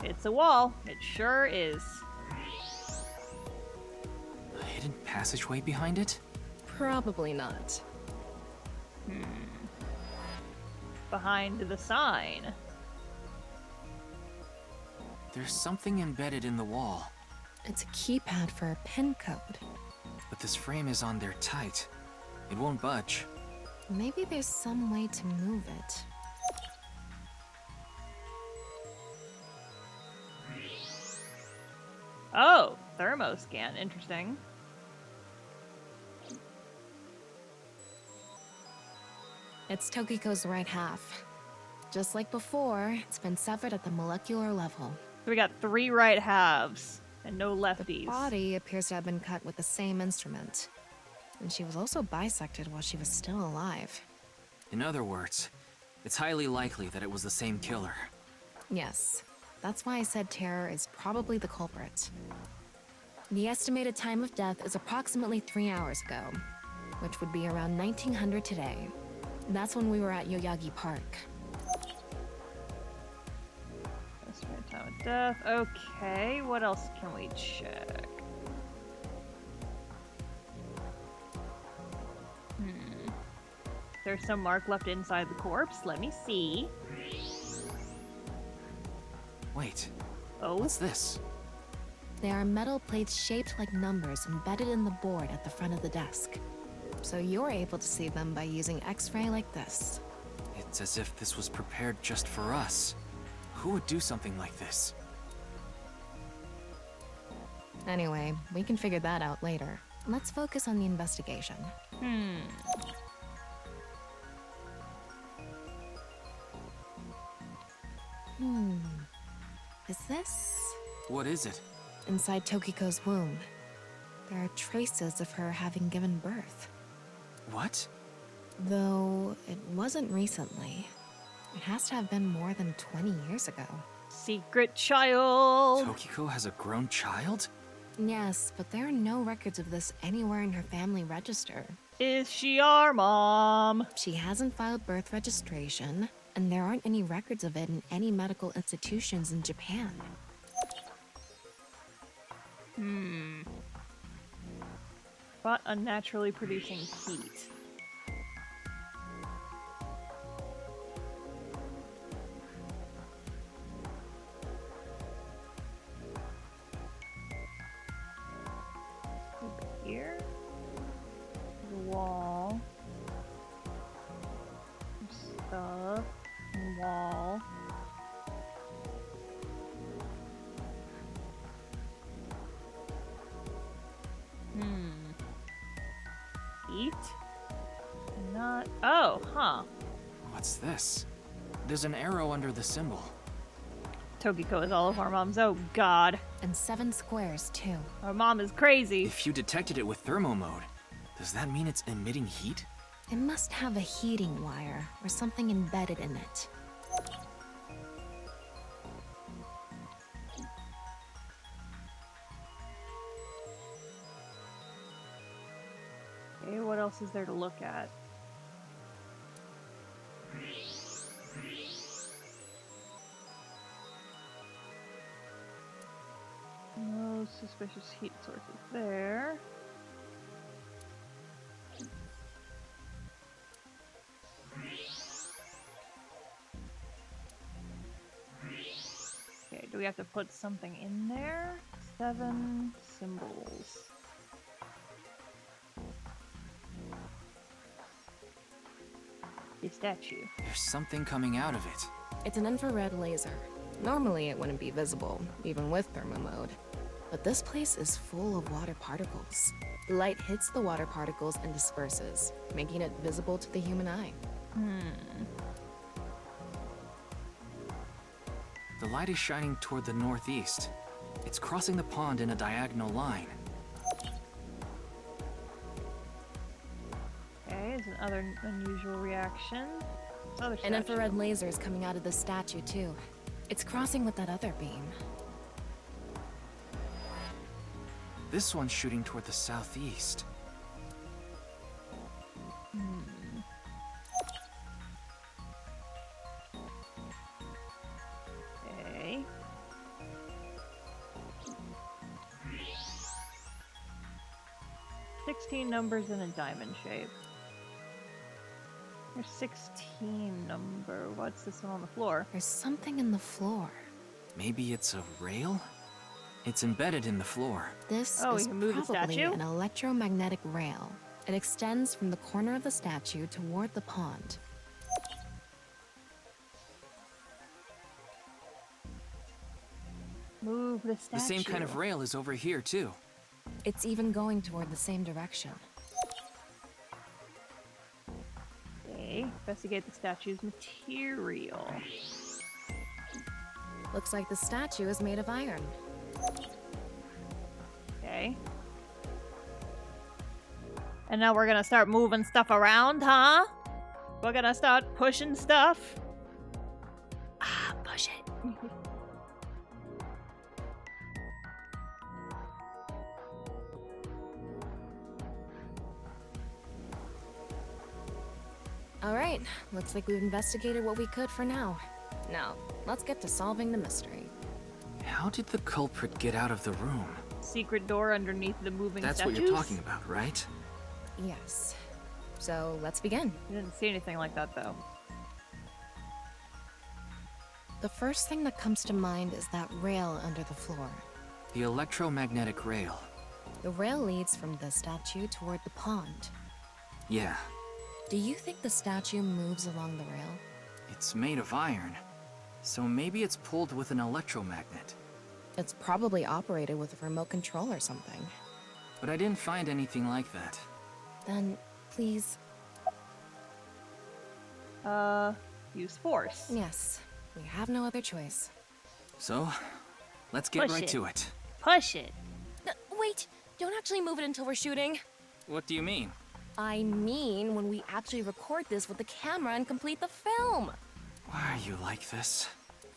It's a wall. It sure is. A hidden passageway behind it? Probably not. Behind the sign. There's something embedded in the wall. It's a keypad for a pin code. But this frame is on there tight. It won't budge. Maybe there's some way to move it. Oh, thermoscan. Interesting. It's Tokiko's right half. Just like before, it's been severed at the molecular level. So we got 3 right halves and no lefties. The body appears to have been cut with the same instrument. And she was also bisected while she was still alive. In other words, it's highly likely that it was the same killer. Yes, that's why I said Terror is probably the culprit. The estimated time of death is approximately 3 hours ago, which would be around 1900 today. That's when we were at Yoyagi Park. Estimated time of death. Okay, what else can we check? There's some mark left inside the corpse. Let me see. Wait. Oh? What's this? They are metal plates shaped like numbers embedded in the board at the front of the desk. So you're able to see them by using X-ray like this. It's as if this was prepared just for us. Who would do something like this? Anyway, we can figure that out later. Let's focus on the investigation. Is this? What is it? Inside Tokiko's womb. There are traces of her having given birth. What? Though it wasn't recently. It has to have been more than 20 years ago. Secret child! Tokiko has a grown child? Yes, but there are no records of this anywhere in her family register. Is she our mom? She hasn't filed birth registration, and there aren't any records of it in any medical institutions in Japan. But unnaturally producing heat. Over here. The wall. Stuff. Wall. Eat? Not. Oh, huh. What's this? There's an arrow under the symbol. Tokiko is all of our moms. Oh, God. And 7 squares, too. Our mom is crazy. If you detected it with thermo mode, does that mean it's emitting heat? It must have a heating wire or something embedded in it. Okay, what else is there to look at? No suspicious heat sources there. Okay, do we have to put something in there? 7 symbols. The statue. There's something coming out of it. It's an infrared laser. Normally it wouldn't be visible, even with thermo mode. But this place is full of water particles. The light hits the water particles and disperses, making it visible to the human eye. The light is shining toward the northeast. It's crossing the pond in a diagonal line. Okay, is another unusual reaction. Other An infrared laser is coming out of the statue, too. It's crossing with that other beam. This one's shooting toward the southeast. Okay. "16 numbers in a diamond shape. There's 16 number. What's this one on the floor? There's something in the floor. Maybe it's a rail? It's embedded in the floor. This Oh, is we can move the probably statue? an electromagnetic rail. It extends from the corner of the statue toward the pond. Move the statue. The same kind of rail is over here, too. It's even going toward the same direction. Okay. Investigate the statue's material. Looks like the statue is made of iron. Okay. And now we're gonna start moving stuff around, huh? We're gonna start pushing stuff. Push it. Alright, looks like we've investigated what we could for now. Now, let's get to solving the mystery. How did the culprit get out of the room? Secret door underneath the moving That's statues? what you're talking about, right? Yes. So, let's begin. I didn't see anything like that, though. The first thing that comes to mind is that rail under the floor. The electromagnetic rail. The rail leads from the statue toward the pond. Yeah, Do you think the statue moves along the rail? it's made of iron. So maybe it's pulled with an electromagnet. It's probably operated with a remote control or something. But I didn't find anything like that. Then, please. Use force. Yes, we have no other choice. So, let's get right to it. Push it. Wait, don't actually move it until we're shooting. What do you mean? I mean, when we actually record this with the camera and complete the film. Why are you like this?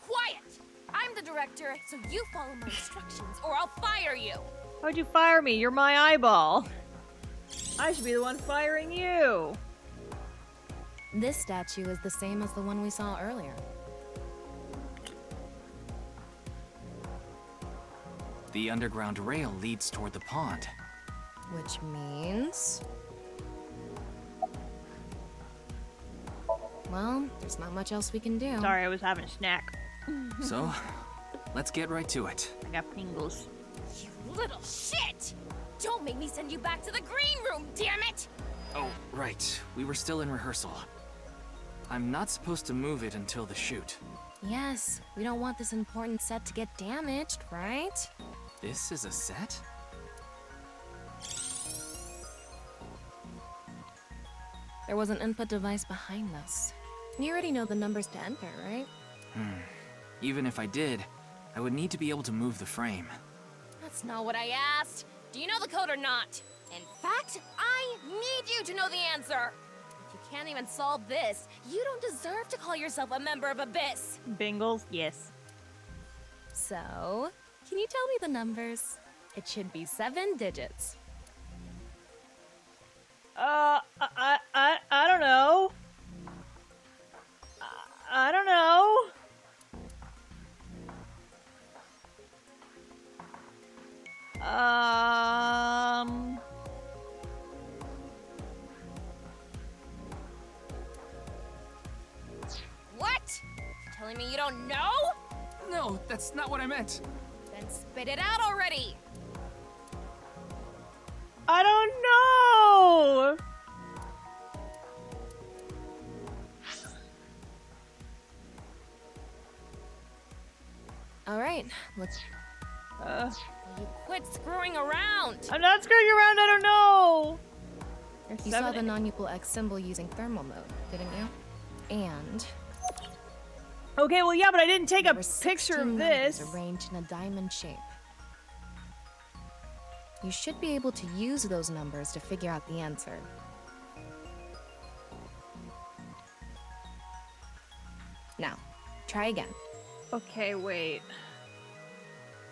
Quiet! I'm the director, so you follow my instructions or I'll fire you. How'd you fire me? You're my eyeball. I should be the one firing you. This statue is the same as the one we saw earlier. The underground rail leads toward the pond. Which means... well, there's not much else we can do. Sorry, I was having a snack. So, let's get right to it. I got Pringles. You little shit! Don't make me send you back to the green room, damn it! Oh, right. We were still in rehearsal. I'm not supposed to move it until the shoot. Yes, we don't want this important set to get damaged, right? This is a set? There was an input device behind this. You already know the numbers to enter, right? Even if I did, I would need to be able to move the frame. That's not what I asked. Do you know the code or not? In fact, I need you to know the answer. If you can't even solve this, you don't deserve to call yourself a member of Abyss. Bingles, yes. So, can you tell me the numbers? It should be 7 digits. I don't know. I don't know. What? Telling me you don't know? No, that's not what I meant. Then spit it out already. I don't know. All right, let's... You quit screwing around. I'm not screwing around, I don't know. You saw the non-equal X symbol using thermal mode, didn't you? And... okay, well, yeah, but I didn't take a there were picture 16 of this. numbers arranged in a diamond shape. You should be able to use those numbers to figure out the answer. Now, try again. Okay, wait.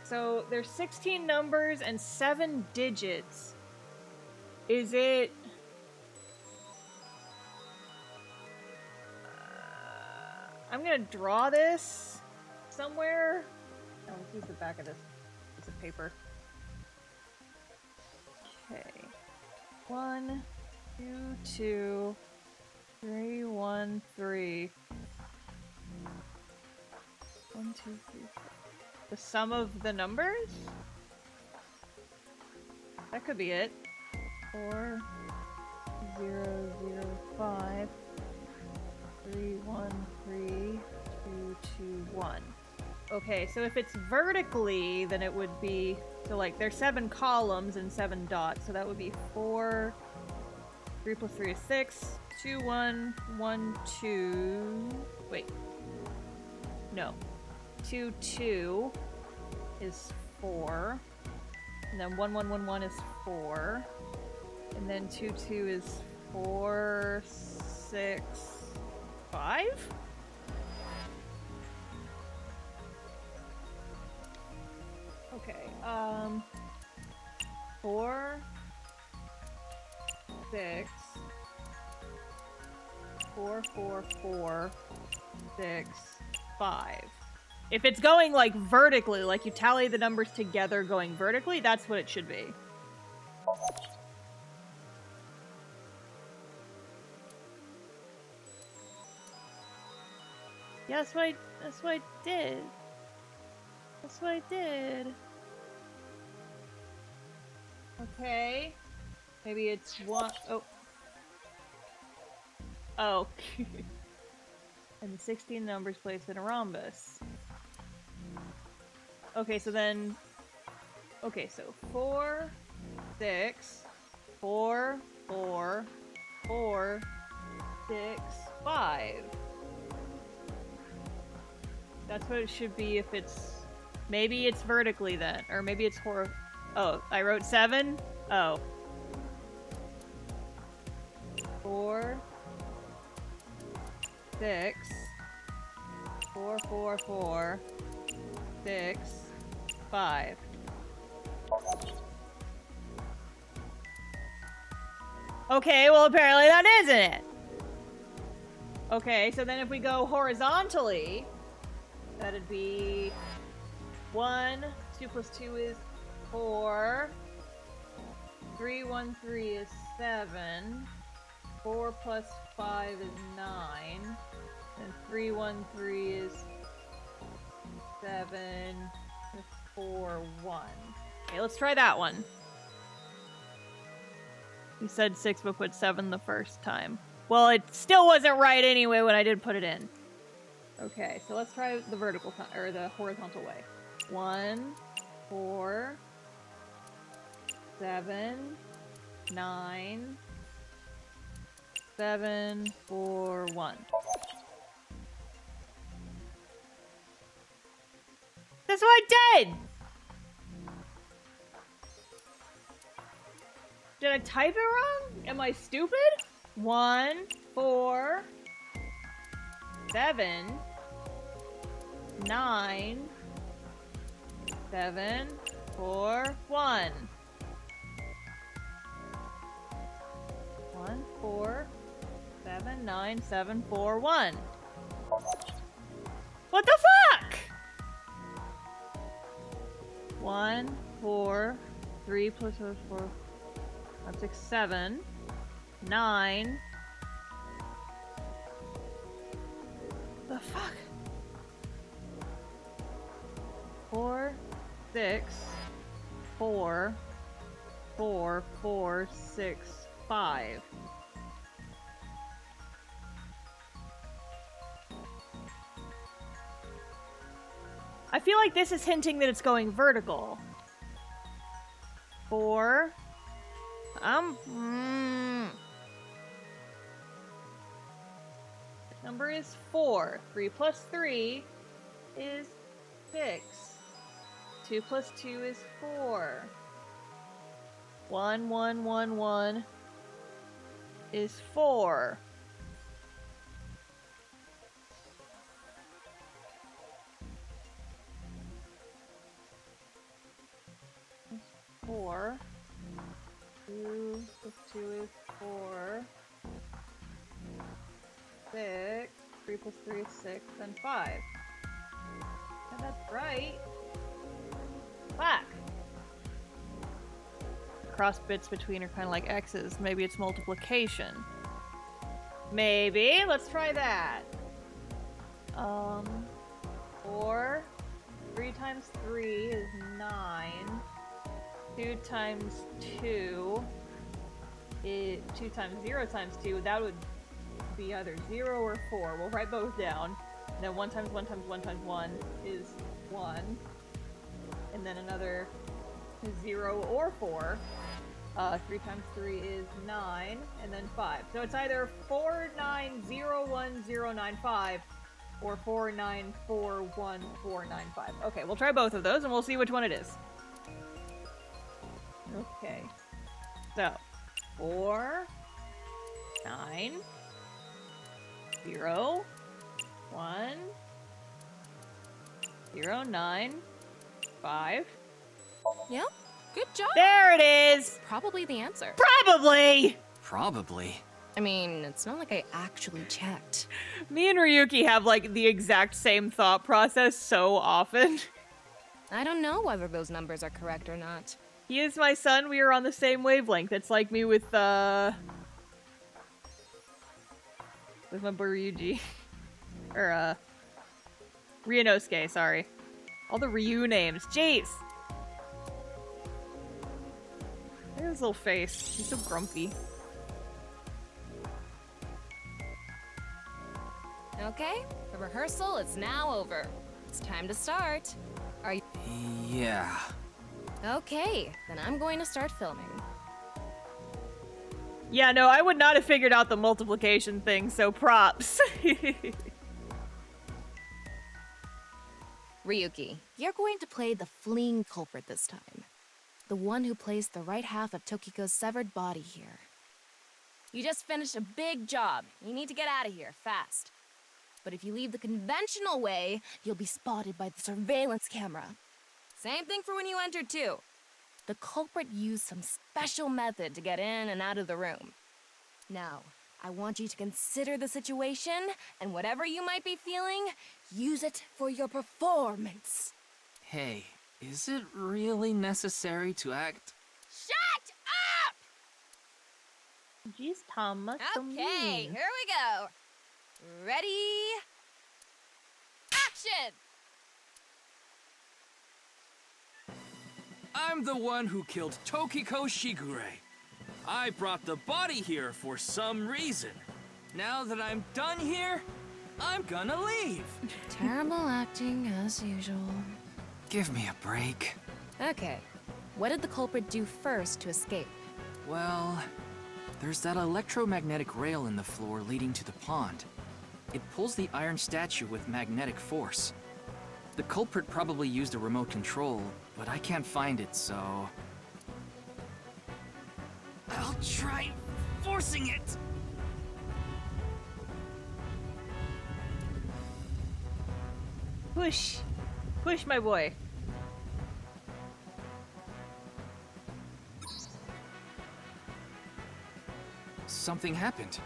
So there's 16 numbers and 7 digits. Is it... I'm gonna draw this somewhere. Oh, let's use the back of this piece of paper. Okay. 1, 2, 2, 3, 1, 3. 1, 2, 3, 4. The sum of the numbers? That could be it. 4, 0, 0, 5, 3, 1, 3, 2, 2, 1. Okay, so if it's vertically, then it would be... so, like, there's 7 columns and 7 dots, so that would be 4... 3 plus 3 is 6. 2, 1, 1, 2... wait. No. 2, 2 is 4. And then 1, 1, 1, 1 is 4. And then 2, 2 is 4, 6, 5? Okay, 4, 6, 4, 4, 4, 6, 5. If it's going, like, vertically, like you tally the numbers together going vertically, that's what it should be. Yeah, that's what I did. That's what I did. Okay. Maybe it's 1... oh. Oh. And the 16 numbers placed in a rhombus. Okay, so then... Okay, so 4, 6, 4, 4, 4, 6, 5. That's what it should be if it's... Maybe it's vertically then. Or maybe it's Oh, I wrote 7? Oh. 4, 6, 4, 4, 4, 6, 5. Okay, well apparently that isn't it. Okay, so then if we go horizontally, that'd be 1, 2 plus 2 is 4, 3, 1, 3 is 7, 4 plus 5 is 9, and 3, 1, 3 is 7, 4, 1. Okay, let's try that one. You said 6 but put 7 the first time. Well, it still wasn't right anyway when I did put it in. Okay, so let's try the vertical or the horizontal way. 1, 4, 7, 9, 7, 4, 1. That's what I did! Did I type it wrong? Am I stupid? 1, 4, 7, 9, 7, 4, 1. 1, 4, 7, 9, 7, 4, 1. What the fuck? 1, 4, 3 plus 4, 5, 6, 7, 9. The fuck? 4, 6, 4, 4, 4, 6, 5. I feel like this is hinting that it's going vertical. 4. Number is 4. 3 plus 3 is 6. 2 plus 2 is 4. 1, 1, 1, 1 is 4. Four. 2 plus 2 is 4. 6. 3 plus 3 is 6, and 5. And that's right. Fuck. Cross bits between are kind of like X's. Maybe it's multiplication. Maybe. Let's try that. 4. 3 times 3 is 9. 2 times 2 is 2 times 0 times 2. That would be either 0 or 4. We'll write both down. And then 1 times 1 times 1 times 1 is 1. And then another 0 or 4. 3 times 3 is 9. And then 5. So it's either 49011095 or 4941495. Okay, we'll try both of those and we'll see which one it is. Okay. So, 4, 9, 0, 1, 0, 9, 5. Yep, good job. There it is! Probably the answer. Probably! Probably. I mean, it's not like I actually checked. Me and Ryuki have like the exact same thought process so often. I don't know whether those numbers are correct or not. He is my son. We are on the same wavelength. It's like me with my Ryuji. Or, Ryunosuke, sorry. All the Ryu names. Jeez! Look at his little face. He's so grumpy. Okay, the rehearsal is now over. It's time to start. Are you? Yeah. Okay, then I'm going to start filming. Yeah, no, I would not have figured out the multiplication thing, so props. Ryuki, you're going to play the fleeing culprit this time. The one who placed the right half of Tokiko's severed body here. You just finished a big job. You need to get out of here, fast. But if you leave the conventional way, you'll be spotted by the surveillance camera. Same thing for when you entered, too. The culprit used some special method to get in and out of the room. Now, I want you to consider the situation, and whatever you might be feeling, use it for your performance. Hey, is it really necessary to act? Shut up! Jeez, Tom, that's so Okay, mean. here we go. Ready? Action! I'm the one who killed Tokiko Shigure. I brought the body here for some reason. Now that I'm done here, I'm gonna leave. Terrible acting, as usual. Give me a break. Okay, what did the culprit do first to escape? Well, there's that electromagnetic rail in the floor leading to the pond. It pulls the iron statue with magnetic force. The culprit probably used a remote control, but I can't find it, so... I'll try forcing it! Push. Push, my boy. Something happened.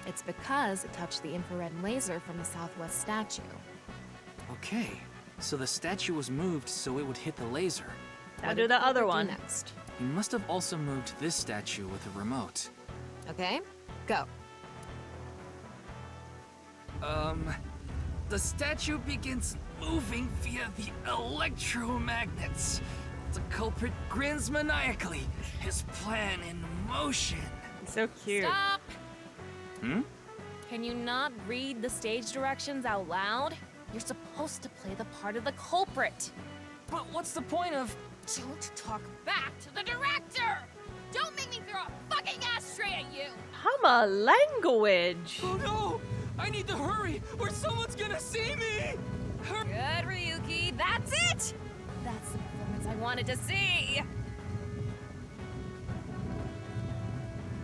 It's because it touched the infrared laser from the southwest statue. Okay, so the statue was moved so it would hit the laser. Now do the other one. Next. He must have also moved this statue with a remote. Okay, go. The statue begins moving via the electromagnets. The culprit grins maniacally, his plan in motion. So cute. Stop! Hmm? Can you not read the stage directions out loud? You're supposed to play the part of the culprit. But what's the point of... Don't talk back to the director! Don't make me throw a fucking ashtray at you! Hama language. Oh no! I need to hurry, or someone's gonna see me! Good, Ryuki, that's it! That's the performance I wanted to see!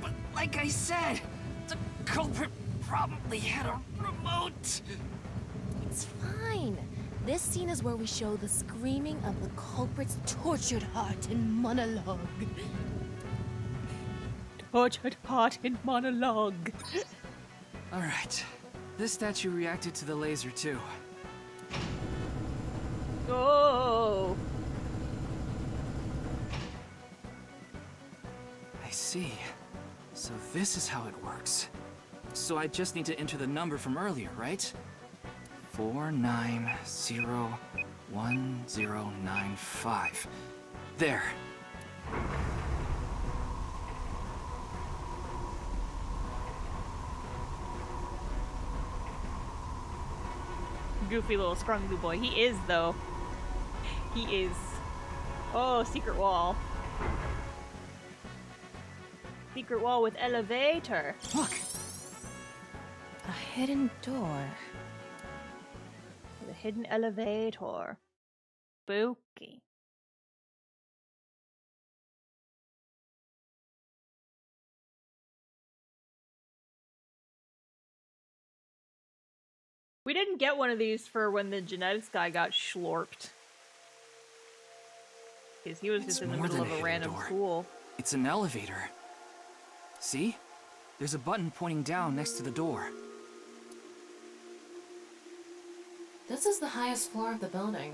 But like I said, the culprit probably had a remote. It's fine. This scene is where we show the screaming of the culprit's tortured heart in monologue. Tortured heart in monologue. Alright. This statue reacted to the laser too. Oh. I see. So this is how it works. So I just need to enter the number from earlier, right? 4901095. There. Goofy little scrungy boy. He is, though. He is. Oh, secret wall. Secret wall with elevator. Look! A hidden door. The hidden elevator. Spooky. We didn't get one of these for when the genetics guy got schlorped. Because he was just in the middle of a random school. It's an elevator. See? There's a button pointing down next to the door. This is the highest floor of the building.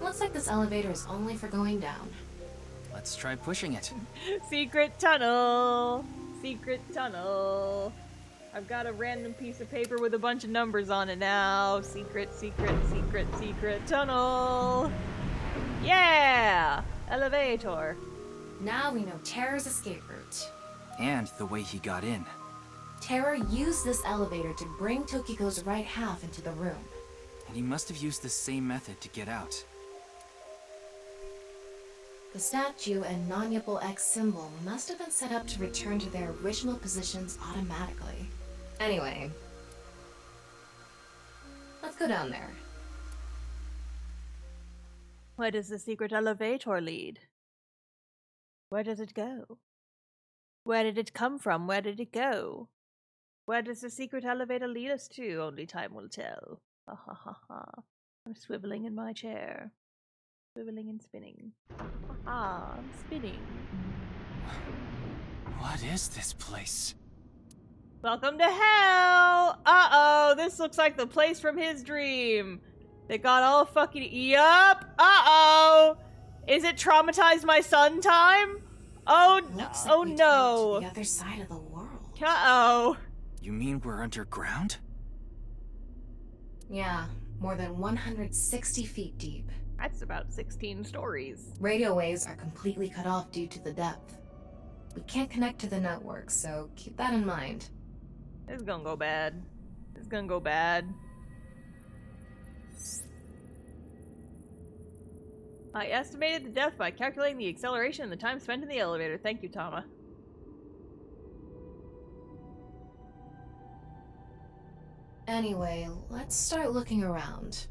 Looks like this elevator is only for going down. Let's try pushing it. Secret tunnel! Secret tunnel! I've got a random piece of paper with a bunch of numbers on it now. Secret, secret, secret, secret tunnel! Yeah! Elevator. Now we know Terror's escape route. And the way he got in. Terror used this elevator to bring Tokiko's right half into the room. And he must have used the same method to get out. The statue and non-Yipple X symbol must have been set up to return to their original positions automatically. Anyway, let's go down there. Where does the secret elevator lead? Where does it go? Where did it come from? Where did it go? Where does the secret elevator lead us to? Only time will tell. Ha ha ha ha. I'm swiveling in my chair. Swiveling and spinning. Ha ha, I'm spinning. What is this place? Welcome to hell! Uh-oh, this looks like the place from his dream. They got all fucking... Yup! Uh-oh! Is it traumatized my son time? Oh, Looks oh like we no! traveled to the other side of the world. Uh-oh. You mean we're underground? Yeah, more than 160 feet deep. That's about 16 stories. Radio waves are completely cut off due to the depth. We can't connect to the network, so keep that in mind. This is gonna go bad. This is gonna go bad. I estimated the depth by calculating the acceleration and the time spent in the elevator. Thank you, Tama. Anyway, let's start looking around.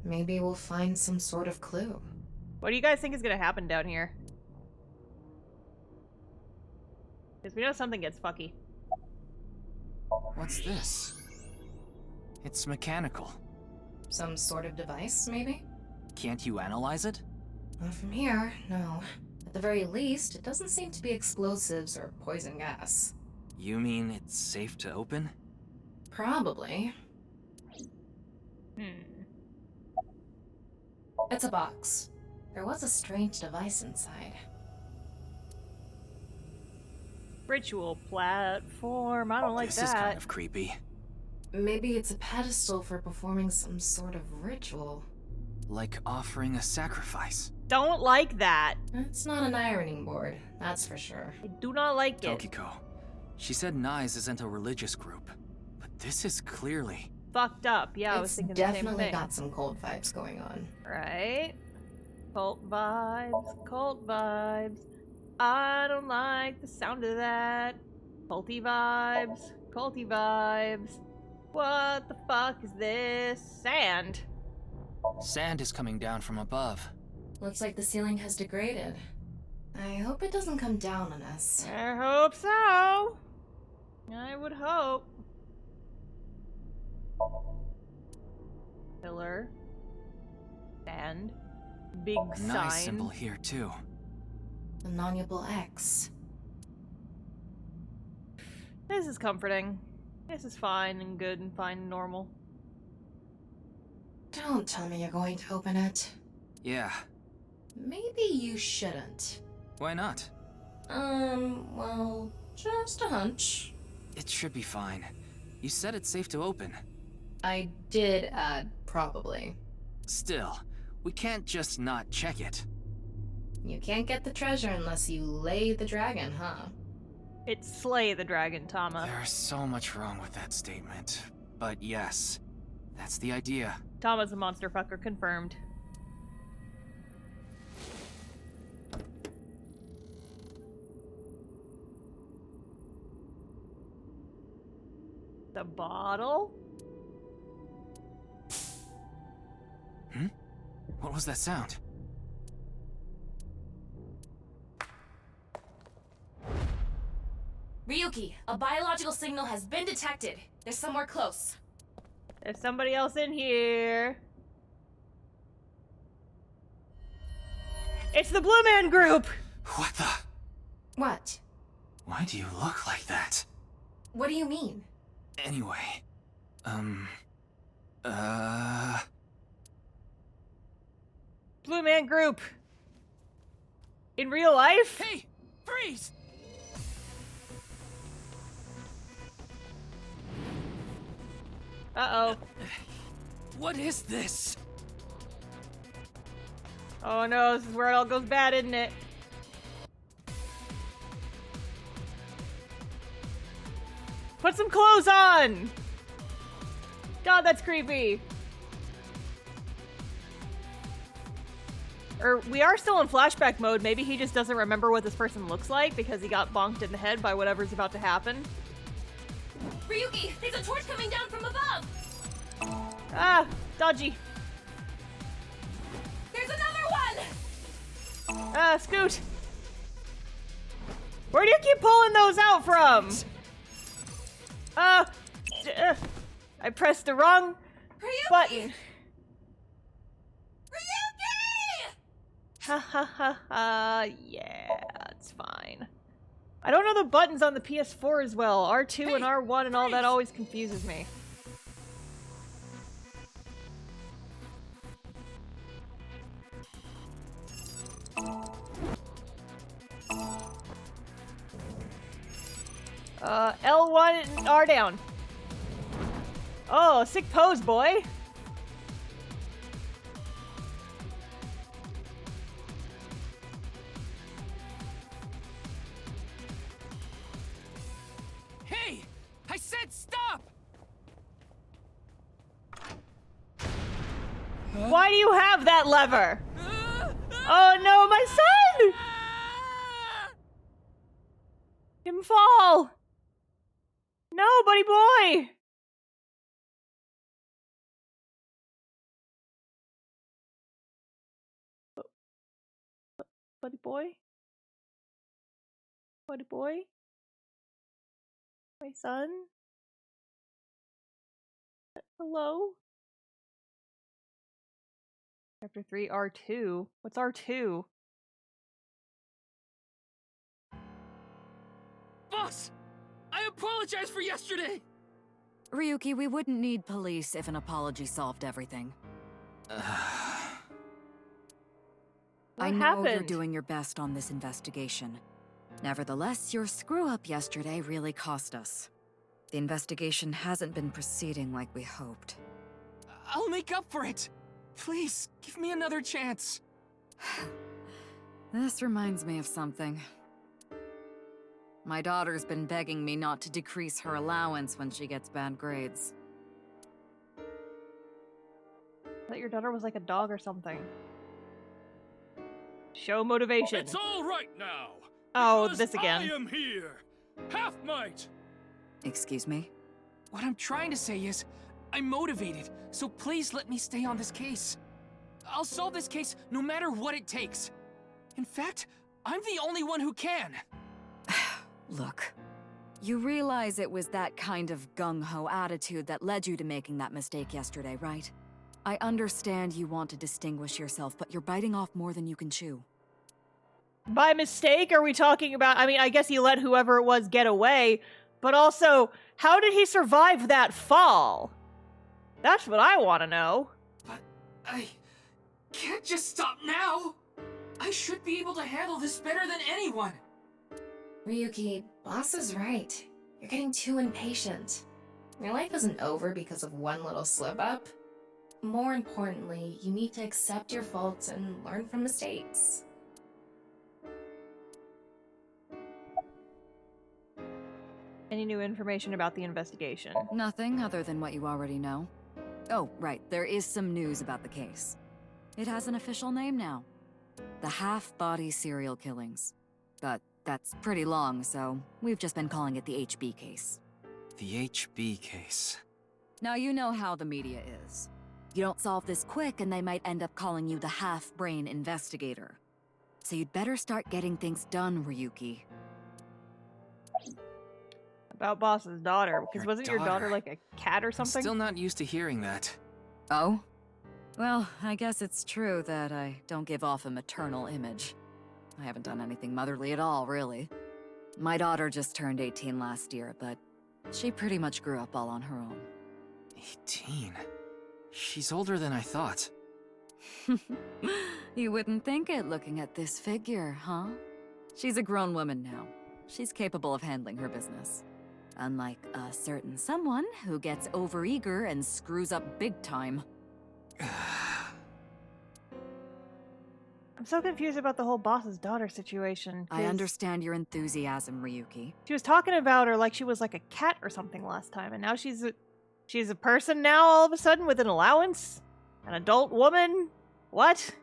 Maybe we'll find some sort of clue. What do you guys think is gonna happen down here? Because we know something gets fucky. What's this? It's mechanical. Some sort of device, maybe? Can't you analyze it? Not from here, no. At the very least, it doesn't seem to be explosives or poison gas. You mean it's safe to open? Probably. It's a box. There was a strange device inside. Ritual platform. I don't like this that. This is kind of creepy. Maybe it's a pedestal for performing some sort of ritual. Like offering a sacrifice. Don't like that. It's not an ironing board, that's for sure. I do not like it. Tokiko. She said Nai's isn't a religious group, but this is clearly fucked up. Yeah, I was thinking the same thing. Definitely got some cult vibes going on. Right? Cult vibes, cult vibes. I don't like the sound of that. Culty vibes, culty vibes. What the fuck is this? Sand. Sand is coming down from above. Looks like the ceiling has degraded. I hope it doesn't come down on us. I hope so. I would hope. Pillar. Sand. Big sign. Nice symbol here too. The non-Yipple X. This is comforting. This is fine and good and fine and normal. Don't tell me you're going to open it. Yeah. Maybe you shouldn't. Why not? Well, just a hunch. It should be fine. You said it's safe to open. I did add probably. Still, we can't just not check it. You can't get the treasure unless you lay the dragon, huh? It's slay the dragon, Tama. There's so much wrong with that statement. But yes, that's the idea. Tama's a monster fucker, confirmed. The bottle? What was that sound? Ryuki, a biological signal has been detected. They're somewhere close. There's somebody else in here. It's the Blue Man Group! What the? What? Why do you look like that? What do you mean? Anyway, Blue Man Group. In real life? Hey! Freeze! Uh-oh. What is this? Oh no, this is where it all goes bad, isn't it? Put some clothes on! God, that's creepy. Or we are still in flashback mode. Maybe he just doesn't remember what this person looks like because he got bonked in the head by whatever's about to happen. Ryuki, there's a torch coming down from above! Ah, dodgy. There's another one! Scoot. Where do you keep pulling those out from? I pressed the wrong button. Ryuki! Ha ha ha ha, yeah, it's fine. I don't know the buttons on the PS4 as well. R2 and R1 and all that always confuses me. L1 and R down. Oh, sick pose, boy. Hey! I said stop! Why do you have that lever? Oh no, my son! Him fall! No, buddy boy! Buddy boy? Buddy boy? My son? Hello? Chapter 3, R2. What's R2? Boss! I apologize for yesterday! Ryuki, we wouldn't need police if an apology solved everything. I know you're doing your best on this investigation. Nevertheless, your screw-up yesterday really cost us. The investigation hasn't been proceeding like we hoped. I'll make up for it! Please, give me another chance. This reminds me of something. My daughter's been begging me not to decrease her allowance when she gets bad grades. I thought your daughter was like a dog or something. Show motivation. It's all right now. Oh, this again. I am here. Half might. Excuse me? What I'm trying to say is, I'm motivated, so please let me stay on this case. I'll solve this case no matter what it takes. In fact, I'm the only one who can. Look, you realize it was that kind of gung-ho attitude that led you to making that mistake yesterday, right? I understand you want to distinguish yourself, but you're biting off more than you can chew. By mistake, are we talking about... I mean, I guess he let whoever it was get away, but also, how did he survive that fall? That's what I want to know. But I can't just stop now. I should be able to handle this better than anyone. Ryuki, boss is right. You're getting too impatient. Your life isn't over because of one little slip-up. More importantly, you need to accept your faults and learn from mistakes. Any new information about the investigation? Nothing other than what you already know. Oh, right, there is some news about the case. It has an official name now. The half-body serial killings. But that's pretty long, so we've just been calling it the HB case. The HB case. Now you know how the media is. You don't solve this quick and they might end up calling you the half-brain investigator. So you'd better start getting things done, Ryuki. About Boss's daughter, because wasn't your daughter like a cat or something? I'm still not used to hearing that. Oh? Well, I guess it's true that I don't give off a maternal image. I haven't done anything motherly at all, really. My daughter just turned 18 last year, but she pretty much grew up all on her own. 18? She's older than I thought. You wouldn't think it looking at this figure, huh? She's a grown woman now. She's capable of handling her business. Unlike a certain someone who gets overeager and screws up big time. I'm so confused about the whole boss's daughter situation. I understand your enthusiasm, Ryuki. She was talking about her like she was like a cat or something last time, and now she's a person now all of a sudden with an allowance? An adult woman? What?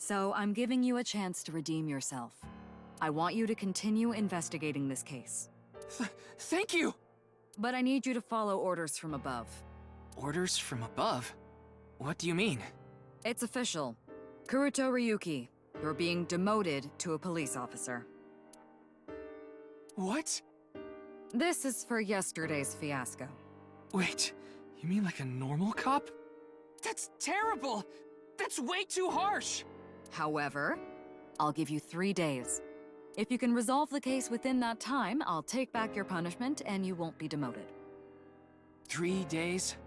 So I'm giving you a chance to redeem yourself. I want you to continue investigating this case. Thank you! But I need you to follow orders from above. Orders from above? What do you mean? It's official. Kuruto Ryuki, you're being demoted to a police officer. What? This is for yesterday's fiasco. Wait, you mean like a normal cop? That's terrible! That's way too harsh! However, I'll give you 3 days. If you can resolve the case within that time, I'll take back your punishment and you won't be demoted. 3 days?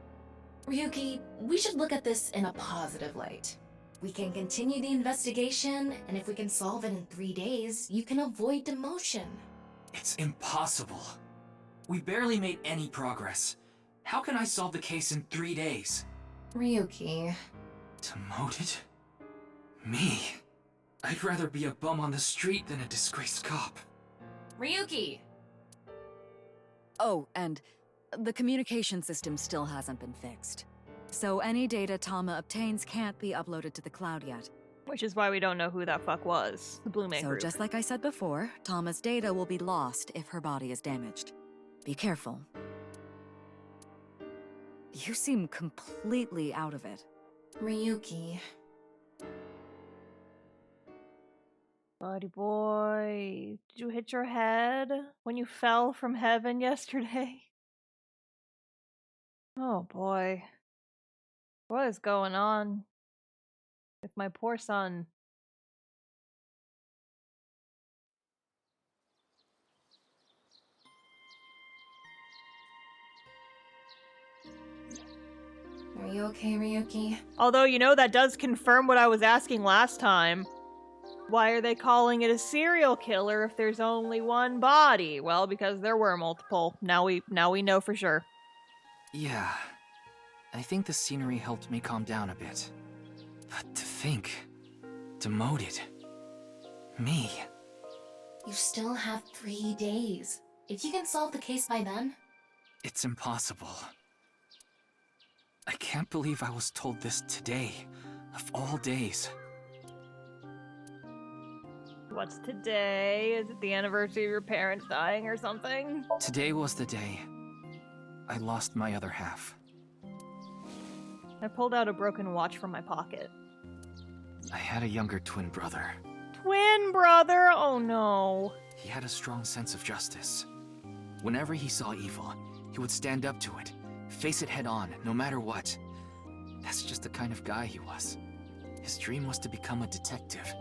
Ryuki, we should look at this in a positive light. We can continue the investigation, and if we can solve it in 3 days, you can avoid demotion. It's impossible. We barely made any progress. How can I solve the case in 3 days? Ryuki. Demoted? Me? I'd rather be a bum on the street than a disgraced cop. Ryuki! Oh, and the communication system still hasn't been fixed. So any data Tama obtains can't be uploaded to the cloud yet. Which is why we don't know who that fuck was. The Blue Man So Group. just like I said before, Tama's data will be lost if her body is damaged. Be careful. You seem completely out of it. Ryuki. Buddy boy, did you hit your head when you fell from heaven yesterday? Oh boy. What is going on with my poor son? Are you okay, Ryuki? Although, you know, that does confirm what I was asking last time. Why are they calling it a serial killer if there's only one body? Well, because there were multiple. Now we know for sure. Yeah. I think the scenery helped me calm down a bit. But to think... demoted. Me. You still have 3 days. If you can solve the case by then... It's impossible. I can't believe I was told this today, of all days. What's today? Is it the anniversary of your parents dying or something? Today was the day I lost my other half. I pulled out a broken watch from my pocket. I had a younger twin brother. Twin brother? Oh no. He had a strong sense of justice. Whenever he saw evil, he would stand up to it, face it head on, no matter what. That's just the kind of guy he was. His dream was to become a detective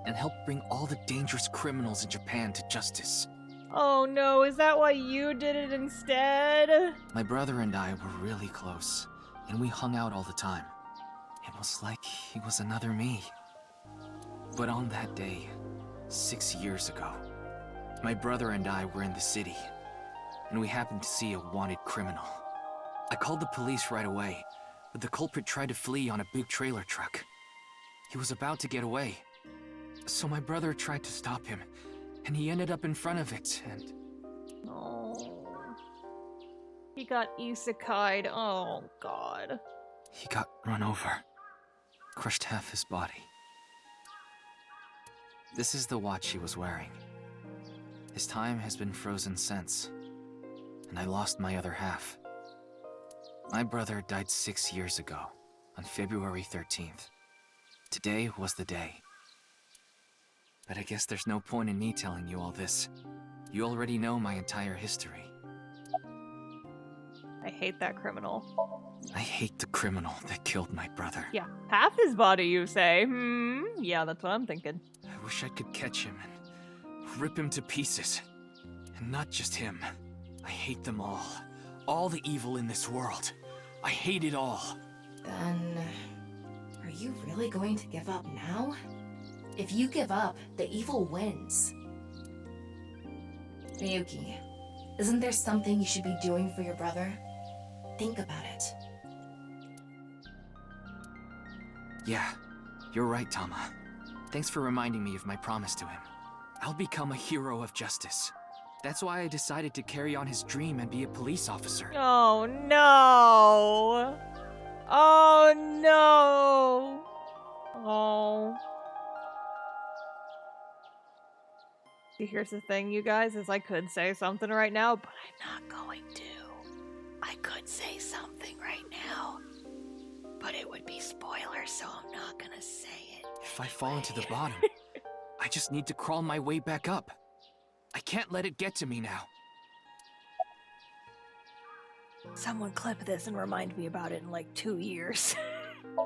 and help bring all the dangerous criminals in Japan to justice. Oh no, is that why you did it instead? My brother and I were really close, and we hung out all the time. It was like he was another me. But on that day, 6 years ago, my brother and I were in the city, and we happened to see a wanted criminal. I called the police right away, but the culprit tried to flee on a big trailer truck. He was about to get away, so my brother tried to stop him, and he ended up in front of it, and... Oh. He got isekai'd. Oh, God. He got run over. Crushed half his body. This is the watch he was wearing. His time has been frozen since, and I lost my other half. My brother died 6 years ago, on February 13th. Today was the day. But I guess there's no point in me telling you all this. You already know my entire history. I hate that criminal. I hate the criminal that killed my brother. Yeah, half his body, you say? Yeah, that's what I'm thinking. I wish I could catch him and rip him to pieces. And not just him. I hate them all. All the evil in this world. I hate it all. Then... are you really going to give up now? If you give up, the evil wins. Ryuki, isn't there something you should be doing for your brother? Think about it. Yeah, you're right, Tama. Thanks for reminding me of my promise to him. I'll become a hero of justice. That's why I decided to carry on his dream and be a police officer. Oh no! Oh no! Oh. See, here's the thing, you guys, is I could say something right now, but I'm not going to. I could say something right now, but it would be spoilers, so I'm not gonna say it. If I fall into the bottom, I just need to crawl my way back up. I can't let it get to me now. Someone clip this and remind me about it in like 2 years.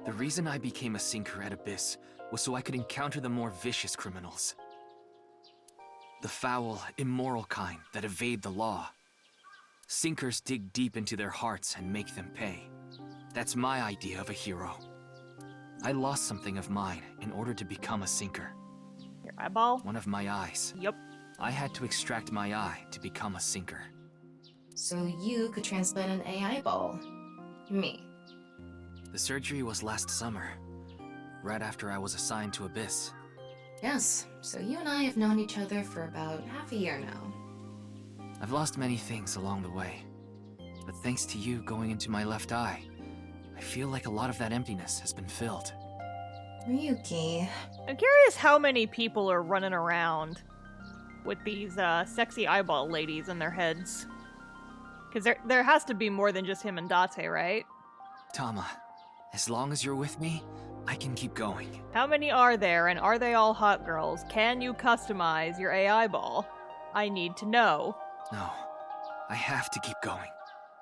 The reason I became a sinker at Abyss was so I could encounter the more vicious criminals. The foul, immoral kind that evade the law. Sinkers dig deep into their hearts and make them pay. That's my idea of a hero. I lost something of mine in order to become a sinker. Your eyeball? One of my eyes. Yep. I had to extract my eye to become a sinker. So you could transplant an AI ball. Me. The surgery was last summer, right after I was assigned to Abyss. Yes, so you and I have known each other for about half a year now. I've lost many things along the way, but thanks to you going into my left eye, I feel like a lot of that emptiness has been filled. Ryuki. I'm curious how many people are running around with these sexy eyeball ladies in their heads. Because there has to be more than just him and Date, right? Tama, as long as you're with me, I can keep going. How many are there, and are they all hot girls? Can you customize your AI ball? I need to know. No, I have to keep going.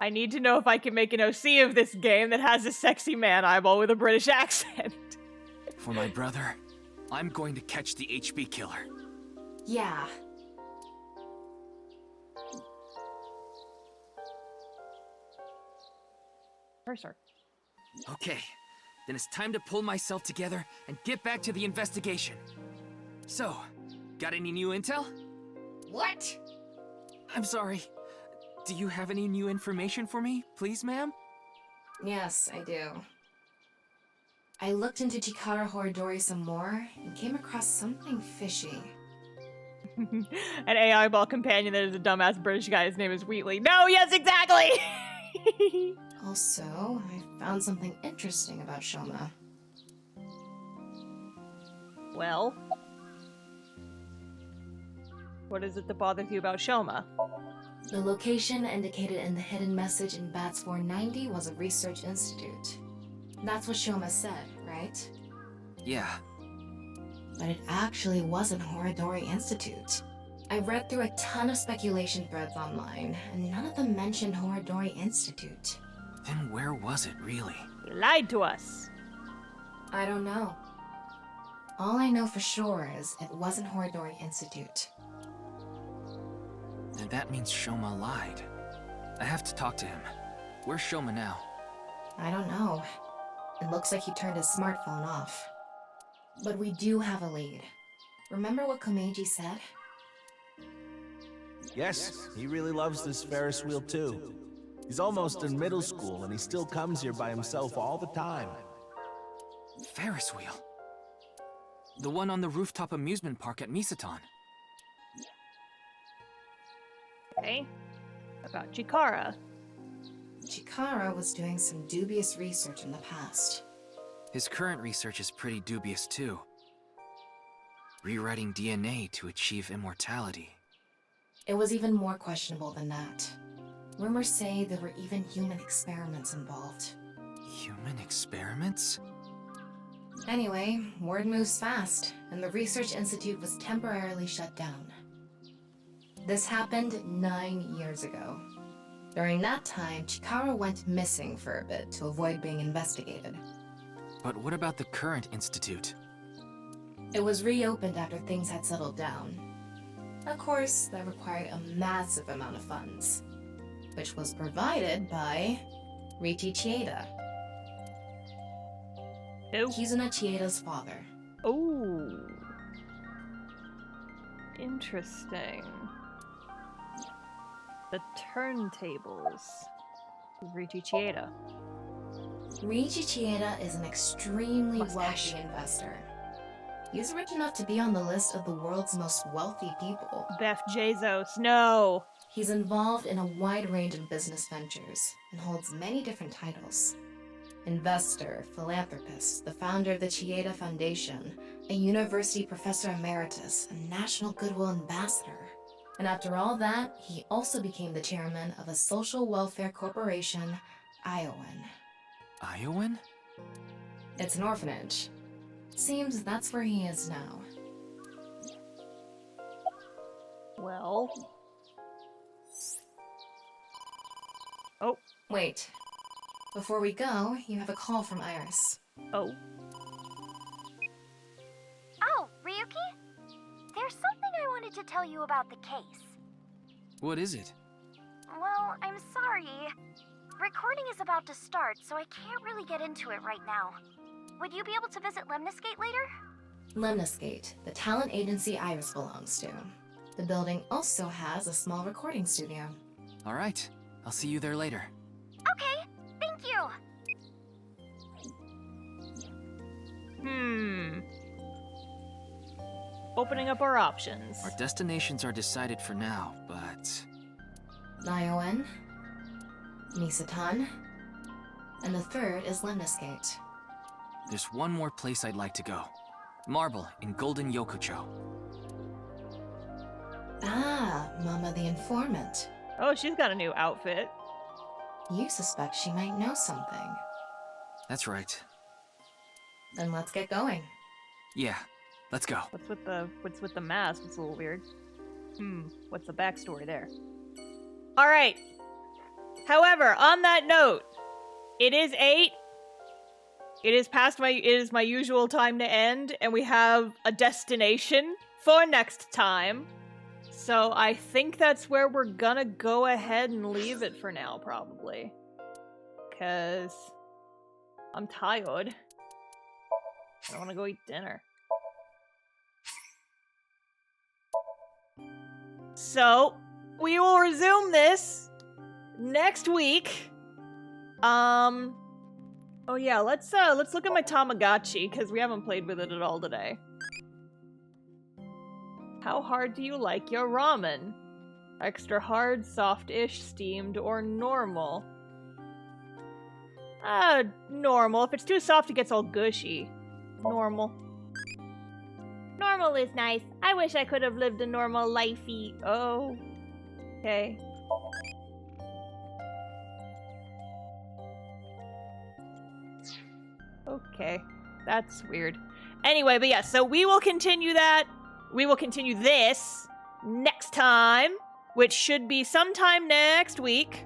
I need to know if I can make an OC of this game that has a sexy man eyeball with a British accent. For my brother, I'm going to catch the HB killer. Yeah. Cursor. Okay, then it's time to pull myself together and get back to the investigation. So, got any new intel? What? I'm sorry. Do you have any new information for me, please, ma'am? Yes, I do. I looked into Chikara Horidori some more and came across something fishy. An AI ball companion that is a dumbass British guy. His name is Wheatley. No, yes, exactly! Also, I found something interesting about Shoma. Well? What is it that bothers you about Shoma? The location indicated in the hidden message in BATS 490 was a research institute. That's what Shoma said, right? Yeah. But it actually wasn't Horidori Institute. I read through a ton of speculation threads online, and none of them mentioned Horidori Institute. Then where was it, really? You lied to us. I don't know. All I know for sure is it wasn't Horidori Institute. And that means Shoma lied. I have to talk to him. Where's Shoma now? I don't know. It looks like he turned his smartphone off. But we do have a lead. Remember what Komeiji said? Yes, he really loves this Ferris wheel too. He's almost in middle school and he still comes here by himself all the time. Ferris wheel? The one on the rooftop amusement park at Misaton. Okay. About Chikara. Chikara was doing some dubious research in the past. His current research is pretty dubious too. Rewriting DNA to achieve immortality. It was even more questionable than that. Rumors say there were even human experiments involved. Human experiments? Anyway, word moves fast, and the Research Institute was temporarily shut down. This happened 9 years ago. During that time, Chikara went missing for a bit to avoid being investigated. But what about the current institute? It was reopened after things had settled down. Of course, that required a massive amount of funds, which was provided by Riichi Chieda. Who? Kizuna Chieda's father. Oh. Interesting. The turntables. Riichi Chieda. Riichi Chieda is an extremely wealthy investor. He's rich enough to be on the list of the world's most wealthy people. Beth Bezos, no! He's involved in a wide range of business ventures and holds many different titles. Investor, philanthropist, the founder of the Chieda Foundation, a university professor emeritus, a national goodwill ambassador. And after all that, he also became the chairman of a social welfare corporation, Iowan. Iowan? It's an orphanage. Seems that's where he is now. Well... Oh. Wait. Before we go, you have a call from Iris. Oh. Oh, Ryuki? There's something I wanted to tell you about the case. What is it? Well, I'm sorry. Recording is about to start, so I can't really get into it right now. Would you be able to visit Lemniscate later? Lemniscate, the talent agency Iris belongs to. The building also has a small recording studio. All right. I'll see you there later. Okay, thank you. Opening up our options. Our destinations are decided for now, but... Iowan, Misatan, and the third is Lemniscate. There's one more place I'd like to go. Marble in Golden Yokocho. Ah, Mama the Informant. Oh, she's got a new outfit. You suspect she might know something. That's right. Then let's get going. Yeah, let's go. What's with the mask? It's a little weird. What's the backstory there? All right. However, on that note, it is 8. It is my usual time to end, and we have a destination for next time. So I think that's where we're gonna go ahead and leave it for now, probably. Because I'm tired. I want to go eat dinner. So, we will resume this next week. Oh yeah, let's look at my Tamagotchi, because we haven't played with it at all today. How hard do you like your ramen? Extra hard, soft-ish, steamed, or normal? Normal. If it's too soft, it gets all gushy. Normal. Normal is nice. I wish I could have lived a normal lifey. Oh. Okay. Okay. That's weird. Anyway, but yeah, so we will continue that. We will continue this next time, which should be sometime next week.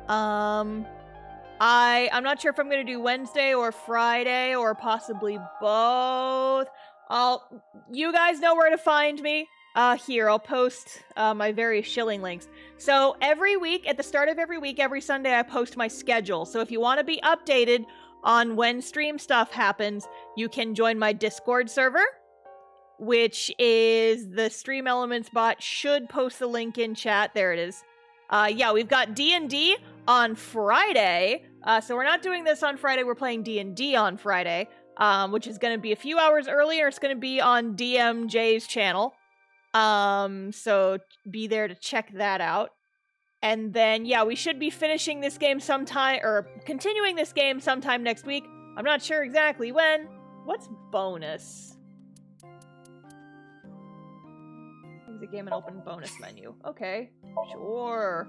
I'm not sure if I'm going to do Wednesday or Friday or possibly both. You guys know where to find me. Here, I'll post my various shilling links. So every week, at the start of every week, every Sunday, I post my schedule. So if you want to be updated on when stream stuff happens, you can join my Discord server, which is the Stream Elements bot should post the link in chat. There it is. Yeah, we've got D&D on Friday. So we're not doing this on Friday. We're playing D&D on Friday, which is going to be a few hours earlier. It's going to be on DMJ's channel. So be there to check that out. And then, yeah, we should be finishing this game sometime, or continuing this game sometime next week. I'm not sure exactly when. What's bonus? Exit game and open bonus menu. Okay, sure.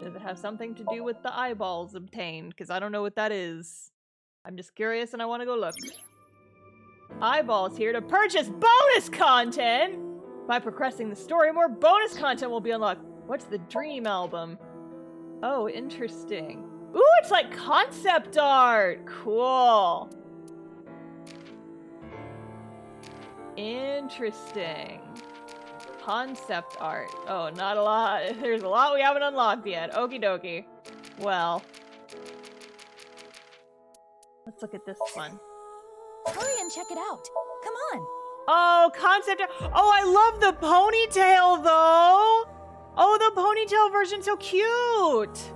Does it have something to do with the eyeballs obtained? Because I don't know what that is. I'm just curious and I want to go look. Eyeballs here to purchase bonus content! By progressing the story, more bonus content will be unlocked. What's the dream album? Oh, interesting. Ooh, it's like concept art! Cool. Interesting. Concept art. Oh, not a lot. There's a lot we haven't unlocked yet. Okie dokie. Well. Let's look at this one. Hurry and check it out. Come on. Oh, concept art. Oh, I love the ponytail, though! Oh, the ponytail version's so cute!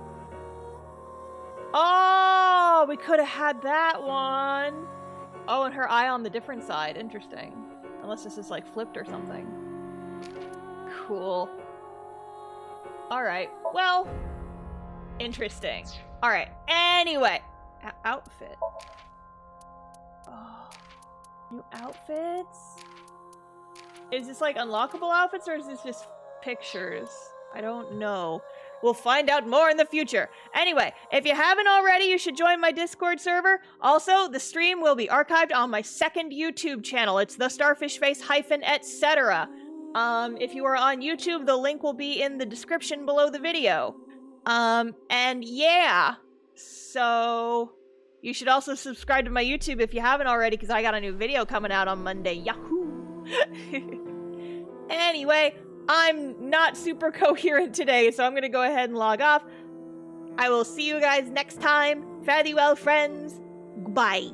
Oh, we could have had that one. Oh, and her eye on the different side. Interesting. Unless this is, like, flipped or something. Cool. Alright, well, Interesting. All right. Anyway, outfit. Oh, new outfits. Is this like unlockable outfits or is this just pictures? I don't know. We'll find out more in the future. Anyway, if you haven't already, you should join my Discord server. Also, the stream will be archived on my second YouTube channel. It's TheStarfishface _etc. If you are on YouTube, the link will be in the description below the video. And yeah. So, you should also subscribe to my YouTube if you haven't already, because I got a new video coming out on Monday. Yahoo! Anyway, I'm not super coherent today, so I'm gonna go ahead and log off. I will see you guys next time. Fare thee well, friends. Goodbye.